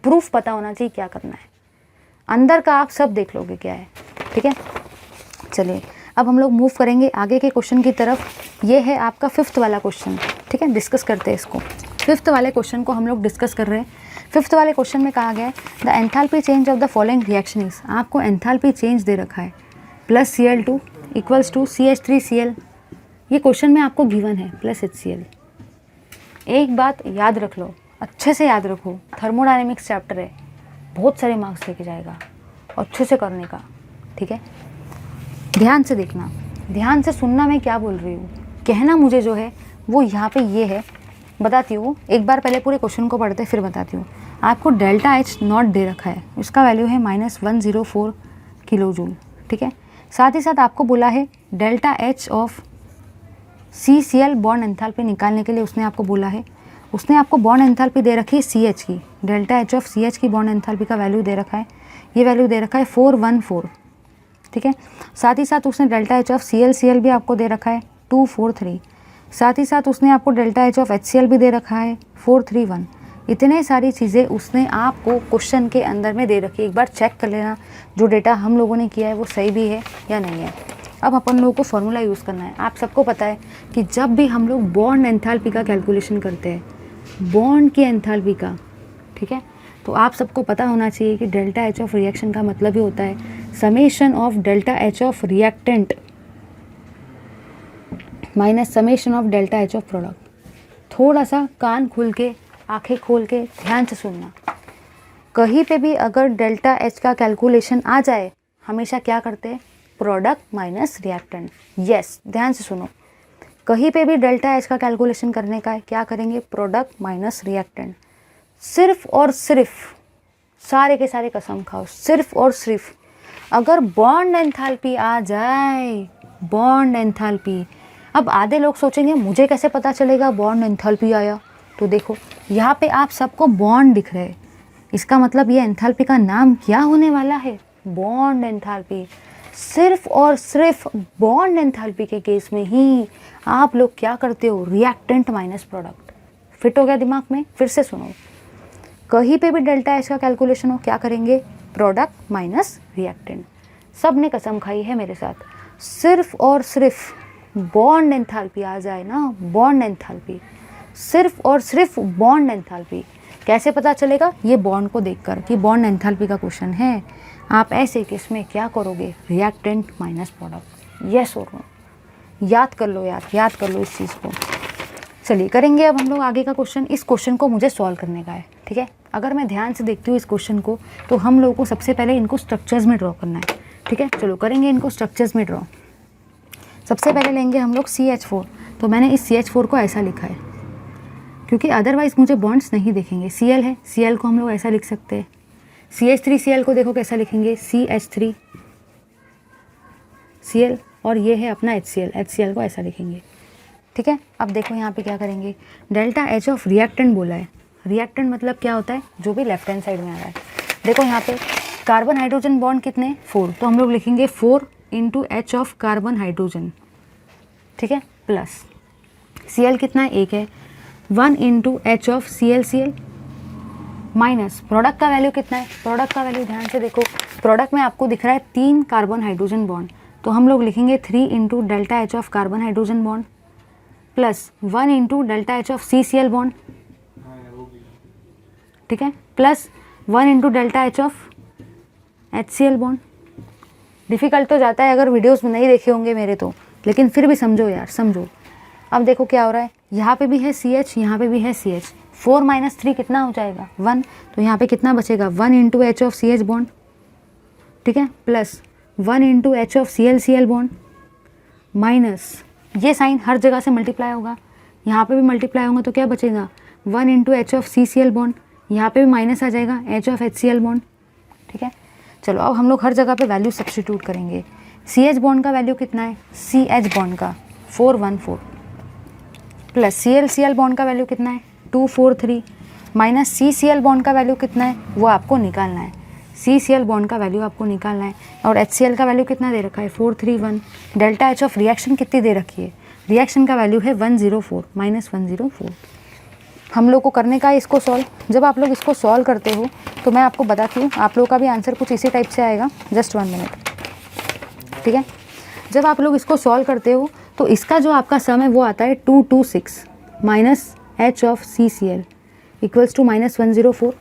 प्रूफ पता होना चाहिए क्या करना है, अंदर का आप सब देख लोगे क्या है। ठीक है, चलिए अब हम लोग मूव करेंगे आगे के क्वेश्चन की तरफ। ये है आपका 5th वाला क्वेश्चन। ठीक है, डिस्कस करते हैं इसको। 5th वाले क्वेश्चन को हम लोग डिस्कस कर रहे हैं। 5th वाले क्वेश्चन में कहा गया है the enthalpy change of the following reaction is. आपको एंथैल्पी चेंज दे रखा है plus Cl2 equals to CH3Cl। ये क्वेश्चन में आपको गिवन है प्लस HCl। एक बात याद रख लो, अच्छे से याद रखो, थर्मोडायनेमिक्स चैप्टर है, बहुत सारे मार्क्स लेके जाएगा, अच्छे से करने का। ठीक है, ध्यान से देखना, ध्यान से सुनना मैं क्या बोल रही हूँ। कहना मुझे जो है वो यहाँ पे ये है, बताती हूँ। एक बार पहले पूरे क्वेश्चन को पढ़ते फिर बताती हूँ। आपको डेल्टा एच नॉट दे रखा है, उसका वैल्यू है -104 किलो जूल। ठीक है, साथ ही साथ आपको बोला है delta H of CCl bond enthalpy निकालने के लिए उसने आपको बोला है, उसने आपको बॉन्ड एंथैल्पी दे रखी है CH की। डेल्टा एच ऑफ CH की बॉन्ड एंथैल्पी का वैल्यू दे रखा है, ये वैल्यू दे रखा है 414। ठीक है, साथ ही साथ उसने डेल्टा एच ऑफ CL भी आपको दे रखा है 243। साथ ही साथ उसने आपको डेल्टा एच ऑफ HCl भी दे रखा है 431। इतने सारी चीज़ें उसने आपको क्वेश्चन के अंदर में दे रखी है। एक बार चेक कर लेना जो डेटा हम लोगों ने किया है वो सही भी है या नहीं है। अब अपन लोगों को फॉर्मूला यूज़ करना है। आप सबको पता है कि जब भी हम लोग बॉन्ड एंथैल्पी का कैलकुलेशन करते हैं, बॉन्ड की एंथैल्पी का, ठीक है, तो आप सबको पता होना चाहिए कि डेल्टा एच ऑफ रिएक्शन का मतलब ही होता है summation of delta H of reactant minus summation of delta H of product. थोड़ा सा कान खुल के, आंखें खोल के ध्यान से सुनना। कहीं पे भी अगर डेल्टा एच का कैलकुलेशन आ जाए, हमेशा क्या करते हैं? Product minus reactant. यस, ध्यान से सुनो, कहीं पे भी डेल्टा एच का कैलकुलेशन करने का है, क्या करेंगे? Product minus reactant. सिर्फ और सिर्फ, सारे के सारे कसम खाओ, सिर्फ और सिर्फ अगर बॉन्ड एंथैल्पी आ जाए, बॉन्ड एंथैल्पी। अब आधे लोग सोचेंगे मुझे कैसे पता चलेगा बॉन्ड एंथैल्पी आया? तो देखो यहाँ पे आप सबको बॉन्ड दिख रहे हैं, इसका मतलब ये एंथैल्पी का नाम क्या होने वाला है? Bond enthalpy. सिर्फ और सिर्फ बॉन्ड एंथैल्पी के केस में ही आप लोग क्या करते हो? Reactant minus product. फिट हो गया दिमाग में? फिर से सुनो, कहीं पे भी डेल्टा एच का कैलकुलेशन हो, क्या करेंगे? Product minus reactant. सब ने कसम खाई है मेरे साथ, सिर्फ और सिर्फ बॉन्ड एंथैल्पी आ जाए ना, बॉन्ड एंथैल्पी, सिर्फ और सिर्फ बॉन्ड एंथैल्पी। कैसे पता चलेगा? ये बॉन्ड को देखकर कि बॉन्ड एंथैल्पी का क्वेश्चन है। आप ऐसे केस में क्या करोगे? Reactant minus product. यस और नो, याद कर लो यार, याद कर लो इस चीज़ को। चलिए करेंगे अब हम लोग आगे का क्वेश्चन। इस क्वेश्चन को मुझे सॉल्व करने का है, ठीक है। अगर मैं ध्यान से देखती हूँ इस क्वेश्चन को, तो हम लोगों को सबसे पहले इनको स्ट्रक्चर्स में ड्रॉ करना है, ठीक है। चलो करेंगे इनको स्ट्रक्चर्स में ड्रॉ। सबसे पहले लेंगे हम लोग CH4। तो मैंने इस CH4 को ऐसा लिखा है क्योंकि अदरवाइज़ मुझे बॉन्ड्स नहीं देखेंगे। Cl है, Cl को हम लोग ऐसा लिख सकते हैं। CH3Cl को देखो कैसा लिखेंगे, CH3Cl, और ये है अपना HCl को ऐसा लिखेंगे, ठीक है। अब देखो यहाँ पे क्या करेंगे, डेल्टा H ऑफ रिएक्टेंट बोला है। रिएक्टेंट मतलब क्या होता है, जो भी लेफ्ट हैंड साइड में आ रहा है। देखो यहाँ पे कार्बन हाइड्रोजन बॉन्ड कितने, 4, तो हम लोग लिखेंगे 4 into H of carbon hydrogen, ठीक है, प्लस Cl कितना है, 1 है, 1 into H of Cl, minus product का वैल्यू कितना है, प्रोडक्ट का वैल्यू ध्यान से देखो, प्रोडक्ट में आपको दिख रहा है 3 कार्बन हाइड्रोजन बॉन्ड, तो हम लोग लिखेंगे 3 into delta H of carbon hydrogen bond plus 1 into delta H of CCl bond, ठीक है, plus 1 into delta H of HCl bond. Difficult तो जाता है अगर वीडियोस में नहीं देखे होंगे मेरे तो, लेकिन फिर भी समझो यार, समझो। अब देखो क्या हो रहा है, यहाँ पे भी है CH, यहाँ पे भी है CH, 4 - 3 कितना हो जाएगा, 1, तो यहाँ पे कितना बचेगा, 1 into H of CH bond, ठीक है, plus 1 into H of Cl bond, minus ये साइन हर जगह से मल्टीप्लाई होगा, यहाँ पे भी मल्टीप्लाई होगा, तो क्या बचेगा, 1 into H of CCl bond, यहाँ पे भी माइनस आ जाएगा H ऑफ HCl बॉन्ड, ठीक है। चलो अब हम लोग हर जगह पे वैल्यू सब्स्टिट्यूट करेंगे। CH बॉन्ड का वैल्यू कितना है, CH बॉन्ड का 414 प्लस Cl बॉन्ड का वैल्यू कितना है 243 माइनस CCl बॉन्ड का वैल्यू कितना है, वो आपको निकालना है। CCl बॉन्ड का वैल्यू आपको निकालना है, और HCl का वैल्यू कितना दे रखा है 431। डेल्टा H ऑफ रिएक्शन कितनी दे रखी है, रिएक्शन का वैल्यू है 104 माइनस 104। हम लोग को करने का है इसको सॉल्व। जब आप लोग इसको सॉल्व करते हो तो मैं आपको बताती हूँ, आप लोग का भी आंसर कुछ इसी टाइप से आएगा। जस्ट 1 मिनट, ठीक है। जब आप लोग इसको सॉल्व करते हो तो इसका जो आपका सम है वो आता है 226 minus H of CCl equals to minus 104,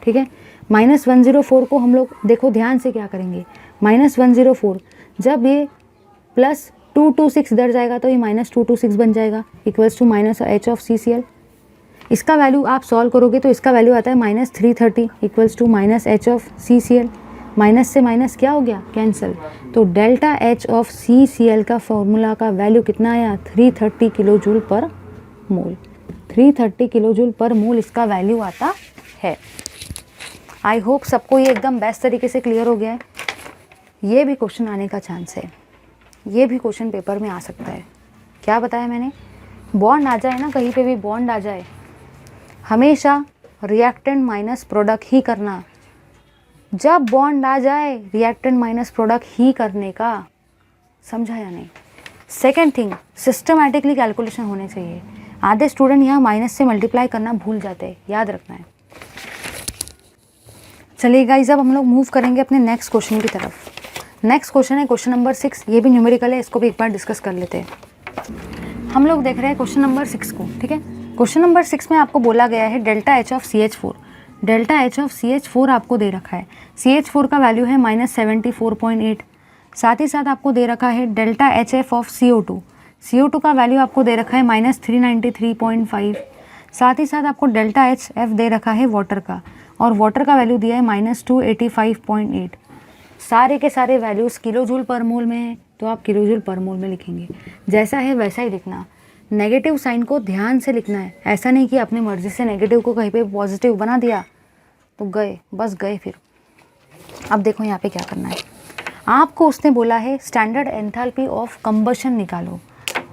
ठीक है। माइनस 104 को हम लोग देखो ध्यान से क्या करेंगे, माइनस 104 जब ये प्लस 226 इधर जाएगा तो ये माइनस 226 बन जाएगा, equals to minus H of CCl। इसका वैल्यू आप सॉल्व करोगे तो इसका वैल्यू आता है minus 330 equals to minus H of CCl। Minus से माइनस क्या हो गया, कैंसिल, तो डेल्टा H ऑफ CCl का फॉर्मूला का वैल्यू कितना आया 330 किलो जूल पर मोल। 330 किलो जूल पर मोल इसका वैल्यू आता है। आई होप सबको ये एकदम बेस्ट तरीके से क्लियर हो गया है। ये भी क्वेश्चन आने का चांस है, ये भी क्वेश्चन पेपर में आ सकता है। क्या बताया मैंने, बॉन्ड आ जाए ना, कहीं पे भी बॉन्ड आ जाए, हमेशा रिएक्टेंट माइनस प्रोडक्ट ही करना। जब बॉन्ड आ जाए रिएक्टेंट माइनस प्रोडक्ट ही करने का, समझा या नहीं। सेकेंड थिंग, सिस्टमैटिकली कैलकुलेशन होने चाहिए। आधे स्टूडेंट यहाँ माइनस से मल्टीप्लाई करना भूल जाते हैं, याद रखना है। चलिए गाइस, अब हम लोग मूव करेंगे अपने नेक्स्ट क्वेश्चन की तरफ। नेक्स्ट क्वेश्चन है क्वेश्चन नंबर 6, ये भी न्यूमेरिकल है, इसको भी एक बार डिस्कस कर लेते हैं। हम लोग देख रहे हैं क्वेश्चन नंबर 6 को, ठीक है। क्वेश्चन नंबर 6 में आपको बोला गया है delta H of CH4। Delta H of CH4 आपको दे रखा है, CH4 का वैल्यू है -74.8। साथ ही साथ आपको दे रखा है delta HF of CO2। CO2 का वैल्यू आपको दे रखा है -393.5। साथ ही साथ आपको डेल्टा HF दे रखा है वाटर का, और वाटर का वैल्यू दिया है -285.8। सारे के सारे वैल्यूज़ किलो जूल पर मोल में है, तो आप किलो जूल पर मोल में लिखेंगे। जैसा है वैसा ही लिखना, नेगेटिव साइन को ध्यान से लिखना है। ऐसा नहीं कि अपनी मर्जी से नेगेटिव को कहीं पे पॉजिटिव बना दिया तो गए, बस गए फिर। अब देखो यहाँ पे क्या करना है, आपको उसने बोला है स्टैंडर्ड एंथैल्पी ऑफ कंबशन निकालो।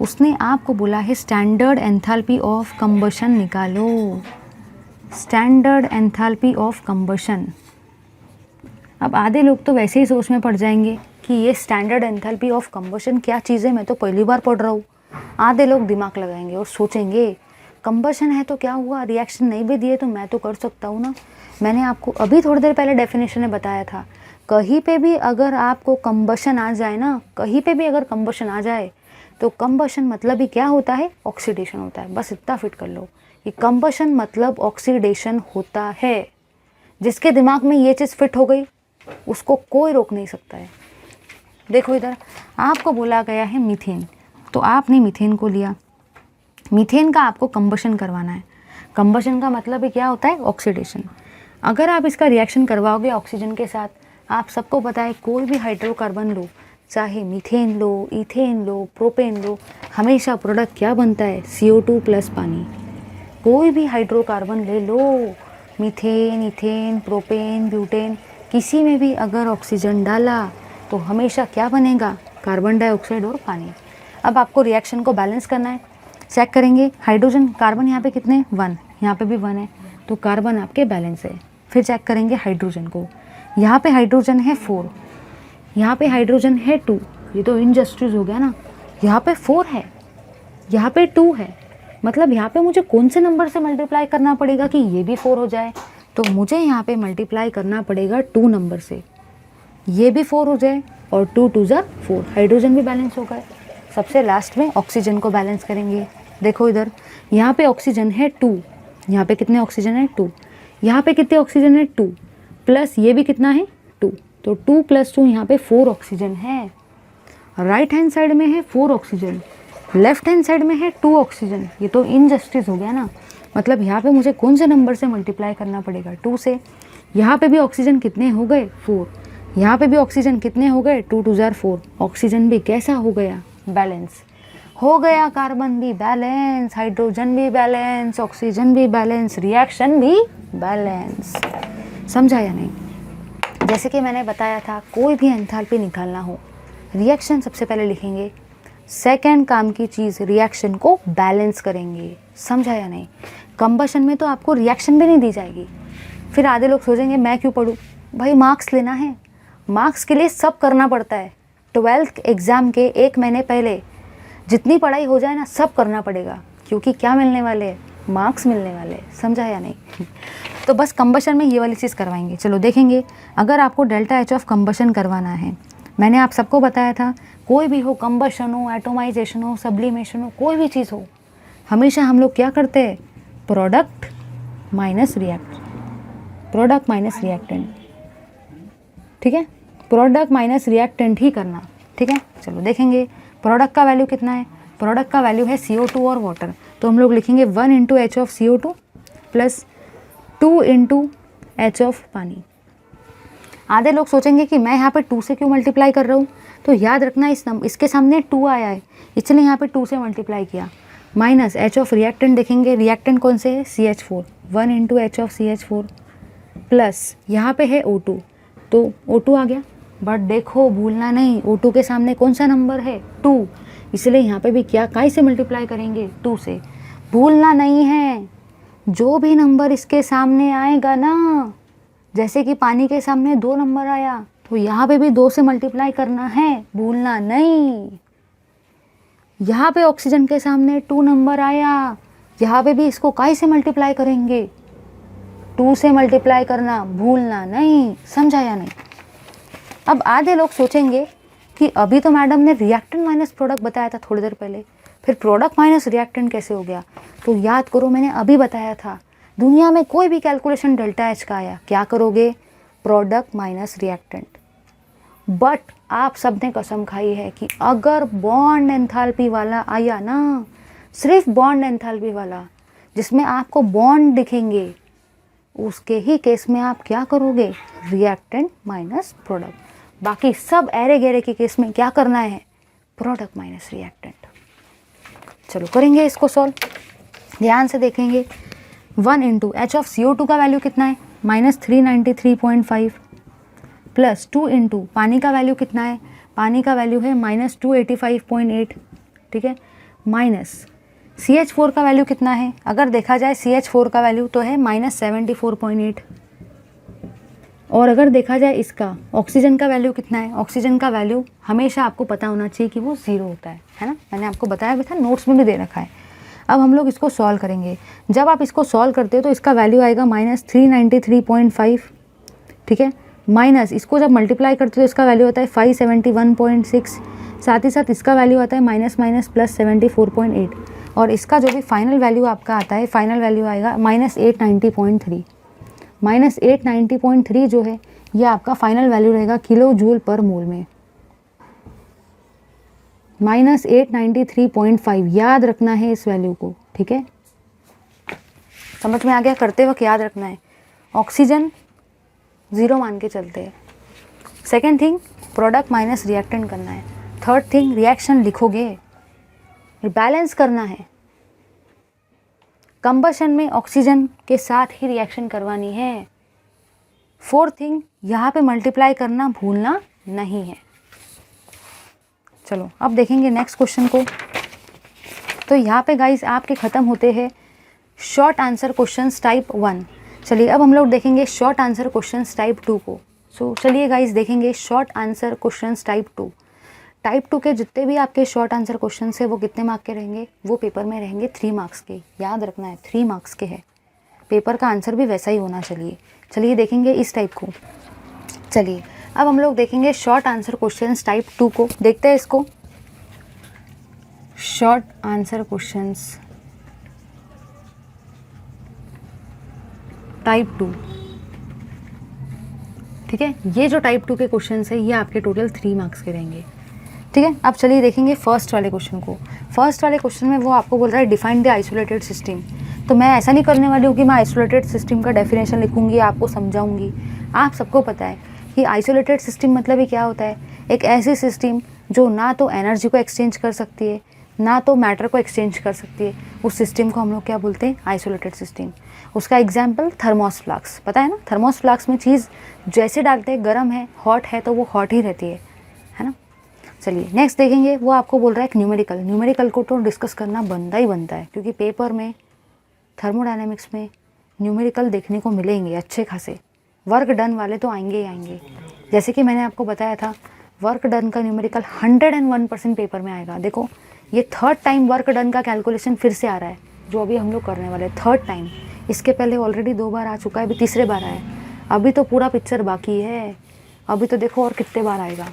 उसने आपको बोला है स्टैंडर्ड एंथैल्पी ऑफ कंबशन निकालो, स्टैंडर्ड एंथैल्पी ऑफ कंबशन। अब आधे लोग तो वैसे ही सोच में पड़ जाएंगे कि ये स्टैंडर्ड एंथैल्पी ऑफ कंबशन क्या चीज़ है, मैं तो पहली बार पढ़ रहा हूँ। आधे लोग दिमाग लगाएंगे और सोचेंगे कंबशन है तो क्या हुआ, रिएक्शन नहीं भी दिए तो मैं तो कर सकता हूँ ना। मैंने आपको अभी थोड़ी देर पहले डेफिनेशन में बताया था, कहीं पे भी अगर आपको कंबशन आ जाए ना, कहीं पे भी अगर कंबशन आ जाए तो कंबशन मतलब ही क्या होता है, ऑक्सीडेशन होता है। बस इतना फिट कर लो कि कंबशन मतलब ऑक्सीडेशन होता है। जिसके दिमाग में ये चीज़ फिट हो गई उसको कोई रोक नहीं सकता है। देखो इधर आपको बोला गया है मीथेन, तो आपने मीथेन को लिया। मीथेन का आपको कंबशन करवाना है। कंबशन का मतलब ही क्या होता है, ऑक्सीडेशन। अगर आप इसका रिएक्शन करवाओगे ऑक्सीजन के साथ, आप सबको पता है कोई भी हाइड्रोकार्बन लो, चाहे मीथेन लो, इथेन लो, प्रोपेन लो, हमेशा प्रोडक्ट क्या बनता है, CO2 प्लस पानी। कोई भी हाइड्रोकार्बन ले लो, मीथेन, इथेन, प्रोपेन, ब्यूटेन, किसी में भी अगर ऑक्सीजन डाला तो हमेशा क्या बनेगा, कार्बन डाइऑक्साइड और पानी। अब आपको रिएक्शन को बैलेंस करना है। चेक करेंगे हाइड्रोजन, कार्बन यहाँ पे कितने, 1, यहाँ पे भी 1 है, तो कार्बन आपके बैलेंस है। फिर चेक करेंगे हाइड्रोजन को, यहाँ पे हाइड्रोजन है 4, यहाँ पे हाइड्रोजन है 2, ये तो इनजस्टिस हो गया ना। यहाँ पे 4 है, यहाँ पे 2 है, मतलब यहाँ पे मुझे कौन से नंबर से मल्टीप्लाई करना पड़ेगा कि ये भी 4 हो जाए, तो मुझे यहाँ पे मल्टीप्लाई करना पड़ेगा 2 नंबर से, ये भी 4 हो जाए और 2 2 ज़ा 4, हाइड्रोजन भी बैलेंस हो गए। सबसे लास्ट में ऑक्सीजन को बैलेंस करेंगे। देखो इधर, यहाँ पे ऑक्सीजन है 2, यहाँ पे कितने ऑक्सीजन है 2, यहाँ पे कितने ऑक्सीजन है 2, प्लस ये भी कितना है 2, तो 2 + 2 यहाँ पे 4 ऑक्सीजन है। राइट हैंड साइड में है 4 ऑक्सीजन, लेफ्ट हैंड साइड में है 2 ऑक्सीजन, ये तो इनजस्टिस हो गया ना। मतलब यहाँ पे मुझे कौन से नंबर से मल्टीप्लाई करना पड़ेगा, 2 से। यहाँ पे भी ऑक्सीजन कितने हो गए, 4, यहाँ पे भी ऑक्सीजन कितने हो गए, 2 2 ज़ा 4, ऑक्सीजन भी कैसा हो गया, बैलेंस हो गया, कार्बन भी बैलेंस, हाइड्रोजन भी बैलेंस, ऑक्सीजन भी बैलेंस, रिएक्शन भी बैलेंस। समझा या नहीं? जैसे कि मैंने बताया था, कोई भी एंथैल्पी निकालना हो, रिएक्शन सबसे पहले लिखेंगे, सेकंड काम की चीज़ रिएक्शन को बैलेंस करेंगे। समझा या नहीं? कंबशन में तो आपको रिएक्शन भी नहीं दी जाएगी। फिर आधे लोग सोचेंगे मैं क्यों पढ़ूँ, भाई मार्क्स लेना है, मार्क्स के लिए सब करना पड़ता है। 12th एग्ज़ाम के 1 महीने पहले जितनी पढ़ाई हो जाए ना, सब करना पड़ेगा, क्योंकि क्या मिलने वाले हैं, मार्क्स मिलने वाले हैं। समझा या नहीं? तो बस कंबशन में ये वाली चीज़ करवाएंगे। चलो देखेंगे, अगर आपको डेल्टा एच ऑफ कंबशन करवाना है, मैंने आप सबको बताया था, कोई भी हो, कंबशन हो, एटोमाइजेशन हो, सब्लिमेशन हो, कोई भी चीज़ हो, हमेशा हम लोग क्या करते हैं, प्रोडक्ट माइनस रिएक्टेंट। ठीक है, प्रोडक्ट माइनस रिएक्टेंट ही करना। ठीक है, चलो देखेंगे प्रोडक्ट का वैल्यू कितना है। प्रोडक्ट का वैल्यू है CO2 और वाटर, तो हम लोग लिखेंगे 1 × H of CO2 plus 2 × H of पानी। आधे लोग सोचेंगे कि मैं यहाँ पे 2 से क्यों मल्टीप्लाई कर रहा हूँ, तो याद रखना इसके सामने 2 आया है, इसलिए यहाँ पे 2 से मल्टीप्लाई किया। माइनस H ऑफ रिएक्टेंट देखेंगे, रिएक्टेंट कौन से है, CH4, 1 × H of CH4 plus यहाँ पे है O2, तो O2 आ गया। बट देखो भूलना नहीं, O2 के सामने कौन सा नंबर है, 2, इसलिए यहाँ पे भी क्या काय से मल्टीप्लाई करेंगे, 2 से। भूलना नहीं है, जो भी नंबर इसके सामने आएगा ना, जैसे कि पानी के सामने 2 नंबर आया, तो यहाँ पे भी 2 से मल्टीप्लाई करना है, भूलना नहीं। यहाँ पे ऑक्सीजन के सामने 2 नंबर आया, यहाँ पे भी इसको काय से मल्टीप्लाई करेंगे, 2 से मल्टीप्लाई करना, भूलना नहीं। समझा या नहीं? अब आधे लोग सोचेंगे कि अभी तो मैडम ने रिएक्टेंट माइनस प्रोडक्ट बताया था थोड़ी देर पहले, फिर प्रोडक्ट माइनस रिएक्टेंट कैसे हो गया? तो याद करो, मैंने अभी बताया था, दुनिया में कोई भी कैलकुलेशन डेल्टा एच का आया, क्या करोगे, प्रोडक्ट माइनस रिएक्टेंट। बट आप सबने कसम खाई है कि अगर बॉन्ड एंथैल्पी वाला आया ना, सिर्फ बॉन्ड एंथैल्पी वाला, जिसमें आपको बॉन्ड दिखेंगे, उसके ही केस में आप क्या करोगे, रिएक्टेंट माइनस प्रोडक्ट। बाकी सब एरे गेरे के केस में क्या करना है, प्रोडक्ट माइनस रिएक्टेंट। चलो करेंगे इसको सॉल्व, ध्यान से देखेंगे। 1 × H ऑफ CO2 का वैल्यू कितना है, -393.5 प्लस 2 × पानी का वैल्यू कितना है, पानी का वैल्यू है -285.8। ठीक है, माइनस CH4 का वैल्यू कितना है, अगर देखा जाए CH4 का वैल्यू तो है -74.8, और अगर देखा जाए इसका ऑक्सीजन का वैल्यू कितना है, ऑक्सीजन का वैल्यू हमेशा आपको पता होना चाहिए कि वो 0 होता है ना, मैंने आपको बताया भी था, नोट्स में भी दे रखा है। अब हम लोग इसको सॉल्व करेंगे। जब आप इसको सॉल्व करते हो तो इसका वैल्यू आएगा -393.5। ठीक है, माइनस इसको जब मल्टीप्लाई करते हो तो इसका वैल्यू होता है 571.6, साथ ही साथ इसका वैल्यू आता है -+ 74.8, और इसका जो भी फाइनल वैल्यू आपका आता है, फाइनल वैल्यू आएगा -890.3। -890.3 जो है ये आपका फाइनल वैल्यू रहेगा किलो जूल पर मोल में, -893.5 याद रखना है इस वैल्यू को। ठीक है, समझ में आ गया? करते वक्त याद रखना है, ऑक्सीजन 0 मान के चलते हैं। Second thing, product minus reactant करना है। थर्ड थिंग, रिएक्शन लिखोगे, बैलेंस करना है। कंबशन में ऑक्सीजन के साथ ही रिएक्शन करवानी है। फोर्थ थिंग, यहाँ पे मल्टीप्लाई करना भूलना नहीं है। चलो अब देखेंगे नेक्स्ट क्वेश्चन को। तो यहाँ पे गाइस आपके ख़त्म होते हैं शॉर्ट आंसर क्वेश्चंस टाइप 1। चलिए अब हम लोग देखेंगे शॉर्ट आंसर क्वेश्चंस टाइप 2 को। सो चलिए गाइस देखेंगे short answer questions type 2। Type 2 के जितने भी आपके शॉर्ट आंसर क्वेश्चन है वो कितने मार्क के रहेंगे? वो पेपर में रहेंगे 3 मार्क्स के। याद रखना है 3 मार्क्स के है। पेपर का आंसर भी वैसा ही होना चाहिए। चलिए देखेंगे इस टाइप को। चलिए अब हम लोग देखेंगे शॉर्ट आंसर क्वेश्चंस टाइप 2 को। देखते हैं इसको। शॉर्ट आंसर क्वेश्चंस टाइप 2, ठीक है। ये जो टाइप 2 के क्वेश्चंस है ये आपके टोटल 3 मार्क्स के रहेंगे, ठीक है। अब चलिए देखेंगे फर्स्ट वाले क्वेश्चन को। फर्स्ट वाले क्वेश्चन में वो आपको बोल रहा है डिफाइन द आइसोलेटेड सिस्टम। तो मैं ऐसा नहीं करने वाली हूँ कि मैं आइसोलेटेड सिस्टम का डेफिनेशन लिखूंगी, आपको समझाऊंगी। आप सबको पता है कि आइसोलेटेड सिस्टम मतलब ही क्या होता है। एक ऐसी सिस्टम जो ना तो एनर्जी को एक्सचेंज कर सकती है ना तो मैटर को एक्सचेंज कर सकती है, उस सिस्टम को हम लोग क्या बोलते हैं? Isolated system. उसका एग्जाम्पल थर्मोस फ्लास्क, पता है ना? थर्मोस फ्लास्क में चीज़ जैसे डालते हैं, गर्म है हॉट है तो वो हॉट ही रहती है ना। चलिए नेक्स्ट देखेंगे। वो आपको बोल रहा है न्यूमेरिकल। न्यूमेरिकल को तो डिस्कस करना बनता ही बनता है, क्योंकि पेपर में थर्मोडायनेमिक्स में न्यूमेरिकल देखने को मिलेंगे अच्छे खासे। वर्क डन वाले तो आएंगे ही आएंगे। जैसे कि मैंने आपको बताया था वर्क डन का न्यूमेरिकल 101% पेपर में आएगा। देखो ये थर्ड टाइम वर्क डन का कैलकुलेशन फिर से आ रहा है, जो अभी हम लोग करने वाले थर्ड टाइम। इसके पहले ऑलरेडी 2 बार आ चुका है, अभी तीसरे बार आया। अभी तो पूरा पिक्चर बाकी है, अभी तो देखो और कितने बार आएगा।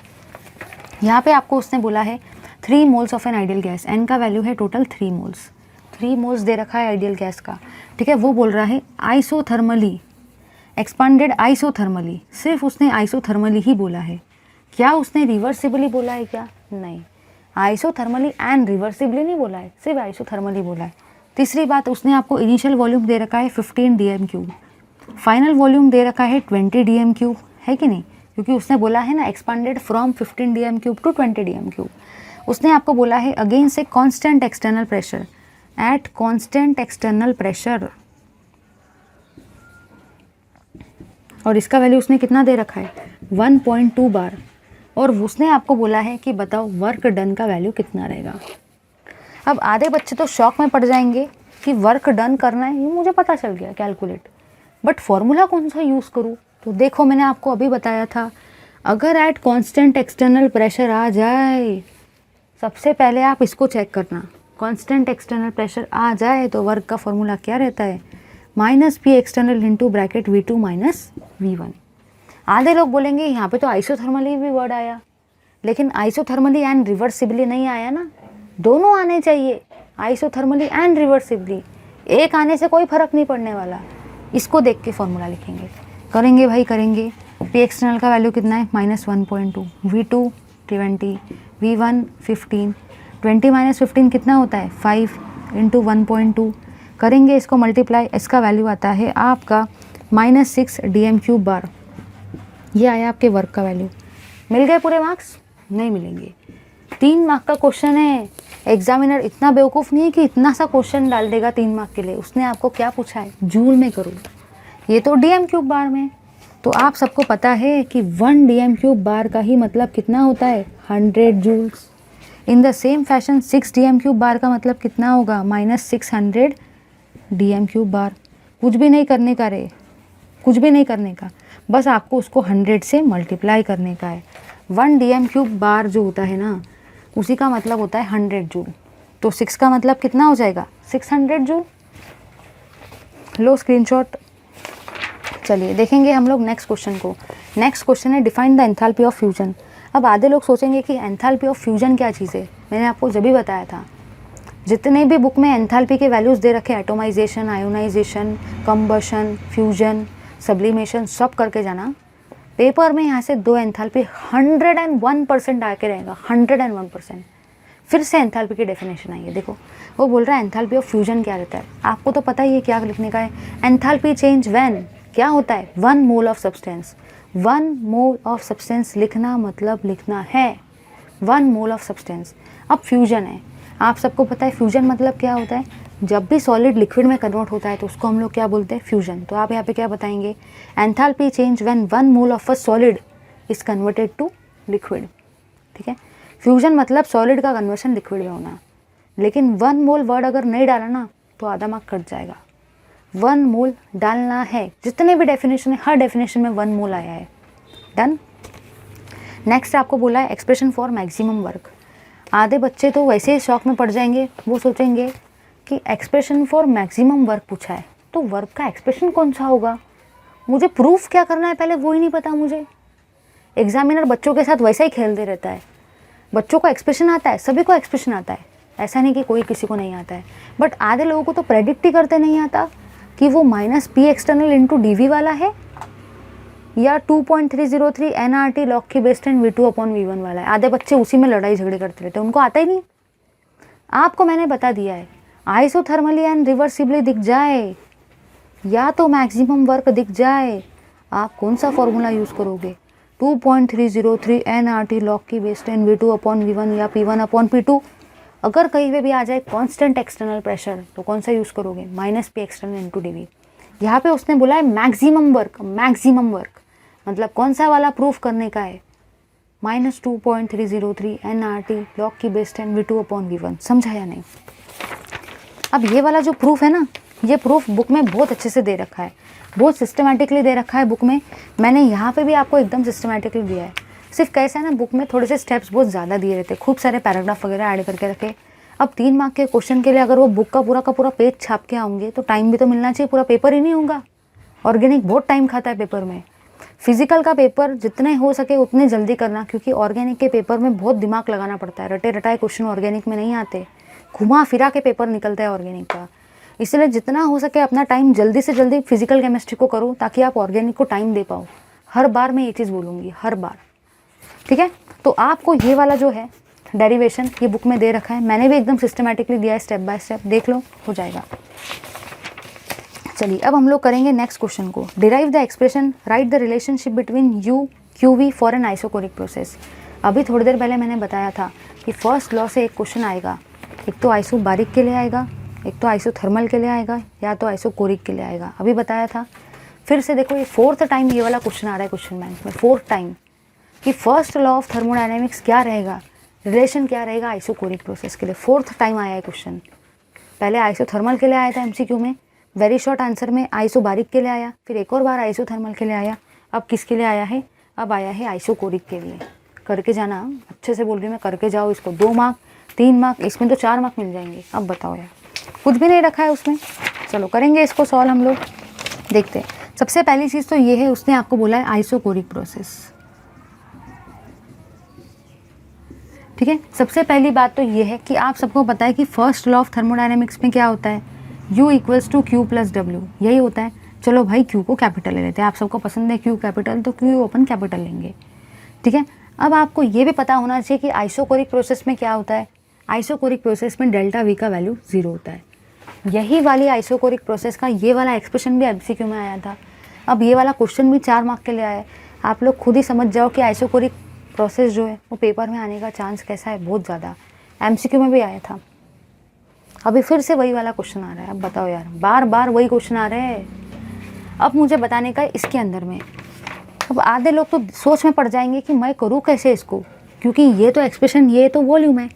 यहाँ पे आपको उसने बोला है 3 moles of an ideal gas. एन का वैल्यू है टोटल 3 मोल्स। 3 मोल्स दे रखा है आइडियल गैस का, ठीक है। वो बोल रहा है आइसोथर्मली एक्सपांडेड आइसोथर्मली। सिर्फ उसने आइसोथर्मली ही बोला है। क्या उसने रिवर्सिबली बोला है क्या? नहीं, आइसोथर्मली एंड रिवर्सिबली नहीं बोला है, सिर्फ आइसोथर्मली बोला है। तीसरी बात, उसने आपको इनिशियल वॉल्यूम दे रखा है 15 dm3, फाइनल वॉल्यूम दे रखा है 20 dm3, है कि नहीं? क्योंकि उसने बोला है ना expanded from 15 dm3 to 20 dm3। उसने आपको बोला है against a constant external pressure, at constant external pressure, और इसका वैल्यू उसने कितना दे रखा है? 1.2 बार। और उसने आपको बोला है कि बताओ वर्क डन का वैल्यू कितना रहेगा। अब आधे बच्चे तो शॉक में पड़ जाएंगे कि वर्क डन करना है, ये मुझे पता चल गया कैलकुलेट, बट फॉर्मूला कौन सा यूज़ करूँ? तो देखो मैंने आपको अभी बताया था, अगर एट कांस्टेंट एक्सटर्नल प्रेशर आ जाए, सबसे पहले आप इसको चेक करना। कांस्टेंट एक्सटर्नल प्रेशर आ जाए तो वर्क का फॉर्मूला क्या रहता है? -P external into bracket V2 minus V1। आधे लोग बोलेंगे यहाँ पे तो आइसोथर्मली भी वर्ड आया, लेकिन आइसोथर्मली एंड रिवर्सिबली नहीं आया ना, दोनों आने चाहिए, आइसोथर्मली एंड रिवर्सिबली। एक आने से कोई फर्क नहीं पड़ने वाला। इसको देख के फॉर्मूला लिखेंगे, करेंगे भाई करेंगे। पी एक्सटर्नल का वैल्यू कितना है? -1.2, V2 20, V1 15, 20 माइनस 15 कितना होता है? 5 इंटू 1.2। करेंगे इसको मल्टीप्लाई, इसका वैल्यू आता है आपका -6 dm3 बार। ये आया आपके वर्क का वैल्यू। मिल गए पूरे मार्क्स? नहीं मिलेंगे। 3 मार्क का क्वेश्चन है। एग्जामिनर इतना बेवकूफ़ नहीं है कि इतना सा क्वेश्चन डाल देगा 3 मार्क के लिए। उसने आपको क्या पूछा है? जूल में करो, ये तो dm3 बार में। तो आप सबको पता है कि 1 dm3 बार का ही मतलब कितना होता है? 100 joules. In the same fashion 6 dm3 bar का मतलब कितना होगा? -600 dm3 बार। कुछ भी नहीं करने का रे, कुछ भी नहीं करने का, बस आपको उसको 100 से मल्टीप्लाई करने का है। 1 dm3 बार जो होता है ना, उसी का मतलब होता है 100 जूल। तो 6 का मतलब कितना हो जाएगा? 600 जूल। लो स्क्रीनशॉट। चलिए देखेंगे हम लोग नेक्स्ट क्वेश्चन को। नेक्स्ट क्वेश्चन है define the enthalpy of fusion. अब आधे लोग सोचेंगे कि एंथैल्पी ऑफ फ्यूजन क्या चीज़ है। मैंने आपको जब भी बताया था, जितने भी बुक में एंथैल्पी के वैल्यूज़ दे रखे, atomization, ionization, combustion, fusion, sublimation, सब करके जाना। पेपर में यहाँ से 2 एंथैल्पी 101% आके रहेगा, 101%। फिर से एंथैल्पी की डेफिनेशन आई है। देखो वो बोल रहा है एंथैल्पी ऑफ फ्यूजन क्या रहता है। आपको तो पता ही है क्या लिखने का है। एंथैल्पी चेंज व्हेन क्या होता है? 1 mole of substance. 1 mole of substance लिखना मतलब लिखना है 1 मोल ऑफ सब्सटेंस। अब फ्यूजन है, आप सबको पता है फ्यूजन मतलब क्या होता है? जब भी सॉलिड लिक्विड में कन्वर्ट होता है तो उसको हम लोग क्या बोलते हैं, फ्यूजन। तो आप यहाँ पे क्या बताएंगे, enthalpy change when 1 mole of a solid is converted to liquid. ठीक है, फ्यूजन मतलब सॉलिड का कन्वर्शन लिक्विड में होना। लेकिन 1 मोल वर्ड अगर नहीं डाला ना तो आधा मार्क कट जाएगा। 1 मोल डालना है, जितने भी डेफिनेशन है हर डेफिनेशन में 1 मोल आया है। डन। नेक्स्ट आपको बोला है एक्सप्रेशन फॉर मैक्सिमम वर्क। आधे बच्चे तो वैसे ही शॉक में पड़ जाएंगे, वो सोचेंगे कि एक्सप्रेशन फॉर मैक्सिमम वर्क पूछा है तो वर्क का एक्सप्रेशन कौन सा होगा, मुझे प्रूफ क्या करना है पहले वो ही नहीं पता मुझे। एग्जामिनर बच्चों के साथ वैसा ही खेलते रहता है। बच्चों को एक्सप्रेशन आता है, सभी को एक्सप्रेशन आता है, ऐसा नहीं कि कोई किसी को नहीं आता है। बट आधे लोगों को तो प्रेडिक्ट ही करते नहीं आता कि वो -p एक्सटर्नल इंटू dv वाला है या 2.303 nRT लॉग की बेस 10 v2/v1 वाला है। आधे बच्चे उसी में लड़ाई झगड़े करते रहते हैं, उनको आता ही नहीं। आपको मैंने बता दिया है, आइसोथर्मली एंड रिवर्सिबली दिख जाए या तो मैक्सिमम वर्क दिख जाए, आप कौन सा फॉर्मूला यूज़ करोगे, 2.303 nRT लॉग की बेस 10 v2/v1 या p1/p2। अगर कहीं पे भी आ जाए कांस्टेंट एक्सटर्नल प्रेशर तो कौन सा यूज़ करोगे, -p एक्सटर्नल इंटू dv। यहाँ पे उसने बोला है मैक्सिमम वर्क, मैक्सिमम वर्क मतलब कौन सा वाला प्रूफ करने का है, -2.303 nRT लॉग की बेस 10 v2/v1। समझा या नहीं। अब ये वाला जो प्रूफ है ना, ये प्रूफ बुक में बहुत अच्छे से दे रखा है, बहुत सिस्टमेटिकली दे रखा है बुक में। मैंने यहाँ पे भी आपको एकदम सिस्टमेटिकली दिया है। सिर्फ कैसा है ना, बुक में थोड़े से स्टेप्स बहुत ज़्यादा दिए रहते हैं, खूब सारे पैराग्राफ वगैरह ऐड करके रखे। अब 3 मार्क के क्वेश्चन के लिए अगर वो बुक का पूरा पेज छाप के आऊँगे तो टाइम भी तो मिलना चाहिए, पूरा पेपर ही नहीं होगा। ऑर्गेनिक बहुत टाइम खाता है पेपर में। फिजिकल का पेपर जितने हो सके उतने जल्दी करना, क्योंकि ऑर्गेनिक के पेपर में बहुत दिमाग लगाना पड़ता है। रटे रटाए क्वेश्चन ऑर्गेनिक में नहीं आते, घुमा फिरा के पेपर निकलता है ऑर्गेनिक का। इसलिए जितना हो सके अपना टाइम जल्दी से जल्दी फिजिकल केमिस्ट्री को करो ताकि आप ऑर्गेनिक को टाइम दे पाओ। हर बार मैं ये चीज़ बोलूँगी, हर बार। ठीक है, तो आपको ये वाला जो है डेरिवेशन ये बुक में दे रखा है, मैंने भी एकदम सिस्टमेटिकली दिया है, स्टेप बाय स्टेप देख लो, हो जाएगा। चलिए अब हम लोग करेंगे नेक्स्ट क्वेश्चन को, derive the expression, write the relationship between U QV for an isochoric process. अभी थोड़ी देर पहले मैंने बताया था कि फर्स्ट लॉ से एक क्वेश्चन आएगा, एक तो आइसो बारिक के लिए आएगा, एक तो आइसोथर्मल के लिए आएगा, या तो आइसोकोरिक के लिए आएगा। अभी बताया था, फिर से देखो ये 4th टाइम ये वाला क्वेश्चन आ रहा है क्वेश्चन बैंक में, 4th टाइम, कि फर्स्ट लॉ ऑफ थर्मोडायनेमिक्स क्या रहेगा, रिलेशन क्या रहेगा आइसोकोरिक प्रोसेस के लिए। 4th टाइम आया है क्वेश्चन। पहले आइसोथर्मल के लिए आया था MCQ में, वेरी शॉर्ट आंसर में आइसोबारिक के लिए आया, फिर एक और बार आइसोथर्मल के लिए आया, अब किसके लिए आया है, अब आया है आइसोकोरिक के लिए। करके जाना, अच्छे से बोल रही मैं, करके जाओ इसको। 2 मार्क 3 मार्क, इसमें तो 4 मार्क मिल जाएंगे। अब बताओ यार, कुछ भी नहीं रखा है उसमें। चलो करेंगे इसको सॉल्व हम लोग, देखते हैं। सबसे पहली चीज़ तो ये है, उसने आपको बोला है आइसोकोरिक प्रोसेस। ठीक है, सबसे पहली बात तो ये है कि आप सबको पता है कि फर्स्ट लॉ ऑफ थर्मोडायनेमिक्स में क्या होता है, U = Q + W, यही होता है। चलो भाई Q को कैपिटल ले लेते हैं, आप सबको पसंद है Q कैपिटल, तो Q ओपन कैपिटल लेंगे। ठीक है, अब आपको ये भी पता होना चाहिए कि आइसोकोरिक प्रोसेस में क्या होता है। आइसोकोरिक प्रोसेस में ΔV का वैल्यू 0 होता है। यही वाली आइसोकोरिक प्रोसेस का ये वाला एक्सप्रेशन भी MCQ में आया था। अब ये वाला क्वेश्चन भी 4 मार्क के लिए आया है। आप लोग खुद ही समझ जाओ कि आइसोकोरिक प्रोसेस जो है वो पेपर में आने का चांस कैसा है, बहुत ज़्यादा। MCQ में भी आया था, अभी फिर से वही वाला क्वेश्चन आ रहा है। अब बताओ यार, बार बार वही क्वेश्चन आ रहे हैं। अब मुझे बताने का इसके अंदर में, अब आधे लोग तो सोच में पड़ जाएंगे कि मैं करूँ कैसे इसको, क्योंकि ये तो एक्सप्रेशन, ये तो वॉल्यूम है।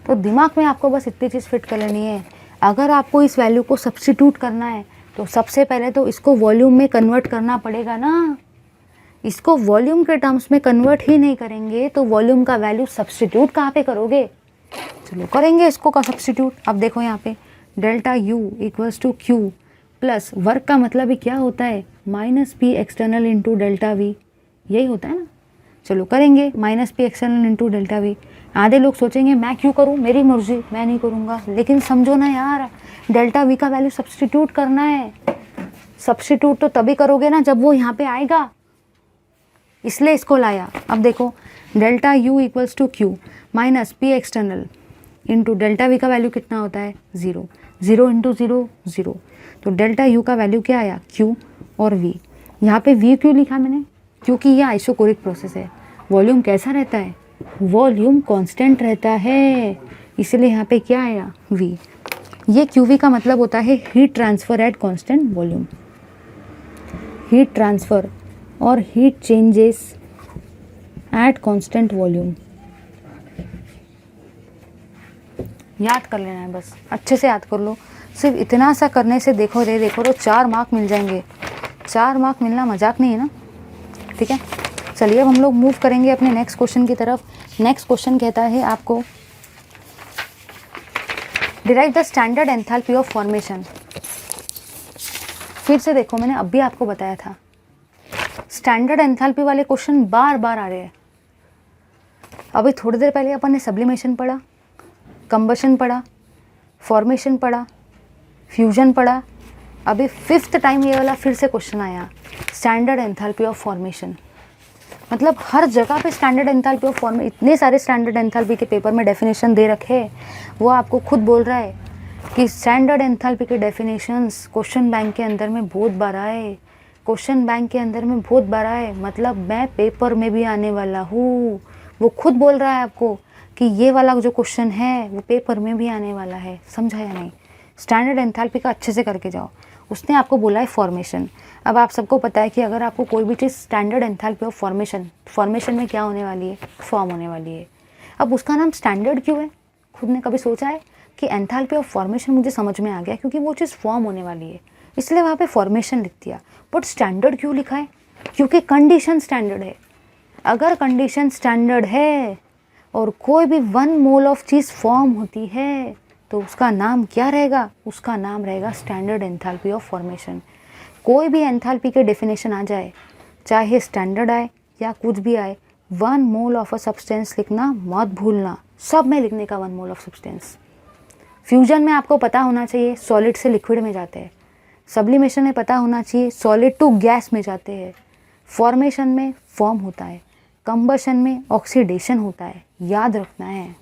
तो दिमाग में आपको बस इतनी चीज़ फिट कर लेनी है। अगर आपको इस वैल्यू को सब्स्टिट्यूट करना है तो सबसे पहले तो इसको वॉल्यूम में कन्वर्ट करना पड़ेगा ना। इसको वॉल्यूम के टर्म्स में कन्वर्ट ही नहीं करेंगे तो वॉल्यूम का वैल्यू सब्स्टिट्यूट कहाँ पे करोगे। चलो करेंगे इसको का सब्स्टिट्यूट। अब देखो यहाँ पे ΔU = Q प्लस वर्क का मतलब ही क्या होता है, -P एक्सटर्नल इंटू ΔV, यही होता है ना। चलो करेंगे -P एक्सटर्नल इंटू ΔV। आधे लोग सोचेंगे मैं क्यों करूँ, मेरी मर्जी, मैं नहीं करूँगा। लेकिन समझो ना यार, ΔV का वैल्यू सब्स्टिट्यूट करना है। सब्स्टिट्यूट तो तभी करोगे ना जब वो यहाँ पे आएगा, इसलिए इसको लाया। अब देखो ΔU = Q -P external into ΔV का वैल्यू कितना होता है, 0, 0 × 0 0। तो ΔU का वैल्यू क्या आया, Q और V। यहाँ पे V क्यों लिखा मैंने, क्योंकि ये आइसोकोरिक प्रोसेस है। वॉल्यूम कैसा रहता है, वॉल्यूम कांस्टेंट रहता है, इसलिए यहाँ पे क्या आया, V। ये QV का मतलब होता है heat transfer at constant volume, heat transfer और heat changes at constant volume. याद कर लेना है, बस अच्छे से याद कर लो। सिर्फ इतना सा करने से देखो तो 4 मार्क मिल जाएंगे। 4 मार्क मिलना मजाक नहीं है ना, ठीक है। चलिए अब हम लोग मूव करेंगे अपने नेक्स्ट क्वेश्चन की तरफ। नेक्स्ट क्वेश्चन कहता है आपको derive the standard enthalpy of formation. फिर से देखो, मैंने अभी आपको बताया था स्टैंडर्ड एंथैल्पी वाले क्वेश्चन बार बार आ रहे हैं। अभी थोड़ी देर पहले अपन ने सब्लिमेशन पढ़ा, कंबशन पढ़ा, फॉर्मेशन पढ़ा, फ्यूजन पढ़ा। अभी 5th टाइम ये वाला फिर से क्वेश्चन आया, स्टैंडर्ड एंथैल्पी ऑफ फॉर्मेशन। मतलब हर जगह पे स्टैंडर्ड एंथैल्पी ऑफ फॉर्मेशन, इतने सारे स्टैंडर्ड एंथैल्पी के पेपर में डेफिनेशन दे रखे हैं, वो आपको खुद बोल रहा है कि स्टैंडर्ड एंथैल्पी के डेफिनेशंस क्वेश्चन बैंक के अंदर में बहुत बार आए, क्वेश्चन बैंक के अंदर में बहुत बार आए, मतलब मैं पेपर में भी आने वाला हूँ। वो खुद बोल रहा है आपको कि ये वाला जो क्वेश्चन है वो पेपर में भी आने वाला है। समझा या नहीं? स्टैंडर्ड एंथैल्पी का अच्छे से करके जाओ। उसने आपको बोला है फॉर्मेशन। अब आप सबको पता है कि अगर आपको कोई भी चीज़ स्टैंडर्ड एंथैल्पी ऑफ फॉर्मेशन में क्या होने वाली है? फॉर्म होने वाली है। अब उसका नाम स्टैंडर्ड क्यों है? खुद ने कभी सोचा है कि एंथैल्पी ऑफ फॉर्मेशन मुझे समझ में आ गया क्योंकि वो चीज़ फॉर्म होने वाली है, इसलिए वहाँ पे फॉर्मेशन लिख दिया। बट स्टैंडर्ड क्यों लिखा है? क्योंकि कंडीशन स्टैंडर्ड है। अगर कंडीशन स्टैंडर्ड है और कोई भी 1 मोल ऑफ चीज़ फॉर्म होती है तो उसका नाम क्या रहेगा? उसका नाम रहेगा स्टैंडर्ड एंथैल्पी ऑफ फॉर्मेशन। कोई भी एंथैल्पी के डेफिनेशन आ जाए, चाहे स्टैंडर्ड आए या कुछ भी आए, 1 मोल ऑफ अ सब्सटेंस लिखना मत भूलना। सब में लिखने का 1 मोल ऑफ सब्सटेंस। फ्यूजन में आपको पता होना चाहिए सॉलिड से लिक्विड में जाते हैं। सब्लिमेशन में पता होना चाहिए सॉलिड टू गैस में जाते हैं। फॉर्मेशन में फॉर्म होता है, कंबशन में ऑक्सीडेशन होता है। याद रखना है।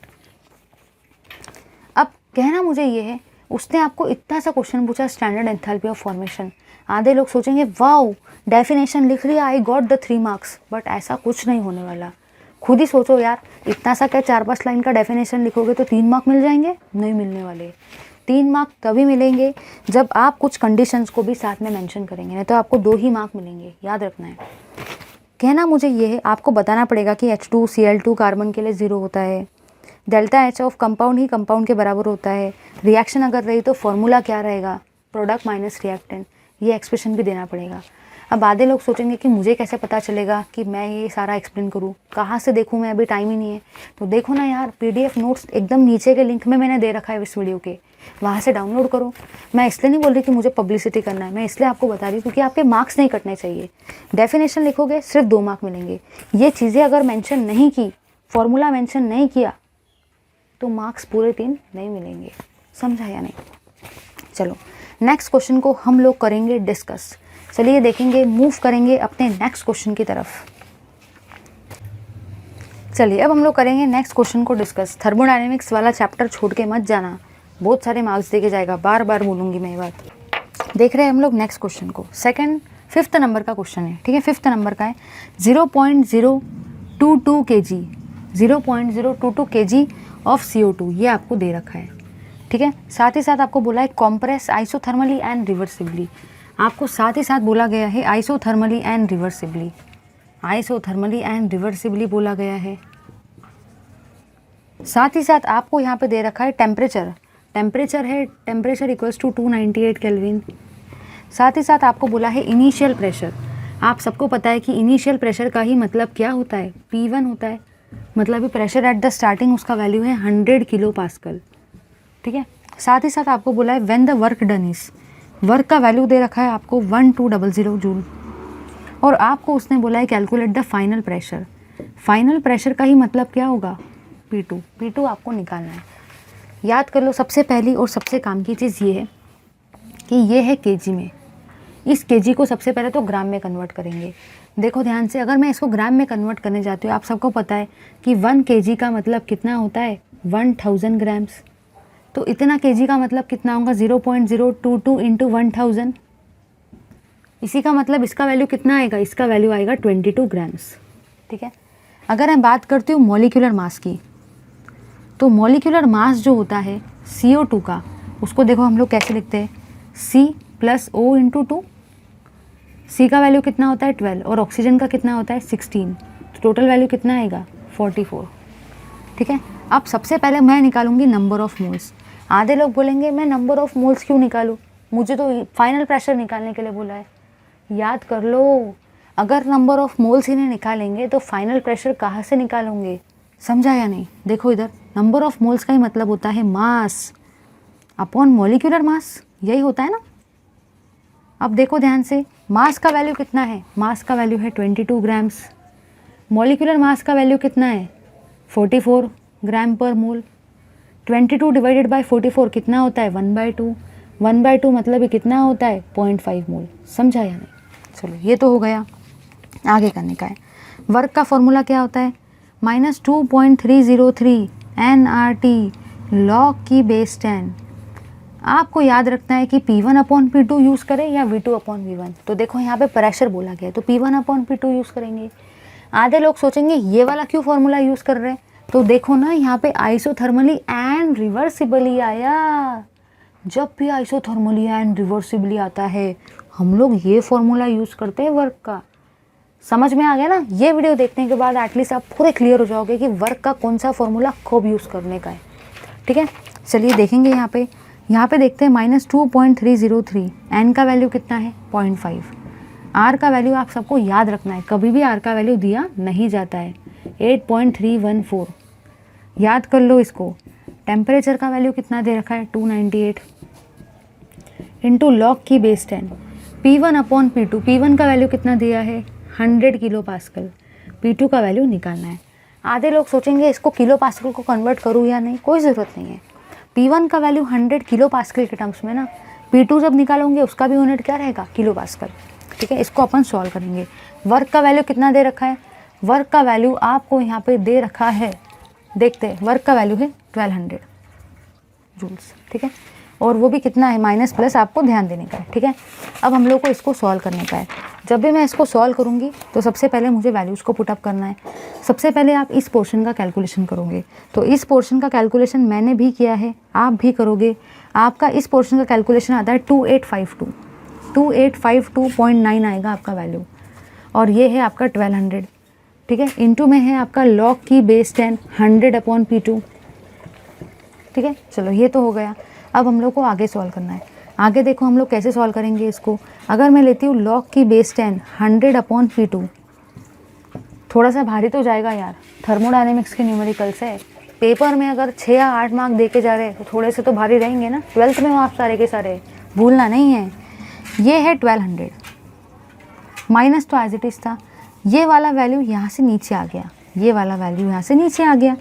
अब कहना मुझे ये है, उसने आपको इतना सा क्वेश्चन पूछा स्टैंडर्ड एंथैल्पी ऑफ फॉर्मेशन। आधे लोग सोचेंगे वाओ डेफिनेशन लिख लिया, I got the 3 marks. But ऐसा कुछ नहीं होने वाला। खुद ही सोचो यार, इतना सा क्या 4-5 लाइन का डेफिनेशन लिखोगे तो 3 मार्क मिल जाएंगे? नहीं मिलने वाले। 3 मार्क तभी मिलेंगे जब आप कुछ कंडीशंस को भी साथ में मेंशन करेंगे, नहीं तो आपको 2 ही मार्क मिलेंगे। याद रखना है। कहना मुझे ये है, आपको बताना पड़ेगा कि H2Cl2 कार्बन के लिए 0 होता है, delta H of compound he compound के बराबर होता है। रिएक्शन अगर रही तो फॉर्मूला क्या रहेगा? Product minus reactant. ये एक्सप्रेशन भी देना पड़ेगा। अब आधे लोग सोचेंगे कि मुझे कैसे पता चलेगा कि मैं ये सारा एक्सप्लेन करूँ, कहाँ से देखूँ मैं, अभी टाइम ही नहीं है। तो देखो ना यार, PDF नोट्स एकदम नीचे के लिंक में मैंने दे रखा है इस वीडियो के, वहाँ से डाउनलोड करो। मैं इसलिए नहीं बोल रही कि मुझे पब्लिसिटी करना है, मैं इसलिए आपको बता रही हूँ क्योंकि आपके मार्क्स नहीं कटने चाहिए। डेफिनेशन लिखोगे सिर्फ 2 मार्क मिलेंगे। ये चीज़ें अगर मेंशन नहीं की, फॉर्मूला मेंशन नहीं किया, तो मार्क्स पूरे 3 नहीं मिलेंगे। समझा या नहीं? चलो नेक्स्ट क्वेश्चन को हम लोग करेंगे डिस्कस। चलिए देखेंगे, मूव करेंगे अपने नेक्स्ट क्वेश्चन की तरफ। चलिए अब हम लोग करेंगे नेक्स्ट क्वेश्चन को डिस्कस। थर्मोडायनेमिक्स वाला चैप्टर छोड़ के मत जाना, बहुत सारे मार्क्स देके जाएगा। बार बार बोलूँगी मैं ये बात। देख रहे हैं हम लोग नेक्स्ट क्वेश्चन को। 5th नंबर का क्वेश्चन है, ठीक है। 5th नंबर का है 0.022 kg 0.022 kg ऑफ CO2, ये आपको दे रखा है, ठीक है। साथ ही साथ आपको बोला है कॉम्प्रेस आइसोथर्मली एंड रिवर्सिबली। आपको साथ ही साथ बोला गया है isothermally and reversibly, isothermally and reversibly बोला गया है। साथ ही साथ आपको यहाँ पे दे रखा है टेम्परेचर है, टेम्परेचर इक्वल्स टू 298 केल्विन। साथ ही साथ आपको बोला है इनिशियल प्रेशर। आप सबको पता है कि इनिशियल प्रेशर का ही मतलब क्या होता है? P1 होता है। मतलब प्रेशर एट द स्टार्टिंग उसका वैल्यू है 100 किलो पास्कल, ठीक है। साथ ही साथ आपको बोला है when the work done is, work का वैल्यू दे रखा है आपको 1200 जूल। और आपको उसने बोला है calculate the final pressure. Final pressure का ही मतलब क्या होगा? P2 आपको निकालना है। याद कर लो, सबसे पहली और सबसे काम की चीज़ ये है कि ये है केजी में। इस केजी को सबसे पहले तो ग्राम में कन्वर्ट करेंगे। देखो ध्यान से, अगर मैं इसको ग्राम में कन्वर्ट करने जाती हूँ, आप सबको पता है कि 1 kg का मतलब कितना होता है? 1000 ग्राम्स। तो इतना kg का मतलब कितना होगा? 0.022 इंटू 1000। इसी का मतलब इसका वैल्यू कितना आएगा? इसका वैल्यू आएगा 22 ग्राम्स, ठीक है। अगर मैं बात करती हूँ मॉलिक्यूलर मास की, तो मॉलिक्यूलर मास जो होता है CO2 का, उसको देखो हम लोग कैसे लिखते हैं, C plus O into 2। C का वैल्यू कितना होता है 12 और ऑक्सीजन का कितना होता है 16, तो टोटल वैल्यू कितना आएगा 44। ठीक है, अब सबसे पहले मैं निकालूंगी नंबर ऑफ़ मोल्स। आधे लोग बोलेंगे मैं नंबर ऑफ़ मोल्स क्यों निकालूं, मुझे तो फाइनल प्रेशर निकालने के लिए बोला है। याद कर लो, अगर नंबर ऑफ़ मोल्स ही नहीं निकालेंगे तो फाइनल प्रेशर कहाँ से निकालोगे, समझा या नहीं। देखो इधर नंबर ऑफ़ मोल्स का ही मतलब होता है मास अपॉन मॉलिक्यूलर मास, यही होता है ना। अब देखो ध्यान से, मास का वैल्यू कितना है, मास का वैल्यू है 22 ग्राम्स, मॉलिक्यूलर मास का वैल्यू कितना है 44 ग्राम पर मोल। 22 डिवाइडेड बाय 44 कितना होता है 1/2, 1/2 मतलब ये कितना होता है 0.5 मोल, समझा या नहीं। चलो ये तो हो गया, आगे करने का है। वर्क का फॉर्मूला क्या होता है -2.303 nRT log की बेस 10। आपको याद रखना है कि P1/P2 यूज़ करें या V2/V1। तो देखो यहाँ पे प्रेशर बोला गया है तो P1/P2 यूज़ करेंगे। आधे लोग सोचेंगे ये वाला क्यों फॉर्मूला यूज़ कर रहे हैं, तो देखो ना यहाँ पे आइसोथर्मली एंड रिवर्सिबली आया। जब भी आइसोथर्मली एंड रिवर्सिबली आता है हम लोग ये फॉर्मूला यूज़ करते हैं वर्क का। समझ में आ गया ना। ये वीडियो देखने के बाद एटलीस्ट आप पूरे क्लियर हो जाओगे कि वर्क का कौन सा फॉर्मूला कब यूज़ करने का है। ठीक है, चलिए देखेंगे यहाँ पे देखते हैं -2.303। एन का वैल्यू कितना है 0.5। आर का वैल्यू आप सबको याद रखना है, कभी भी आर का वैल्यू दिया नहीं जाता है 8.314, याद कर लो इसको। टेम्परेचर का वैल्यू कितना दे रखा है 298 इंटू लॉग की बेस 10। P1/P2, P1 का वैल्यू कितना दिया है 100 किलो पास्कल, P2 का वैल्यू निकालना है। आधे लोग सोचेंगे इसको किलो पास्कल को कन्वर्ट करूँ या नहीं, कोई ज़रूरत नहीं है। P1 का वैल्यू 100 किलो पास्कल के टर्म्स में ना, P2 जब निकालोगे उसका भी यूनिट क्या रहेगा किलो पास्कल। ठीक है, इसको अपन सॉल्व करेंगे। वर्क का वैल्यू कितना दे रखा है, वर्क का वैल्यू आपको यहाँ पे दे रखा है, देखते हैं वर्क का वैल्यू है 1200 जूल्स। ठीक है, और वो भी कितना है माइनस प्लस आपको ध्यान देने का है। ठीक है, अब हम लोग को इसको सॉल्व करने का है। जब भी मैं इसको सॉल्व करूँगी तो सबसे पहले मुझे वैल्यूज़ को पुटअप करना है। सबसे पहले आप इस पोर्शन का कैलकुलेशन करोगे, तो इस पोर्शन का कैलकुलेशन मैंने भी किया है, आप भी करोगे। आपका इस पोर्शन का कैलकुलेशन आता है 2852.9 आएगा आपका वैल्यू, और ये है आपका 1200। ठीक है, इंटू में है आपका लॉग की बेस 10 100/P2। ठीक है, चलो ये तो हो गया। अब हम लोग को आगे सॉल्व करना है। आगे देखो हम लोग कैसे सॉल्व करेंगे इसको। अगर मैं लेती हूँ लॉग की बेस 10 100/P2, थोड़ा सा भारी तो जाएगा यार, थर्मोडायनेमिक्स के न्यूमेरिकल्स है। पेपर में अगर 6 या 8 मार्क दे के जा रहे तो थोड़े से तो भारी रहेंगे ना, 12th में हो आप सारे के सारे, भूलना नहीं है। ये है 1200, माइनस तो एज इट इज़ था। ये वाला वैल्यू यहाँ से नीचे आ गया, ये वाला वैल्यू यहाँ से नीचे आ गया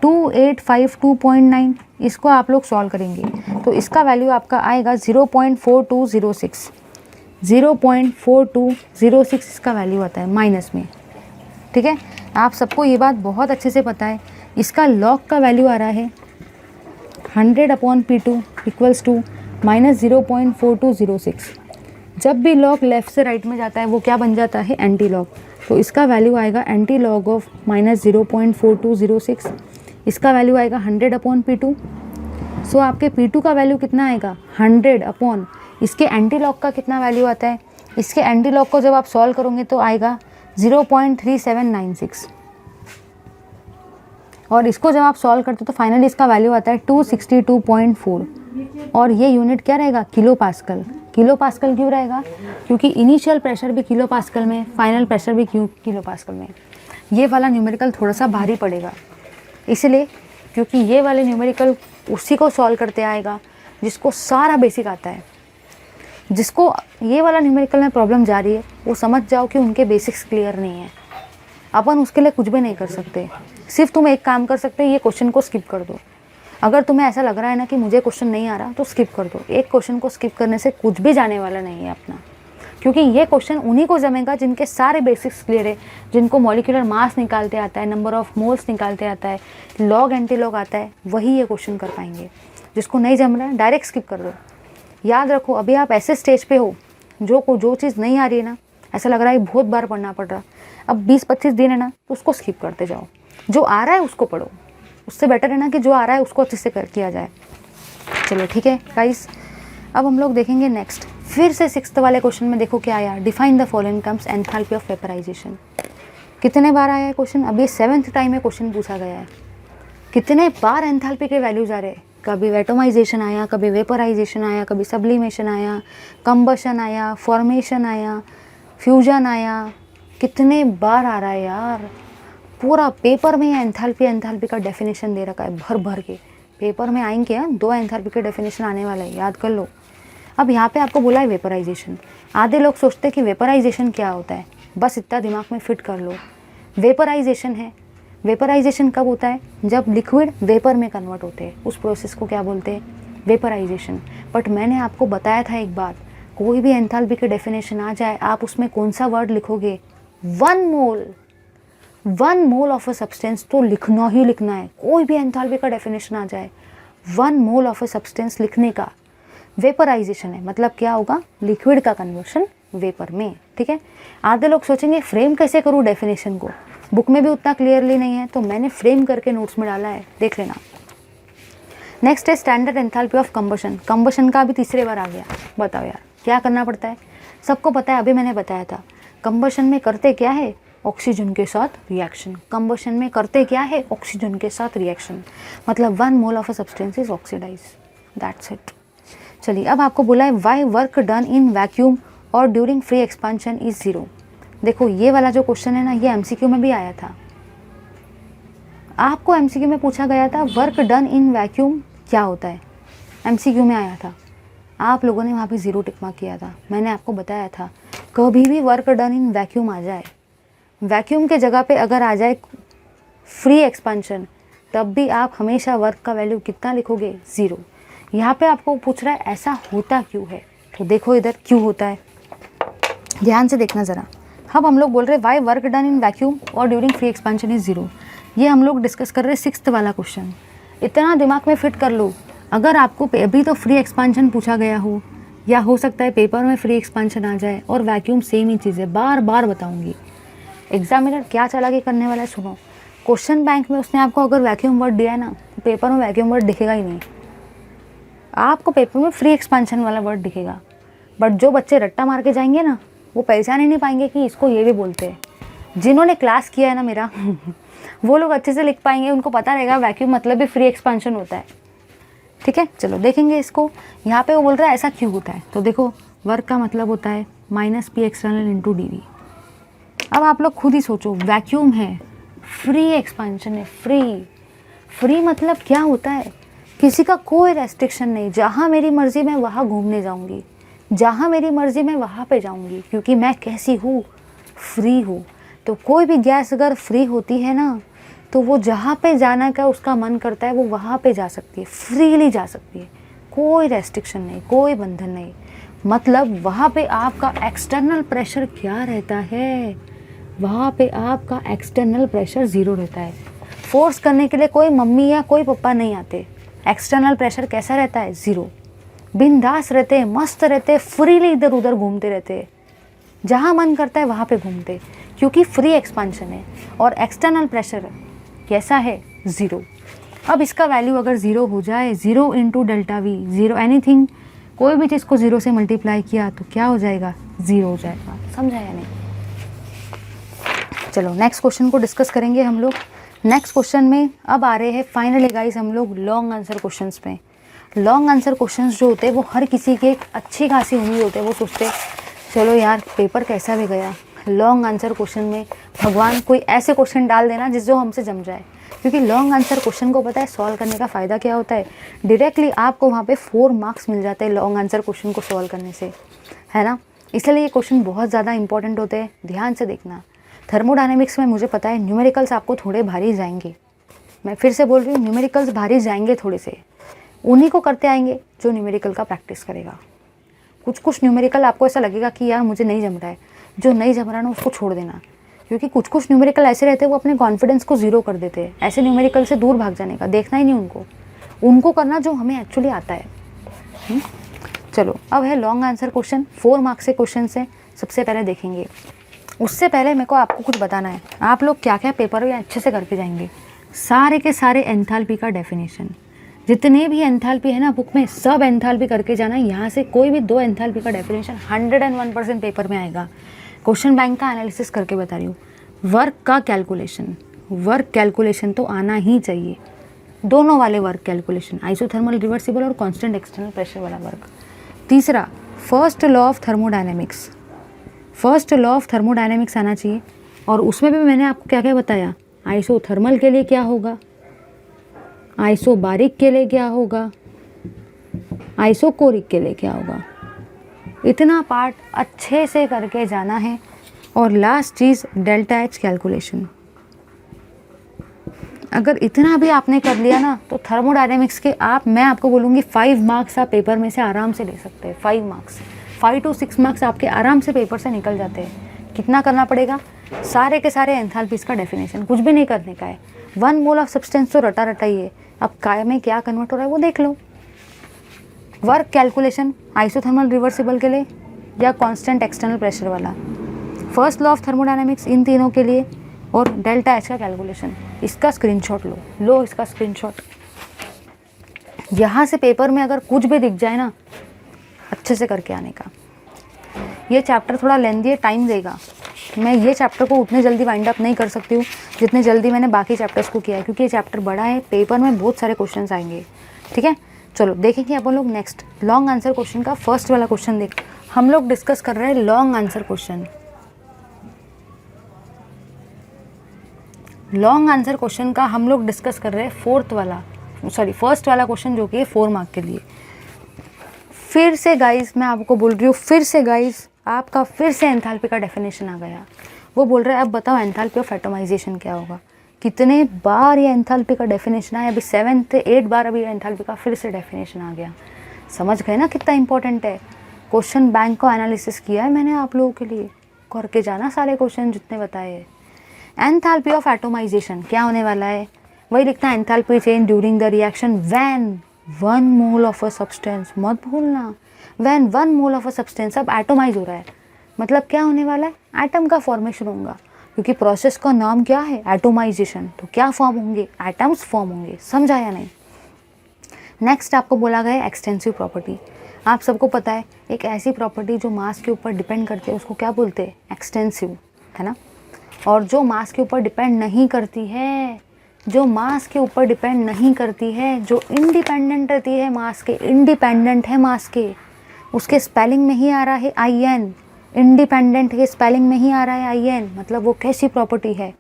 2852.9। इसको आप लोग सॉल्व करेंगे तो इसका वैल्यू आपका आएगा 0.4206, 0.4206 इसका वैल्यू आता है माइनस में। ठीक है, आप सबको ये बात बहुत अच्छे से पता है। इसका लॉग का वैल्यू आ रहा है 100/P2 इक्वल्स टू -0.4206। जब भी लॉग लेफ़्ट से राइट में जाता है वो क्या बन जाता है एंटी लॉग, तो इसका वैल्यू आएगा एंटी लॉग ऑफ -0.4206। इसका वैल्यू आएगा 100/P2। सो आपके P2 का वैल्यू कितना आएगा 100 इसके एंटी लॉग का कितना वैल्यू आता है, इसके एंटी लॉग को जब आप सॉल्व करोगे तो आएगा 0.3796, और इसको जब आप सॉल्व करते हो तो फाइनली इसका वैल्यू आता है 262.4, और ये यूनिट क्या रहेगा किलो पास्कल। किलो पास्कल क्यों रहेगा, क्योंकि इनिशियल प्रेशर भी किलो पास्कल में, फाइनल प्रेशर भी किलो पास्कल में। ये वाला न्यूमेरिकल थोड़ा सा भारी पड़ेगा इसलिए, क्योंकि ये वाले न्यूमेरिकल उसी को सॉल्व करते आएगा जिसको सारा बेसिक आता है। जिसको ये वाला न्यूमेरिकल में प्रॉब्लम जा रही है वो समझ जाओ कि उनके बेसिक्स क्लियर नहीं है। अपन उसके लिए कुछ भी नहीं कर सकते, सिर्फ तुम एक काम कर सकते हो, ये क्वेश्चन को स्किप कर दो। अगर तुम्हें ऐसा लग रहा है ना कि मुझे क्वेश्चन नहीं आ रहा तो स्किप कर दो। एक क्वेश्चन को स्किप करने से कुछ भी जाने वाला नहीं है अपना, क्योंकि ये क्वेश्चन उन्हीं को जमेगा जिनके सारे बेसिक्स क्लियर है, जिनको मॉलिक्यूलर मास निकालते आता है, नंबर ऑफ मोल्स निकालते आता है, लॉग एंटी लॉग आता है, वही ये क्वेश्चन कर पाएंगे। जिसको नहीं जम रहा है डायरेक्ट स्किप कर दो। याद रखो अभी आप ऐसे स्टेज पे हो जो चीज़ नहीं आ रही है ना, ऐसा लग रहा है बहुत बार पढ़ना पड़ रहा, अब 20-25 दिन है ना तो उसको स्किप करते जाओ। जो आ रहा है उसको पढ़ो, उससे बेटर है ना कि जो आ रहा है उसको अच्छे से किया जाए। चलो ठीक है गाइस, अब हम लोग देखेंगे नेक्स्ट। फिर से 6th वाले क्वेश्चन में देखो क्या आया, define the following terms enthalpy of vaporization. कितने बार आया है क्वेश्चन, अभी 7th टाइम में क्वेश्चन पूछा गया है। कितने बार एंथैल्पी के वैल्यूज आ रहे, कभी एटोमाइजेशन आया, कभी वेपराइजेशन आया, कभी सब्लिमेशन आया, कंबशन आया, फॉर्मेशन आया, फ्यूजन आया, कितने बार आ रहा है यार। पूरा पेपर में एंथैल्पी का डेफिनेशन दे रखा है भर भर के। पेपर में आएंगे 2 एंथैल्पी के डेफिनेशन आने वाला है, याद कर लो। अब यहाँ पे आपको बोला है वेपराइजेशन। आधे लोग सोचते हैं कि वेपराइजेशन क्या होता है, बस इतना दिमाग में फिट कर लो, वेपराइजेशन है। वेपराइजेशन कब होता है, जब लिक्विड वेपर में कन्वर्ट होते हैं, उस प्रोसेस को क्या बोलते हैं, वेपराइजेशन। बट मैंने आपको बताया था एक बात, कोई भी एंथैल्पी की डेफिनेशन आ जाए, आप उसमें कौन सा वर्ड लिखोगे, 1 मोल ऑफ अ सब्सटेंस तो लिखना ही लिखना है। कोई भी एंथैल्पी का डेफिनेशन आ जाए, 1 मोल ऑफ अ सब्सटेंस लिखने का वेपराइजेशन है। मतलब क्या होगा, लिक्विड का कन्वर्शन वेपर में, ठीक है। आधे लोग सोचेंगे फ्रेम कैसे करूँ डेफिनेशन को, बुक में भी उतना क्लियरली नहीं है, तो मैंने फ्रेम करके नोट्स में डाला है, देख लेना। नेक्स्ट है standard enthalpy of combustion. Combustion का भी तीसरे बार आ गया। बताओ यार क्या करना पड़ता है, सबको पता है, अभी मैंने बताया था। कंबशन में करते क्या है, ऑक्सीजन के साथ रिएक्शन। कंबशन में करते क्या है, ऑक्सीजन के साथ रिएक्शन। मतलब 1 mole of a substance is oxidize, that's it. चलिए अब आपको बोला है why work done in vacuum और ड्यूरिंग फ्री एक्सपांशन इज 0। देखो ये वाला जो क्वेश्चन है ना, ये एमसीक्यू में भी आया था। आपको एमसीक्यू में पूछा गया था वर्क डन इन वैक्यूम क्या होता है, एमसीक्यू में आया था। आप लोगों ने वहाँ पे 0 टिक मार्क किया था। मैंने आपको बताया था कभी भी वर्क डन इन वैक्यूम आ जाए, वैक्यूम के जगह पे अगर आ जाए फ्री एक्सपांशन, तब भी आप हमेशा वर्क का वैल्यू कितना लिखोगे, 0। यहाँ पे आपको पूछ रहा है ऐसा होता क्यों है, तो देखो इधर क्यों होता है, ध्यान से देखना ज़रा। अब हम लोग बोल रहे हैं why work done in vacuum और ड्यूरिंग फ्री एक्सपांशन इज 0। ये हम लोग डिस्कस कर रहे हैं 6th वाला क्वेश्चन। इतना दिमाग में फिट कर लो, अगर आपको अभी तो फ्री एक्सपांशन पूछा गया हो, या हो सकता है पेपर में फ्री एक्सपांशन आ जाए और वैक्यूम सेम ही चीज़ है, बार बार बताऊँगी। एग्जामिनर क्या चालाकी करने वाला है, सुनो। क्वेश्चन बैंक में उसने आपको अगर वैक्यूम वर्ड दिया है ना, तो पेपर में वैक्यूम वर्ड दिखेगा ही नहीं, आपको पेपर में फ्री एक्सपांशन वाला वर्ड दिखेगा। बट जो बच्चे रट्टा मार के जाएंगे ना, वो पहचान ही नहीं पाएंगे कि इसको ये भी बोलते हैं। जिन्होंने क्लास किया है ना मेरा वो लोग अच्छे से लिख पाएंगे, उनको पता रहेगा वैक्यूम मतलब भी फ्री एक्सपांशन होता है, ठीक है। चलो देखेंगे इसको। यहाँ पे वो बोल रहा है ऐसा क्यों होता है, तो देखो वर्क का मतलब होता है -P एक्सटर्नल इंटू dV। अब आप लोग खुद ही सोचो, वैक्यूम है, फ्री एक्सपांशन है, फ्री मतलब क्या होता है, किसी का कोई रेस्ट्रिक्शन नहीं, जहाँ मेरी मर्जी मैं वहाँ घूमने जाऊँगी, जहाँ मेरी मर्जी मैं वहाँ पे जाऊँगी, क्योंकि मैं कैसी हूँ, फ्री हूँ। तो कोई भी गैस अगर फ्री होती है ना, तो वो जहाँ पे जाना का उसका मन करता है वो वहाँ पे जा सकती है, फ्रीली जा सकती है, कोई रेस्ट्रिक्शन नहीं, कोई बंधन नहीं। मतलब वहाँ पे आपका एक्सटर्नल प्रेशर क्या रहता है, वहाँ पे आपका एक्सटर्नल प्रेशर 0 रहता है। फोर्स करने के लिए कोई मम्मी या कोई पापा नहीं आते। एक्सटर्नल प्रेशर कैसा रहता है, 0। बिंदास रहते, मस्त रहते, फ्रीली इधर उधर घूमते रहते, जहाँ मन करता है वहाँ पे घूमते, क्योंकि फ्री एक्सपांशन है। और एक्सटर्नल प्रेशर कैसा है, 0। अब इसका वैल्यू अगर 0 हो जाए, 0 इंटू डेल्टा वी, 0 एनीथिंग, कोई भी चीज़ को 0 से मल्टीप्लाई किया तो क्या हो जाएगा, 0 हो जाएगा। समझा या नहीं। चलो नेक्स्ट क्वेश्चन को डिस्कस करेंगे हम लोग। नेक्स्ट क्वेश्चन में अब आ रहे हैं फाइनली गाइस हम लोग लॉन्ग आंसर क्वेश्चंस पे। लॉन्ग आंसर क्वेश्चंस जो होते हैं वो हर किसी के एक अच्छी खासी उम्मीद होते हैं, वो सोचते चलो यार पेपर कैसा भी गया, लॉन्ग आंसर क्वेश्चन में भगवान कोई ऐसे क्वेश्चन डाल देना जिस जो हमसे जम जाए। क्योंकि लॉन्ग आंसर क्वेश्चन को पता है सॉल्व करने का फ़ायदा क्या होता है, डायरेक्टली आपको वहाँ पे 4 मार्क्स मिल जाते हैं लॉन्ग आंसर क्वेश्चन को सॉल्व करने से, है ना। इसलिए ये क्वेश्चन बहुत ज़्यादा इंपॉर्टेंट होते हैं, ध्यान से देखना। थर्मोडायनेमिक्स में मुझे पता है न्यूमेरिकल्स आपको थोड़े भारी जाएंगे, मैं फिर से बोल रही हूँ न्यूमेरिकल्स भारी जाएंगे थोड़े से, उन्हीं को करते आएंगे जो न्यूमेरिकल का प्रैक्टिस करेगा। कुछ न्यूमेरिकल आपको ऐसा लगेगा कि यार मुझे नहीं जम रहा है, जो नहीं जम रहा ना उसको छोड़ देना, क्योंकि कुछ न्यूमेरिकल ऐसे रहते हैं वो अपने कॉन्फिडेंस को 0 कर देते हैं। ऐसे न्यूमेरिकल से दूर भाग जाने का, देखना ही नहीं उनको करना जो हमें एक्चुअली आता है। चलो अब है लॉन्ग आंसर क्वेश्चन, 4 मार्क्स के क्वेश्चन से सबसे पहले देखेंगे। उससे पहले मेरे को आपको कुछ बताना है, आप लोग क्या क्या पेपर में अच्छे से करके जाएंगे। सारे के सारे एंथैल्पी का डेफिनेशन, जितने भी एंथैल्पी है ना बुक में, सब एंथैल्पी करके जाना। यहाँ से कोई भी 2 एंथैल्पी का डेफिनेशन 101% पेपर में आएगा। क्वेश्चन बैंक का एनालिसिस करके बता रही हूँ। वर्क का कैलकुलेशन, वर्क कैलकुलेशन तो आना ही चाहिए, दोनों वाले वर्क कैलकुलेशन, आइसोथर्मल रिवर्सिबल और कांस्टेंट एक्सटर्नल प्रेशर वाला वर्क। तीसरा, first law of thermodynamics, first law of thermodynamics आना चाहिए। और उसमें भी मैंने आपको क्या क्या बताया, आइसोथर्मल के लिए क्या होगा, आइसोबारिक के लिए क्या होगा, आइसोकोरिक के लिए क्या होगा। इतना पार्ट अच्छे से करके जाना है। और लास्ट चीज़ डेल्टा एच कैलकुलेशन। अगर इतना भी आपने कर लिया ना तो थर्मोडायनेमिक्स के मैं आपको बोलूँगी 5 मार्क्स आप पेपर में से आराम से ले सकते हैं। 5 मार्क्स, 5 to 6 मार्क्स आपके आराम से पेपर से निकल जाते हैं। कितना करना पड़ेगा, सारे के सारे एंथैल्पीज़ का डेफिनेशन, कुछ भी नहीं करने का है। 1 मोल ऑफ सब्सटेंस तो रटा रटा ही है, अब काय में क्या कन्वर्ट हो रहा है वो देख लो। वर्क कैलकुलेशन आइसोथर्मल रिवर्सिबल के लिए या कांस्टेंट एक्सटर्नल प्रेशर वाला, फर्स्ट लॉ ऑफ थर्मोडायनेमिक्स इन तीनों के लिए, और डेल्टा एच का कैलकुलेशन। इसका स्क्रीनशॉट लो इसका स्क्रीनशॉट। यहाँ से पेपर में अगर कुछ भी दिख जाए ना, अच्छे से करके आने का। ये चैप्टर थोड़ा लेंदी है, टाइम देगा। मैं ये चैप्टर को उतने जल्दी वाइंड अप नहीं कर सकती हूँ जितने जल्दी मैंने बाकी चैप्टर्स को किया है, क्योंकि ये चैप्टर बड़ा है, पेपर में बहुत सारे क्वेश्चंस आएंगे। ठीक है, चलो देखेंगे अपन लोग नेक्स्ट लॉन्ग आंसर क्वेश्चन का फर्स्ट वाला क्वेश्चन। देख, हम लोग डिस्कस कर रहे हैं long answer question. Long answer question का हम लोग डिस्कस कर रहे हैं फर्स्ट वाला क्वेश्चन, जो कि है 4 मार्क के लिए। फिर से गाइस मैं आपको बोल रही हूँ, फिर से गाइस आपका फिर से एंथैल्पी का डेफिनेशन आ गया। वो बोल रहा है अब बताओ एंथैल्पी ऑफ एटोमाइजेशन क्या होगा। कितने बार ये एंथैल्पी का डेफिनेशन आया, अभी 7 से 8 बार अभी एंथैल्पी का फिर से डेफिनेशन आ गया। समझ गए ना कितना इंपॉर्टेंट है। क्वेश्चन बैंक को एनालिसिस किया है मैंने आप लोगों के लिए, करके जाना सारे क्वेश्चन जितने बताए हैं। एंथैल्पी ऑफ एटोमाइजेशन क्या होने वाला है, वही लिखना है, enthalpy change during the reaction when 1 mole of a substance, मत भूलना, when 1 mole of a substance. अब एटोमाइज हो रहा है, मतलब क्या होने वाला है, एटम का फॉर्मेशन होगा, क्योंकि प्रोसेस का नाम क्या है, एटोमाइजेशन। तो क्या फॉर्म होंगे, एटम्स फॉर्म होंगे। समझा या नहीं। नेक्स्ट आपको बोला गया है एक्सटेंसिव प्रॉपर्टी। आप सबको पता है एक ऐसी प्रॉपर्टी जो मास के ऊपर डिपेंड करती है उसको क्या बोलते हैं, एक्सटेंसिव, है ना। और जो मास के ऊपर डिपेंड नहीं करती है, जो मास के ऊपर डिपेंड नहीं करती है, जो इंडिपेंडेंट रहती है मास के, इंडिपेंडेंट है मास के, उसके स्पेलिंग में ही आ रहा है IN, इंडिपेंडेंट के स्पेलिंग में ही आ रहा है IN, मतलब वो कैसी प्रॉपर्टी है,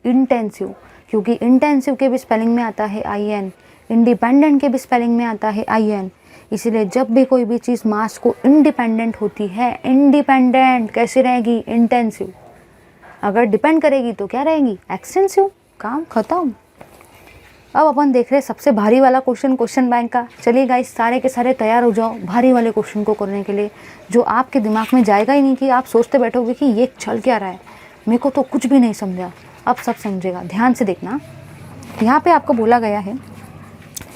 इंटेंसिव। क्योंकि इंटेंसिव के भी स्पेलिंग में आता है IN, इंडिपेंडेंट के भी स्पेलिंग में आता है IN। इसीलिए जब भी कोई भी चीज़ मास को इंडिपेंडेंट होती है, इंडिपेंडेंट कैसी रहेगी, इंटेंसिव। अगर डिपेंड करेगी तो क्या रहेगी, एक्सटेंसिव। काम खत्म। अब अपन देख रहे हैं सबसे भारी वाला क्वेश्चन बैंक का। चलिए गाइस सारे के सारे तैयार हो जाओ भारी वाले क्वेश्चन को करने के लिए, जो आपके दिमाग में जाएगा ही नहीं कि आप सोचते बैठोगे कि ये चल क्या रहा है, मेरे को तो कुछ भी नहीं समझा। अब सब समझेगा, ध्यान से देखना। यहाँ पे आपको बोला गया है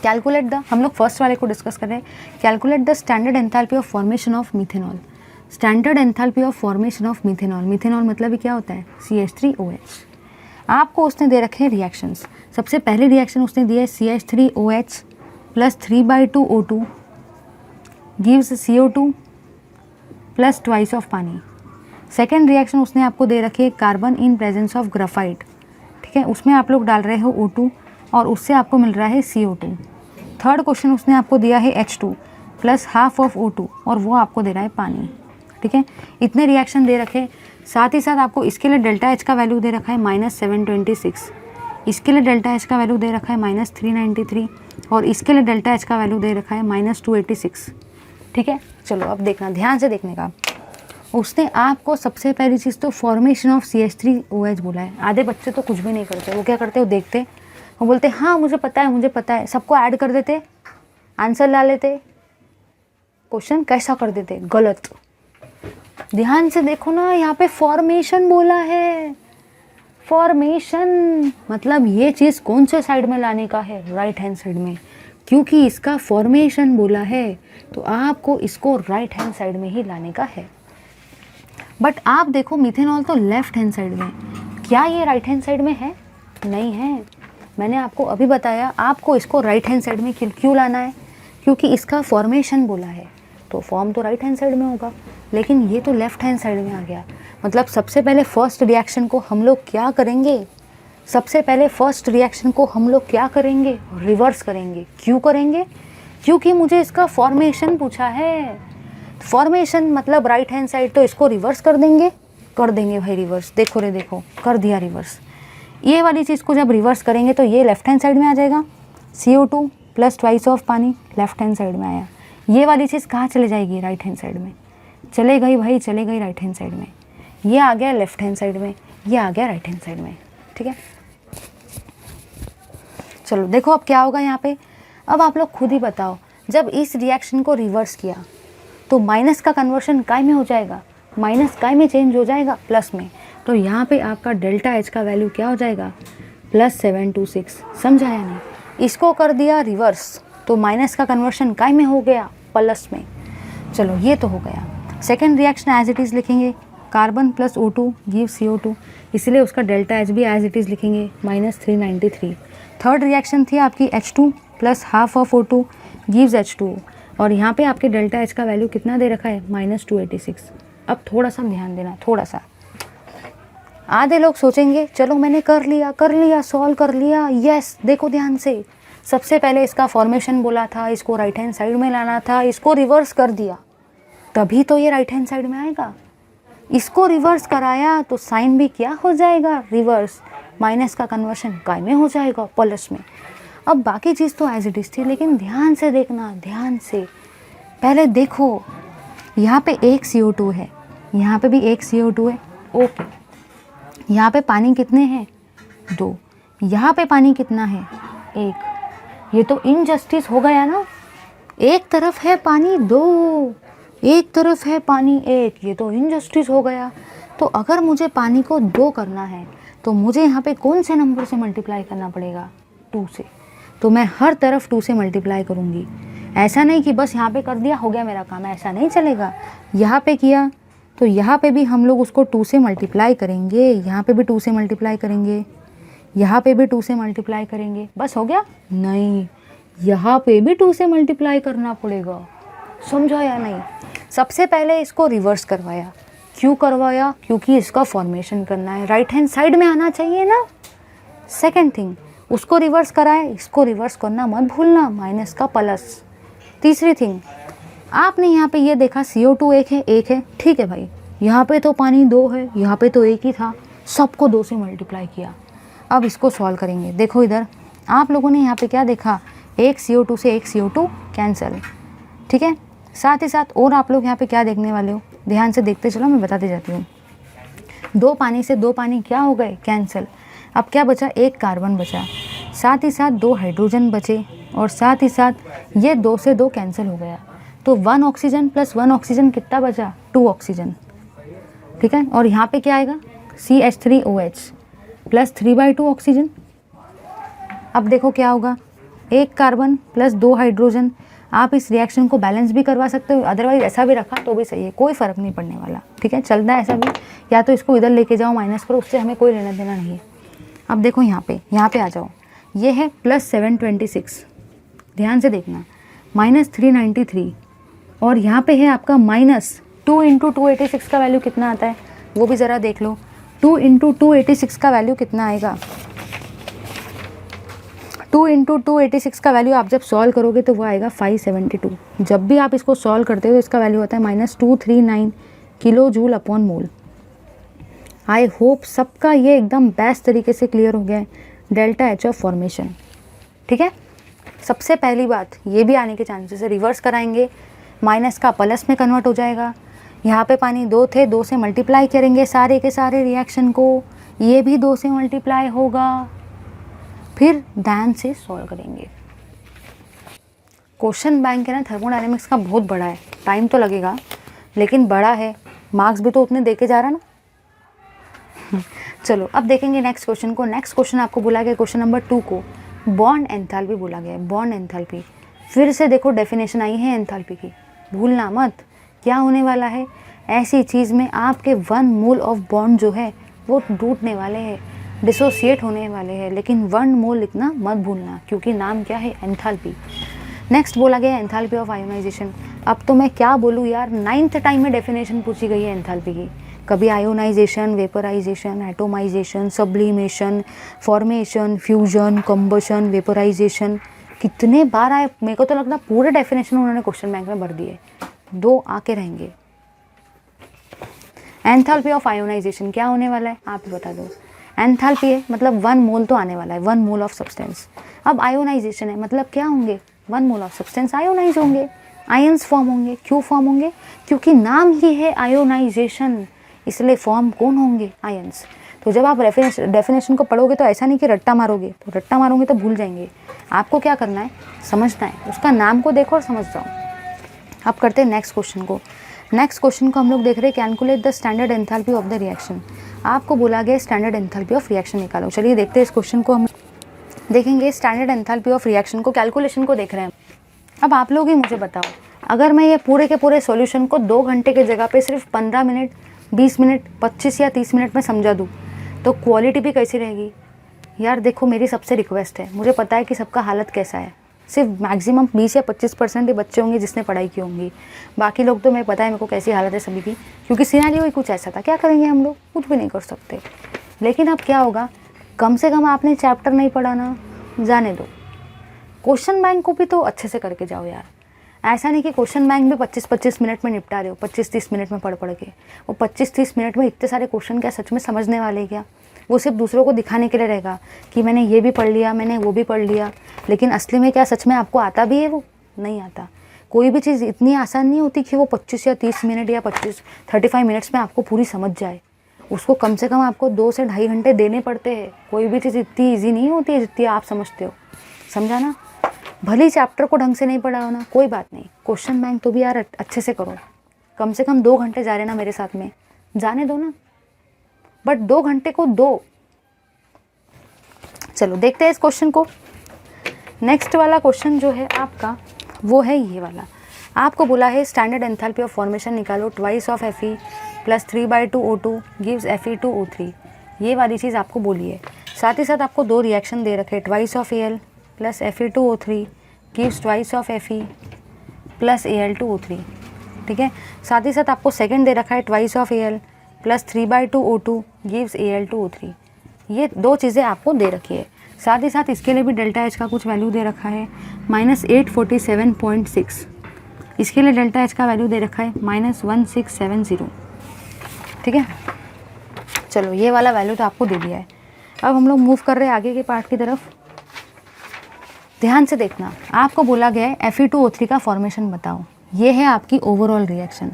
कैलकुलेट द, हम लोग फर्स्ट वाले को डिस्कस कर रहे हैं, calculate the standard enthalpy of formation of methanol. Standard enthalpy of formation of methanol. Methanol मतलब क्या होता है, CH3OH। आपको उसने दे रखे हैं रिएक्शंस। सबसे पहले रिएक्शन उसने दिया है CH3OH plus 3/2 O2 gives CO2 plus twice of पानी। सेकेंड रिएक्शन उसने आपको दे रखी है carbon in presence of graphite. ठीक है, उसमें आप लोग डाल रहे हो O2 और उससे आपको मिल रहा है CO2। थर्ड क्वेश्चन उसने आपको दिया है H2 plus half of O2 और वो आपको दे रहा है पानी। ठीक है, इतने रिएक्शन दे रखे। साथ ही साथ आपको इसके लिए डेल्टा एच का वैल्यू दे रखा है -726, इसके लिए डेल्टा एच का वैल्यू दे रखा है -393 और इसके लिए डेल्टा एच का वैल्यू दे रखा है -286। ठीक है, चलो अब देखना, ध्यान से देखने का। उसने आपको सबसे पहली चीज़ तो फॉर्मेशन ऑफ CH3OH बोला है। आधे बच्चे तो कुछ भी नहीं करते, वो क्या करते, वो देखते, वो बोलते हाँ मुझे पता है मुझे पता है, सबको ऐड कर देते, आंसर ला लेते, क्वेश्चन कैसा कर देते, गलत। ध्यान से देखो ना, यहाँ पे फॉर्मेशन बोला है। फॉर्मेशन मतलब ये चीज़ कौन से साइड में लाने का है, राइट हैंड साइड में, क्योंकि इसका फॉर्मेशन बोला है तो आपको इसको राइट हैंड साइड में ही लाने का है। बट आप देखो मिथेनॉल तो लेफ्ट हैंड साइड में, क्या ये राइट हैंड साइड में है, नहीं है। मैंने आपको अभी बताया, आपको इसको राइट हैंड साइड में क्यों लाना है, क्योंकि इसका फॉर्मेशन बोला है, तो फॉर्म तो राइट हैंड साइड में होगा, लेकिन ये तो लेफ्ट हैंड साइड में आ गया। मतलब सबसे पहले फर्स्ट रिएक्शन को हम लोग क्या करेंगे, रिवर्स करेंगे। क्यों करेंगे? क्योंकि मुझे इसका फॉर्मेशन पूछा है। फॉर्मेशन मतलब राइट हैंड साइड, तो इसको रिवर्स कर देंगे भाई रिवर्स। देखो रे देखो, कर दिया रिवर्स। ये वाली चीज़ को जब रिवर्स करेंगे तो ये लेफ्ट हैंड साइड में आ जाएगा। CO2 प्लस ट्वाइस ऑफ पानी लेफ्ट हैंड साइड में आया। ये वाली चीज़ कहाँ चले जाएगी? राइट हैंड साइड में चले गई भाई, चले गई राइट हैंड साइड में। ये आ गया लेफ्ट हैंड साइड में, ये आ गया राइट हैंड साइड में। ठीक है, चलो देखो अब क्या होगा यहाँ पे। अब आप लोग खुद ही बताओ, जब इस रिएक्शन को रिवर्स किया तो माइनस का कन्वर्शन काय में हो जाएगा, माइनस काय में चेंज हो जाएगा प्लस में। तो यहाँ पे आपका डेल्टा H का वैल्यू क्या हो जाएगा? +726। समझा या नहीं? इसको कर दिया रिवर्स तो माइनस का कन्वर्शन काय में हो गया? प्लस में। चलो ये तो हो गया। Second reaction as it is लिखेंगे, carbon plus O2 give CO2, इसलिए उसका डेल्टा H भी एज इट इज़ लिखेंगे -393। थर्ड रिएक्शन थी आपकी H2 plus half of O2 gives H2O, और यहाँ पे आपके डेल्टा H का वैल्यू कितना दे रखा है? -286। अब थोड़ा सा ध्यान देना, थोड़ा सा। आधे लोग सोचेंगे चलो मैंने कर लिया, सॉल्व कर लिया। यस, देखो ध्यान से, सबसे पहले इसका फॉर्मेशन बोला था, इसको राइट हैंड साइड में लाना था, इसको रिवर्स कर दिया, तभी तो ये राइट हैंड साइड में आएगा। इसको रिवर्स कराया तो साइन भी क्या हो जाएगा? रिवर्स। माइनस का कन्वर्शन काय में हो जाएगा? प्लस में। अब बाकी चीज़ तो एज इट इज़ थी, लेकिन ध्यान से देखना, ध्यान से। पहले देखो, यहाँ पे एक CO2 है, यहाँ पे भी एक CO2 है। ओके, यहाँ पे पानी कितने हैं? 2। यहाँ पे पानी कितना है? 1। ये तो इनजस्टिस हो गया ना, एक तरफ है पानी 2, एक तरफ है पानी 1, ये तो इनजस्टिस हो गया। तो अगर मुझे पानी को 2 करना है तो मुझे यहाँ पे कौन से नंबर से मल्टीप्लाई करना पड़ेगा? 2 से। तो मैं हर तरफ 2 से मल्टीप्लाई करूँगी। ऐसा नहीं कि बस यहाँ पे कर दिया हो गया मेरा काम, ऐसा नहीं चलेगा। यहाँ पे किया तो यहाँ पे भी हम लोग उसको 2 से मल्टीप्लाई करेंगे, यहाँ पे भी 2 से मल्टीप्लाई करेंगे, यहाँ पे भी 2 से मल्टीप्लाई करेंगे। बस हो गया? नहीं, यहाँ पे भी 2 से मल्टीप्लाई करना पड़ेगा। समझा या नहीं? सबसे पहले इसको रिवर्स करवाया। क्यों करवाया? क्योंकि इसका फॉर्मेशन करना है, राइट हैंड साइड में आना चाहिए ना। सेकेंड थिंग, उसको रिवर्स कराए, इसको रिवर्स करना मत भूलना, माइनस का प्लस। तीसरी थिंग, आपने यहाँ पे ये देखा CO2 एक है, ठीक है भाई, यहाँ पे तो पानी 2 है, यहाँ पे तो 1 ही था, सबको 2 से मल्टीप्लाई किया। अब इसको सॉल्व करेंगे। देखो इधर आप लोगों ने यहाँ पे क्या देखा? एक CO2 से एक CO2 कैंसिल, ठीक है। साथ ही साथ और आप लोग यहाँ पे क्या देखने वाले हो? ध्यान से देखते चलो, मैं बताते जाती हूँ। 2 पानी से 2 पानी क्या हो गए? कैंसिल। अब क्या बचा? एक कार्बन बचा, साथ ही साथ 2 हाइड्रोजन बचे, और साथ ही साथ ये 2 से 2 कैंसिल हो गया। तो 1 ऑक्सीजन प्लस 1 ऑक्सीजन कितना बचा? 2 ऑक्सीजन, ठीक है। और यहाँ पे क्या आएगा? CH3OH plus 3/2 oxygen. अब देखो क्या होगा? एक कार्बन प्लस 2 हाइड्रोजन। आप इस रिएक्शन को बैलेंस भी करवा सकते हो, अदरवाइज ऐसा भी रखा तो भी सही है, कोई फ़र्क नहीं पड़ने वाला, ठीक है, चलता है ऐसा भी। या तो इसको इधर लेके जाओ माइनस करो, उससे हमें कोई लेना देना नहीं है। अब देखो यहाँ पे आ जाओ, ये है +726, ध्यान से देखना, -393, और यहाँ पे है आपका -2 × 286 का वैल्यू कितना आता है वो भी ज़रा देख लो। 2 × 286 का वैल्यू कितना आएगा? 2 × 286 का वैल्यू आप जब सॉल्व करोगे तो वो आएगा 572। जब भी आप इसको सॉल्व करते हो इसका वैल्यू होता है -239 kJ/mol। आई होप सबका ये एकदम बेस्ट तरीके से क्लियर हो गया है डेल्टा H ऑफ फॉर्मेशन, ठीक है। सबसे पहली बात ये भी आने के चांसेस है, रिवर्स कराएंगे, माइनस का प्लस में कन्वर्ट हो जाएगा। यहाँ पे पानी 2 थे, 2 से मल्टीप्लाई करेंगे सारे के सारे रिएक्शन को, ये भी 2 से मल्टीप्लाई होगा, फिर ध्यान से सॉल्व करेंगे। क्वेश्चन बैंक है ना थर्मोडायनेमिक्स का, बहुत बड़ा है, टाइम तो लगेगा लेकिन बड़ा है, मार्क्स भी तो उतने देके जा रहा ना। चलो अब देखेंगे नेक्स्ट क्वेश्चन को। नेक्स्ट क्वेश्चन आपको बोला गया क्वेश्चन नंबर 2 को बॉन्ड एंथैल्पी बोला गया है। बॉन्ड एंथैल्पी फिर से देखो डेफिनेशन आई है एंथैल्पी की, भूलना मत। क्या होने वाला है? ऐसी चीज़ में आपके 1 मोल ऑफ बॉन्ड जो है वो टूटने वाले हैं। डिसोसिएट होने वाले हैं, लेकिन 1 मोल लिखना मत भूलना क्योंकि नाम क्या है, एंथैल्पी। नेक्स्ट बोला गया एंथैल्पी ऑफ आयोनाइजेशन। अब तो मैं क्या बोलूँ यार, 9th टाइम में डेफिनेशन पूछी गई है एंथैल्पी की। कभी ionization, vaporization, atomization, sublimation, formation, fusion, combustion, vaporization, कितने बार आए। मेरे को तो लगता है पूरे डेफिनेशन उन्होंने क्वेश्चन बैंक में भर दिए। 2 आके रहेंगे। एंथैल्पी ऑफ आयोनाइजेशन क्या होने वाला है, आप ही बता दो। एंथैल्पी है मतलब 1 मोल तो आने वाला है, 1 मोल ऑफ सब्सटेंस। अब आयोनाइजेशन है मतलब क्या होंगे, 1 मोल ऑफ सब्सटेंस आयोनाइज होंगे, आयंस फॉर्म होंगे। क्यों फॉर्म होंगे, क्योंकि नाम ही है आयोनाइजेशन, इसलिए फॉर्म कौन होंगे, आयंस। तो जब आप डेफिनेशन को पढ़ोगे तो ऐसा नहीं कि रट्टा मारोगे, तो रट्टा मारोगे तो भूल जाएंगे। आपको क्या करना है, समझना है, उसका नाम को देखो और समझ जाओ। अब करते हैं नेक्स्ट क्वेश्चन को। नेक्स्ट क्वेश्चन को हम लोग देख रहे हैं, calculate the standard enthalpy of the reaction. आपको बोला गया स्टैंडर्ड एंथैल्पी ऑफ रिएक्शन निकालो। चलिए देखते हैं इस क्वेश्चन को। हम देखेंगे स्टैंडर्ड एंथैल्पी ऑफ रिएक्शन को, कैलकुलेशन को देख रहे हैं। अब आप लोग ही मुझे बताओ, अगर मैं ये पूरे के पूरे सॉल्यूशन को 2 घंटे के जगह पे सिर्फ 15 मिनट, 20 मिनट, 25 या 30 मिनट में समझा दूँ तो क्वालिटी भी कैसी रहेगी यार। देखो मेरी सबसे रिक्वेस्ट है, मुझे पता है कि सबका हालत कैसा है, सिर्फ मैक्सिमम 20 या 25% ही बच्चे होंगे जिसने पढ़ाई की होंगी। बाकी लोग तो मैं पता है मेरे को कैसी हालत है सभी की, क्योंकि सिनेरियो ही कुछ ऐसा था। क्या करेंगे हम लोग, कुछ भी नहीं कर सकते। लेकिन अब क्या होगा, कम से कम आपने चैप्टर नहीं पढ़ा ना, जाने दो। क्वेश्चन बैंक को भी तो अच्छे से करके जाओ यार। ऐसा नहीं कि क्वेश्चन बैंक में 25-25 मिनट में निपटा रहे हो, 25-30 मिनट में पढ़ के। वो 25-30 मिनट में इतने सारे क्वेश्चन क्या सच में समझने वाले क्या, वो सिर्फ दूसरों को दिखाने के लिए रहेगा कि मैंने ये भी पढ़ लिया, मैंने वो भी पढ़ लिया। लेकिन असली में क्या सच में आपको आता भी है, वो नहीं आता। कोई भी चीज़ इतनी आसान नहीं होती कि वो 25 या 30 मिनट या 35 मिनट्स में आपको पूरी समझ जाए। उसको कम से कम आपको 2 से ढाई घंटे देने पड़ते हैं। कोई भी चीज़ इतनी ईजी नहीं होती है जितनी आप समझते हो, समझा ना। भले ही चैप्टर को ढंग से नहीं पढ़ा हो ना, कोई बात नहीं, क्वेश्चन बैंक तो भी यार अच्छे से करो। कम से कम 2 घंटे जा रहे ना मेरे साथ में, जाने दो ना, बट 2 घंटे को दो। चलो देखते हैं इस क्वेश्चन को। नेक्स्ट वाला क्वेश्चन जो है आपका वो है ये वाला। आपको बोला है स्टैंडर्ड एंथैल्पी ऑफ फॉर्मेशन निकालो, twice of Fe plus 3/2 O2 gives Fe2O3। ये वाली चीज़ आपको बोली है। साथ ही साथ आपको 2 रिएक्शन दे रखे, twice of Al plus Fe2O3 gives twice of Fe plus Al2O3। ठीक है, साथ ही साथ आपको सेकेंड दे रखा है, twice of Al plus 3/2 O2 gives Al2O3। ये 2 चीज़ें आपको दे रखी है। साथ ही साथ इसके लिए भी डेल्टा एच का कुछ वैल्यू दे रखा है -847.6। इसके लिए डेल्टा एच का वैल्यू दे रखा है -1670। ठीक है, चलो ये वाला वैल्यू तो आपको दे दिया है। अब हम लोग मूव कर रहे हैं आगे के पार्ट की तरफ। ध्यान से देखना, आपको बोला गया है Fe2O3 का फॉर्मेशन बताओ। ये है आपकी ओवरऑल रिएक्शन।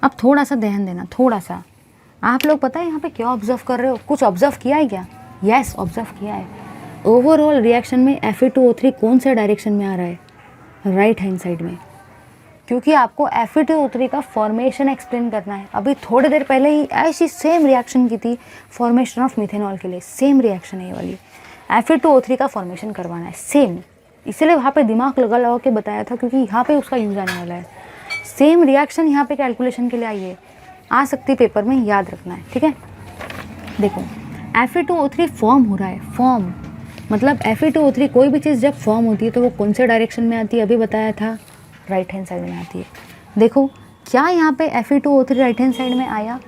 अब थोड़ा सा ध्यान देना, थोड़ा सा। आप लोग पता है यहाँ पे क्या ऑब्जर्व कर रहे हो, कुछ ऑब्जर्व किया है क्या? यस, ऑब्जर्व किया है। ओवरऑल रिएक्शन में Fe2O3 कौन से डायरेक्शन में आ रहा है, राइट हैंड साइड में, क्योंकि आपको Fe2O3 का फॉर्मेशन एक्सप्लेन करना है। अभी थोड़ी देर पहले ही ऐसी सेम रिएक्शन की थी फॉर्मेशन ऑफ मिथेनॉल के लिए, सेम रिएक्शन है ये वाली। Fe2O3 का फॉर्मेशन करवाना है सेम, इसलिए वहाँ पे दिमाग लगा के बताया था, क्योंकि यहाँ पे उसका यूज आने वाला है। सेम रिएक्शन यहाँ पे कैलकुलेशन के लिए आई है, आ सकती पेपर में, याद रखना है। ठीक है, देखो Fe2O3 फॉर्म हो रहा है। फॉर्म मतलब Fe2O3 कोई भी चीज़ जब फॉर्म होती है तो वो कौन से डायरेक्शन में आती है, अभी बताया था, राइट हैंड साइड में आती है। देखो क्या यहाँ पे Fe2O3 राइट हैंड साइड में आया,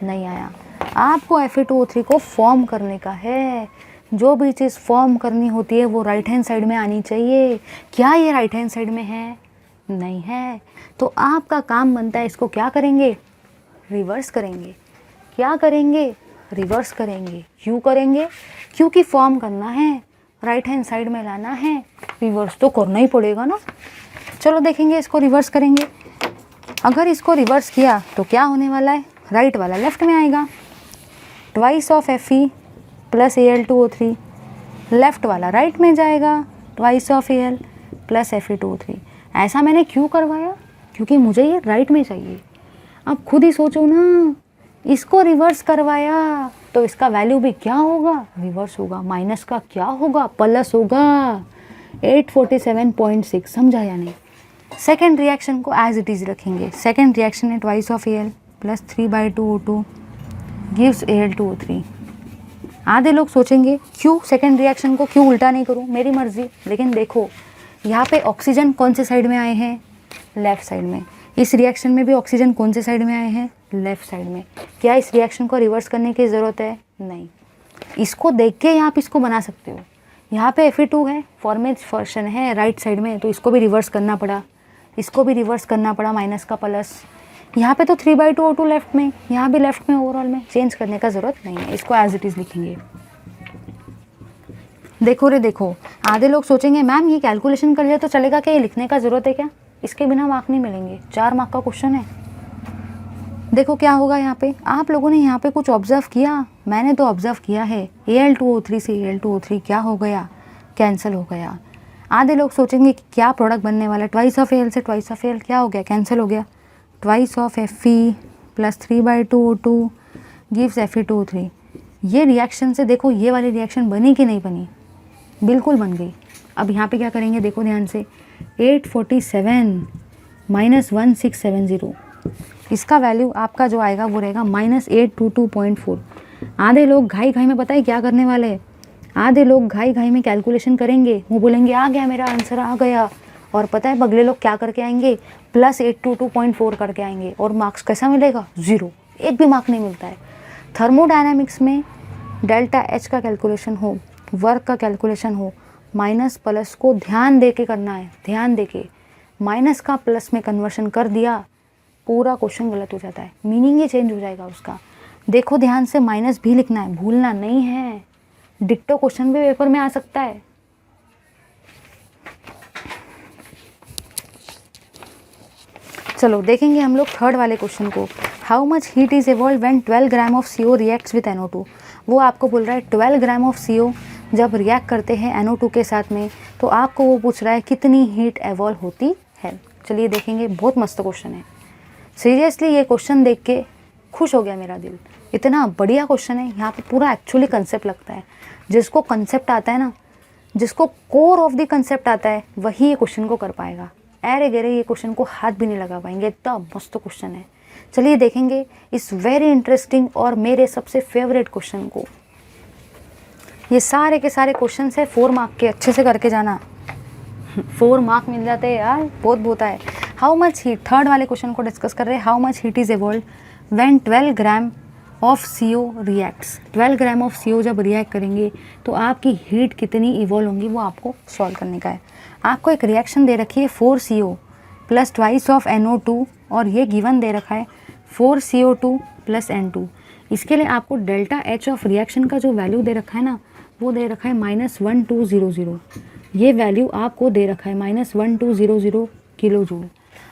नहीं आया। आपको Fe2O3 को फॉर्म करने का है। जो भी चीज़ फॉर्म करनी होती है वो राइट हैंड साइड में आनी चाहिए। क्या ये राइट हैंड साइड में है, नहीं है, तो आपका काम बनता है इसको क्या करेंगे, रिवर्स करेंगे। क्या करेंगे, रिवर्स करेंगे। क्यों करेंगे, क्योंकि फॉर्म करना है, राइट हैंड साइड में लाना है, रिवर्स तो करना ही पड़ेगा ना। चलो देखेंगे, इसको रिवर्स करेंगे। अगर इसको रिवर्स किया तो क्या होने वाला है, राइट वाला लेफ्ट में आएगा, twice of Fe plus Al2O3, left वाला राइट में जाएगा, twice of Al plus Fe2O3। ऐसा मैंने क्यों करवाया, क्योंकि मुझे ये राइट में चाहिए। अब खुद ही सोचो ना, इसको रिवर्स करवाया तो इसका वैल्यू भी क्या होगा, रिवर्स होगा। माइनस का क्या होगा, प्लस होगा, 847.6। समझा या नहीं। सेकेंड रिएक्शन को एज इट इज़ रखेंगे। सेकेंड रिएक्शन है twice of Al plus 3/2 O2 gives Al2O3। आधे लोग सोचेंगे क्यों सेकेंड रिएक्शन को क्यों उल्टा नहीं करूँ, मेरी मर्जी। लेकिन देखो यहाँ पे ऑक्सीजन कौन से साइड में आए हैं, लेफ़्ट साइड में। इस रिएक्शन में भी ऑक्सीजन कौन से साइड में आए हैं, लेफ़्ट साइड में। क्या इस रिएक्शन को रिवर्स करने की ज़रूरत है, नहीं। इसको देख के आप इसको बना सकते हो। यहाँ पे Fe2 है, फॉर्मेशन है राइट साइड में, तो इसको भी रिवर्स करना पड़ा, इसको भी रिवर्स करना पड़ा, माइनस का प्लस। यहाँ पे तो 3/2 O2 लेफ्ट में, यहाँ भी लेफ्ट में, ओवरऑल में चेंज करने का ज़रूरत नहीं है, इसको एज इट इज़ लिखेंगे। देखो रे देखो, आधे लोग सोचेंगे मैम ये कैलकुलेशन कर लिया तो चलेगा क्या, ये लिखने का ज़रूरत है क्या, इसके बिना मार्क नहीं मिलेंगे, 4 मार्क का क्वेश्चन है। देखो क्या होगा यहाँ पे, आप लोगों ने यहाँ पे कुछ ऑब्जर्व किया, मैंने तो ऑब्जर्व किया है, Al2O3 से Al2O3 क्या हो गया, कैंसिल हो गया। आधे लोग सोचेंगे कि क्या प्रोडक्ट बनने वाला, ट्वाइस ऑफ Al से ट्वाइस ऑफ Al क्या हो गया, कैंसिल हो गया। Twice of Fe plus 3/2 O2 gives Fe2O3। ये रिएक्शन से देखो ये वाली रिएक्शन बनी कि नहीं बनी, बिल्कुल बन गई। अब यहाँ पे क्या करेंगे, देखो ध्यान से, 847 माइनस 1670, इसका वैल्यू आपका जो आएगा वो रहेगा -822.4। आधे लोग घाई घाई में पता है क्या करने वाले हैं, आधे लोग घाई घाई में कैलकुलेशन करेंगे, वो बोलेंगे आ गया मेरा आंसर आ गया, और पता है अगले लोग क्या करके आएंगे, +822.4 करके आएंगे, और मार्क्स कैसा मिलेगा, 0, एक भी मार्क नहीं मिलता है। थर्मोडायनामिक्स में डेल्टा H का कैलकुलेशन हो, वर्क का कैलकुलेशन हो, माइनस प्लस को ध्यान दे के करना है, ध्यान दे के। माइनस का प्लस में कन्वर्शन कर दिया, पूरा क्वेश्चन गलत हो जाता है, मीनिंग ही चेंज हो जाएगा उसका। देखो ध्यान से, माइनस भी लिखना है, भूलना नहीं है, डिक्टो क्वेश्चन भी पेपर में आ सकता है। चलो देखेंगे हम लोग थर्ड वाले क्वेश्चन को। How much heat is evolve when 12 gram of CO reacts with NO2। वो आपको बोल रहा है 12 ग्राम ऑफ CO जब रिएक्ट करते हैं NO2 के साथ में, तो आपको वो पूछ रहा है कितनी हीट एवॉल्व होती है। चलिए देखेंगे, बहुत मस्त क्वेश्चन है। सीरियसली ये क्वेश्चन देख के खुश हो गया मेरा दिल, इतना बढ़िया क्वेश्चन है। यहाँ पे पूरा एक्चुअली कंसेप्ट लगता है, जिसको कंसेप्ट आता है ना, जिसको कोर ऑफ द कंसेप्ट आता है, वही ये क्वेश्चन को कर पाएगा। अरे गहरे ये क्वेश्चन को हाथ भी नहीं लगा पाएंगे, इतना मस्त क्वेश्चन है। चलिए देखेंगे इस वेरी इंटरेस्टिंग और मेरे सबसे फेवरेट क्वेश्चन को। ये सारे के सारे क्वेश्चन है 4 मार्क के, अच्छे से करके जाना, 4 मार्क मिल जाते हैं यार, बहुत बहुत है। हाउ मच हीट, थर्ड वाले क्वेश्चन को डिस्कस कर रहे हैं। How much heat is evolve when 12 gram of CO reacts. 12 gram of CO जब रिएक्ट करेंगे तो आपकी हीट कितनी इवॉल्व होंगी, वो आपको सॉल्व करने का है। आपको एक रिएक्शन दे रखी है 4CO plus twice of NO2, और ये गिवन दे रखा है 4CO2 प्लस N2। इसके लिए आपको डेल्टा H ऑफ रिएक्शन का जो वैल्यू दे रखा है ना, वो दे रखा है -1200। ये वैल्यू आपको दे रखा है -1200 किलो जूल,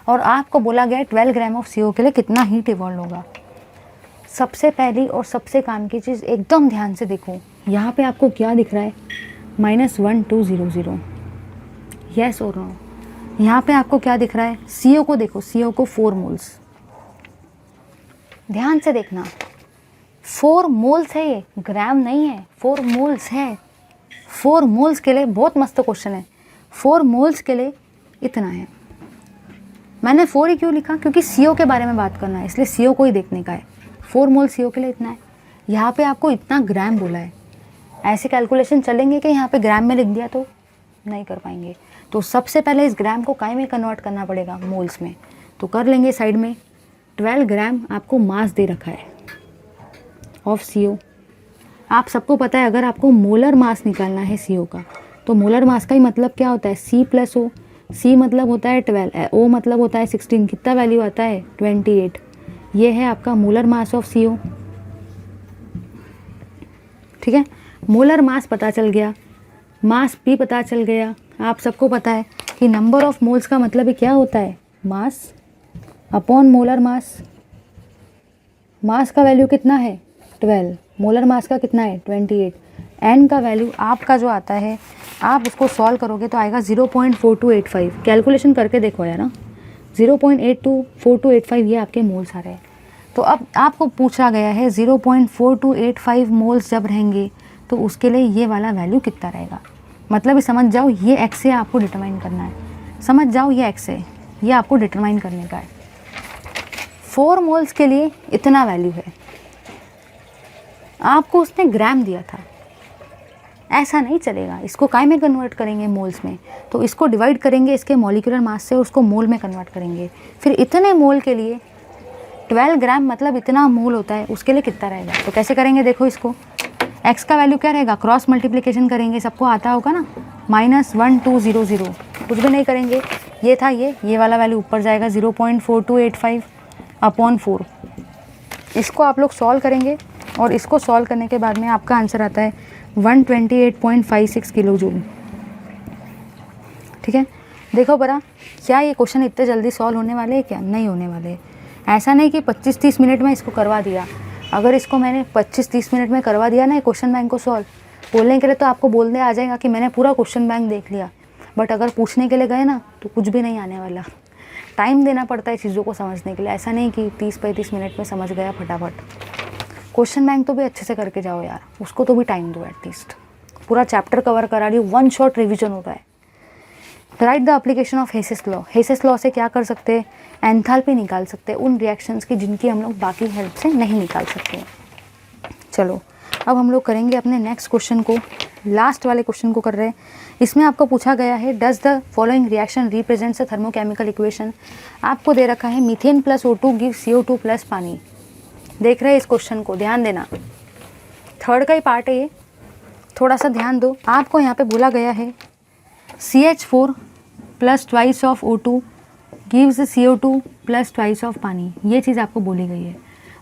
और आपको बोला गया है 12 ग्राम ऑफ CO के लिए कितना हीट इवॉल्व होगा। सबसे पहली और सबसे काम की चीज़, एकदम ध्यान से देखो, यहाँ पे आपको क्या दिख रहा है, -1200, यस और नो। यहाँ पे आपको क्या दिख रहा है, CO को देखो, CO को 4 मोल्स, ध्यान से देखना, 4 मोल्स है, ये ग्राम नहीं है, 4 मोल्स है। 4 मोल्स के लिए बहुत मस्त क्वेश्चन है, 4 मोल्स के लिए इतना है। मैंने 4 ही क्यों लिखा, क्योंकि CO के बारे में बात करना है, इसलिए CO को ही देखने का है। 4 मोल CO के लिए इतना है। यहाँ पे आपको इतना ग्राम बोला है, ऐसे कैलकुलेशन चलेंगे कि यहाँ पे ग्राम में लिख दिया तो नहीं कर पाएंगे। तो सबसे पहले इस ग्राम को काय में कन्वर्ट करना पड़ेगा, मोल्स में। तो कर लेंगे साइड में। 12 ग्राम आपको मास दे रखा है ऑफ CO। आप सबको पता है, अगर आपको मोलर मास निकालना है CO का, तो मोलर मास का ही मतलब क्या होता है, C + O। C मतलब होता है 12, O मतलब होता है 16, कितना वैल्यू आता है 28। ये है आपका मोलर मास ऑफ CO, ठीक है। मोलर मास पता चल गया, मास भी पता चल गया। आप सबको पता है कि नंबर ऑफ मोल्स का मतलब क्या होता है, मास अपॉन मोलर मास। मास का वैल्यू कितना है 12, मोलर मास का कितना है 28। एन का वैल्यू आपका जो आता है, आप उसको सॉल्व करोगे तो आएगा 0.4285। कैलकुलेशन करके देखो यार ना, 0.4285 ये आपके मोल्स आ रहे हैं। तो अब आपको पूछा गया है 0.4285 मोल्स जब रहेंगे तो उसके लिए ये वाला वैल्यू कितना रहेगा। मतलब समझ जाओ, ये एक्स है, आपको डिटरमाइन करना है। समझ जाओ, ये एक्स है, ये आपको डिटरमाइन करने का है। 4 मोल्स के लिए इतना वैल्यू है, आपको उसने ग्राम दिया था, ऐसा नहीं चलेगा। इसको काय में कन्वर्ट करेंगे? मोल्स में। तो इसको डिवाइड करेंगे इसके मॉलिक्यूलर मास से, उसको मोल में कन्वर्ट करेंगे। फिर इतने मोल के लिए 12 ग्राम मतलब इतना मोल होता है, उसके लिए कितना रहेगा? तो कैसे करेंगे देखो इसको, x का वैल्यू क्या रहेगा, क्रॉस मल्टीप्लिकेशन करेंगे, सबको आता होगा ना, -1200, कुछ भी नहीं करेंगे, ये था ये वाला वैल्यू ऊपर जाएगा 0.4285 अपॉन 4। इसको आप लोग सॉल्व करेंगे और इसको सॉल्व करने के बाद में आपका आंसर आता है 128.56 किलो जूल। ठीक है, देखो बरा, क्या ये क्वेश्चन इतने जल्दी सॉल्व होने वाले हैं? क्या नहीं होने वाले। ऐसा नहीं कि 25-30 मिनट में इसको करवा दिया। अगर इसको मैंने 25-30 मिनट में करवा दिया ना ये क्वेश्चन बैंक को सॉल्व, बोलने के लिए तो आपको बोलने आ जाएगा कि मैंने पूरा क्वेश्चन बैंक देख लिया, बट अगर पूछने के लिए गए ना तो कुछ भी नहीं आने वाला। टाइम देना पड़ता है चीज़ों को समझने के लिए, ऐसा नहीं कि 30-35 मिनट में समझ गया फटाफट। क्वेश्चन बैंक तो भी अच्छे से करके जाओ यार, उसको तो भी टाइम दो एटलीस्ट। पूरा चैप्टर कवर करा रही हूँ, 1 शॉट रिविजन हो रहा है। Write the application of Hess's law. Hess's law से क्या कर सकते हैं? एंथैल्पी निकाल सकते हैं उन रिएक्शंस की जिनकी हम लोग बाकी हेल्प से नहीं निकाल सकते। चलो अब हम लोग करेंगे अपने नेक्स्ट क्वेश्चन को, लास्ट वाले क्वेश्चन को कर रहे हैं। इसमें आपको पूछा गया है does the following reaction represents a thermochemical equation. आपको दे रखा है methane plus O2 give CO2 plus पानी। देख रहे हैं इस क्वेश्चन को, ध्यान देना, थर्ड का ही पार्ट है ये, थोड़ा सा ध्यान दो। आपको यहाँ पे बोला गया है CH4 plus twice of O2 gives CO2 plus twice of पानी, ये चीज़ आपको बोली गई है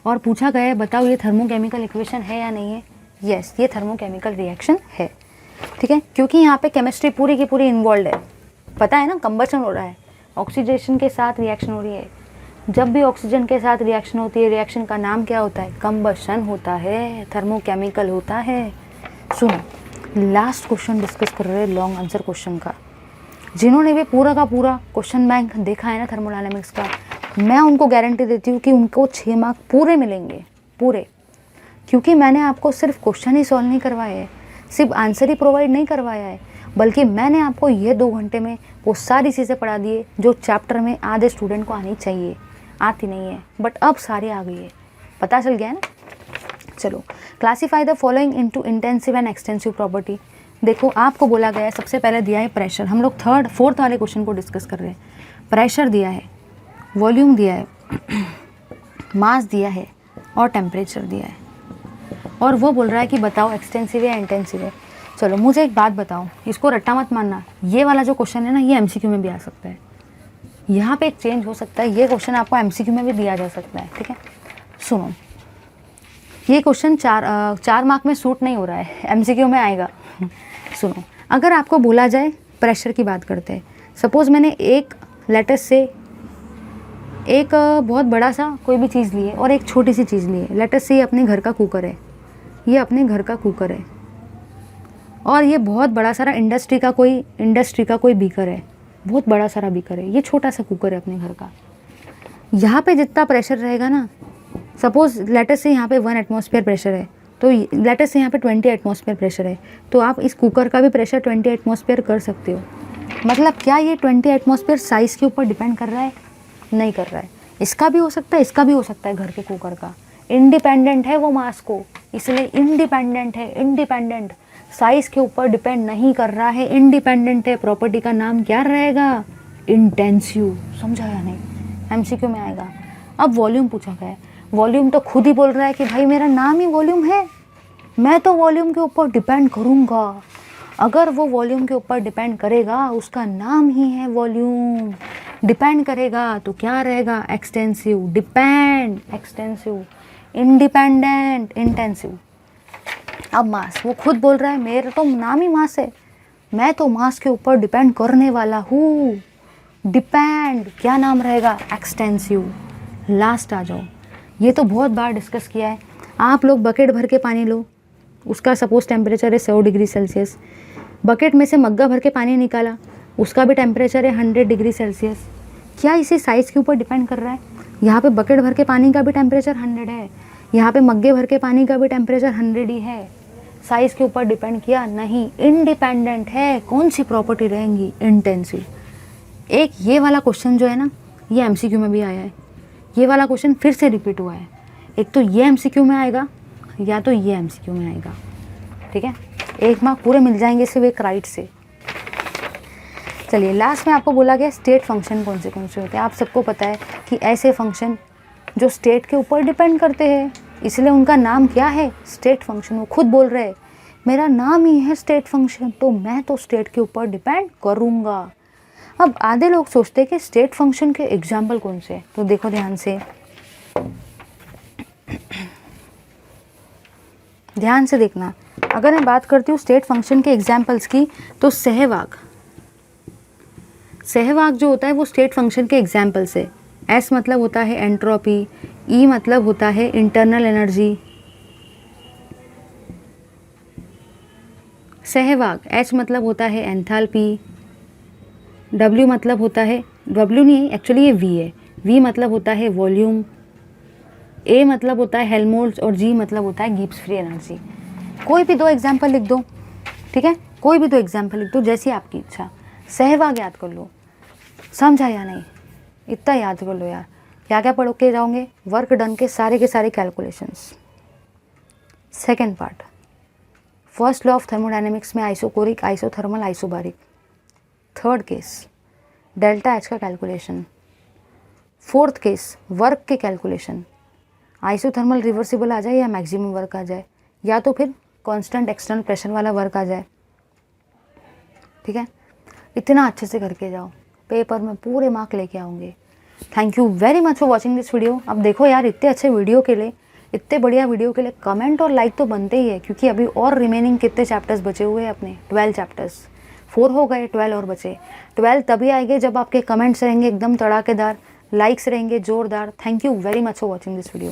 और पूछा गया है बताओ ये थर्मोकेमिकल इक्वेशन है या नहीं है। यस, ये थर्मोकेमिकल रिएक्शन है। ठीक है, क्योंकि यहाँ पे केमिस्ट्री पूरी की पूरी इन्वॉल्व है, पता है ना, कंबशन हो रहा है, ऑक्सीडेशन के साथ रिएक्शन हो रही है। जब भी ऑक्सीजन के साथ रिएक्शन होती है, रिएक्शन का नाम क्या होता है? कंबशन होता है, थर्मोकेमिकल होता है। सुनो, लास्ट क्वेश्चन डिस्कस कर रहे हैं लॉन्ग आंसर क्वेश्चन का। जिन्होंने भी पूरा का पूरा क्वेश्चन बैंक देखा है ना थर्मोडायनेमिक्स का, मैं उनको गारंटी देती हूँ कि उनको 6 मार्क पूरे मिलेंगे, पूरे। क्योंकि मैंने आपको सिर्फ क्वेश्चन ही सॉल्व नहीं करवाए हैं, सिर्फ आंसर ही प्रोवाइड नहीं करवाया है, बल्कि मैंने आपको ये 2 घंटे में वो सारी चीज़ें पढ़ा दी है जो चैप्टर में आधे स्टूडेंट को आनी चाहिए, आती नहीं है, बट अब सारी आ गई है, पता चल गया है ना। चलो, classify the following into intensive and extensive property. देखो आपको बोला गया है, सबसे पहले दिया है प्रेशर। हम लोग 4th वाले क्वेश्चन को डिस्कस कर रहे हैं। प्रेशर दिया है, वॉल्यूम दिया है, मास दिया है और टेम्परेचर दिया है, और वो बोल रहा है कि बताओ एक्सटेंसिव है इंटेंसिव है। चलो मुझे एक बात बताओ, इसको रट्टा मत मानना, ये वाला जो क्वेश्चन है ना ये MCQ में भी आ सकता है, यहाँ पे एक चेंज हो सकता है, ये क्वेश्चन आपको MCQ में भी दिया जा सकता है। ठीक है, सुनो, ये क्वेश्चन 4 मार्क में सूट नहीं हो रहा है, MCQ में आएगा। सुनो, अगर आपको बोला जाए, प्रेशर की बात करते हैं, सपोज़ मैंने एक लेटेस्ट से एक बहुत बड़ा सा कोई भी चीज़ ली है और एक छोटी सी चीज़ ली है। लेटेस्ट से ये अपने घर का कुकर है, ये अपने घर का कुकर है, और ये बहुत बड़ा सारा इंडस्ट्री का कोई बीकर है, बहुत बड़ा सारा बीकर है, ये छोटा सा कुकर है अपने घर का। यहाँ पे जितना प्रेशर रहेगा ना, सपोज़ लेटेस्ट से यहाँ पे 1 एटमॉस्फेयर प्रेशर है, तो लेटेस्ट से यहाँ पे 20 एटमॉस्फेयर प्रेशर है, तो आप इस कुकर का भी प्रेशर 20 एटमॉस्फेयर कर सकते हो। मतलब क्या ये 20 एटमॉस्फेयर साइज़ के ऊपर डिपेंड कर रहा है? नहीं कर रहा है। इसका भी हो सकता है, इसका भी हो सकता है, घर के कुकर का इंडिपेंडेंट है वो मास को, इसलिए इंडिपेंडेंट है, इंडिपेंडेंट, साइज़ के ऊपर डिपेंड नहीं कर रहा है, इंडिपेंडेंट है। प्रॉपर्टी का नाम क्या रहेगा? इंटेंसिव। समझा या नहीं? MCQ में आएगा। अब वॉल्यूम पूछा गया है, वॉल्यूम तो खुद ही बोल रहा है कि भाई मेरा नाम ही वॉल्यूम है, मैं तो वॉल्यूम के ऊपर डिपेंड करूँगा। अगर वो वॉल्यूम के ऊपर डिपेंड करेगा, उसका नाम ही है वॉल्यूम, डिपेंड करेगा तो क्या रहेगा? Extensive. Depend, extensive, independent, intensive. अब मास, वो खुद बोल रहा है मेरा तो नाम ही मास है, मैं तो मास के ऊपर डिपेंड करने वाला हूँ। डिपेंड, क्या नाम रहेगा? एक्सटेंसिव। लास्ट आ जाओ, ये तो बहुत बार डिस्कस किया है। आप लोग बकेट भर के पानी लो, उसका सपोज टेम्परेचर है 100 डिग्री सेल्सियस, बकेट में से मग्गा भर के पानी निकाला, उसका भी टेम्परेचर है 100 डिग्री सेल्सियस। क्या इसी साइज़ के ऊपर डिपेंड कर रहा है? यहाँ पे बकेट भर के पानी का भी टेम्परेचर 100 है, यहाँ पे मग्गे भर के पानी का भी टेम्परेचर 100 ही है। साइज़ के ऊपर डिपेंड किया? नहीं, इंडिपेंडेंट है। कौन सी प्रॉपर्टी रहेंगी? इंटेंसिव। एक ये वाला क्वेश्चन जो है ना, ये MCQ में भी आया है, ये वाला क्वेश्चन फिर से रिपीट हुआ है। एक तो ये MCQ में आएगा, या तो ये MCQ में आएगा, ठीक है। 1 मार्क पूरे मिल जाएंगे सिर्फ एक राइट से। चलिए लास्ट में आपको बोला गया स्टेट फंक्शन कौन से होते हैं। आप सबको पता है कि ऐसे फंक्शन जो स्टेट के ऊपर डिपेंड करते हैं, इसलिए उनका नाम क्या है, स्टेट फंक्शन। वो खुद बोल रहे हैं मेरा नाम ही है स्टेट फंक्शन, तो मैं तो स्टेट के ऊपर डिपेंड करूँगा। अब आधे लोग सोचते हैं कि स्टेट फंक्शन के एग्जाम्पल कौन से, तो देखो ध्यान से देखना। अगर मैं बात करती हूँ स्टेट फंक्शन के एग्जाम्पल्स की, तो सहवाग जो होता है वो स्टेट फंक्शन के एग्जाम्पल्स है। S मतलब होता है एंट्रोपी, E मतलब होता है इंटरनल एनर्जी, सहवाग H मतलब होता है एंथैल्पी, W मतलब होता है, W नहीं एक्चुअली ये V है, V मतलब होता है वॉल्यूम, A मतलब होता है हेल्महोल्ट्ज़ और G मतलब होता है गिब्स फ्री एनर्जी। कोई भी 2 एग्जाम्पल लिख दो, ठीक है, कोई भी 2 एग्जाम्पल लिख दो जैसी आपकी इच्छा। सहवाग याद कर लो, समझा या नहीं, इतना याद कर लो यार। क्या क्या पढ़ के जाओगे, वर्क डन के सारे calculations. Second part, first law of thermodynamics में isochoric, isothermal, isobaric. Third case delta H का कैलकुलेशन। फोर्थ केस वर्क के कैलकुलेशन, आइसोथर्मल रिवर्सिबल आ जाए या मैक्सिमम वर्क आ जाए, या तो फिर कांस्टेंट एक्सटर्नल प्रेशर वाला वर्क आ जाए, ठीक है। इतना अच्छे से करके जाओ, पेपर में पूरे मार्क लेके आओगे। Thank you very much for watching this video. अब देखो यार, इतने अच्छे वीडियो के लिए, इतने बढ़िया वीडियो के लिए कमेंट और लाइक तो बनते ही है, क्योंकि अभी और रिमेनिंग कितने चैप्टर्स बचे हुए हैं अपने, 12 चैप्टर्स, 4 हो गए, 12 और बचे। 12 तभी आएंगे जब आपके कमेंट्स रहेंगे एकदम तड़ाकेदार, लाइक्स रहेंगे जोरदार। Thank you very much for watching this video.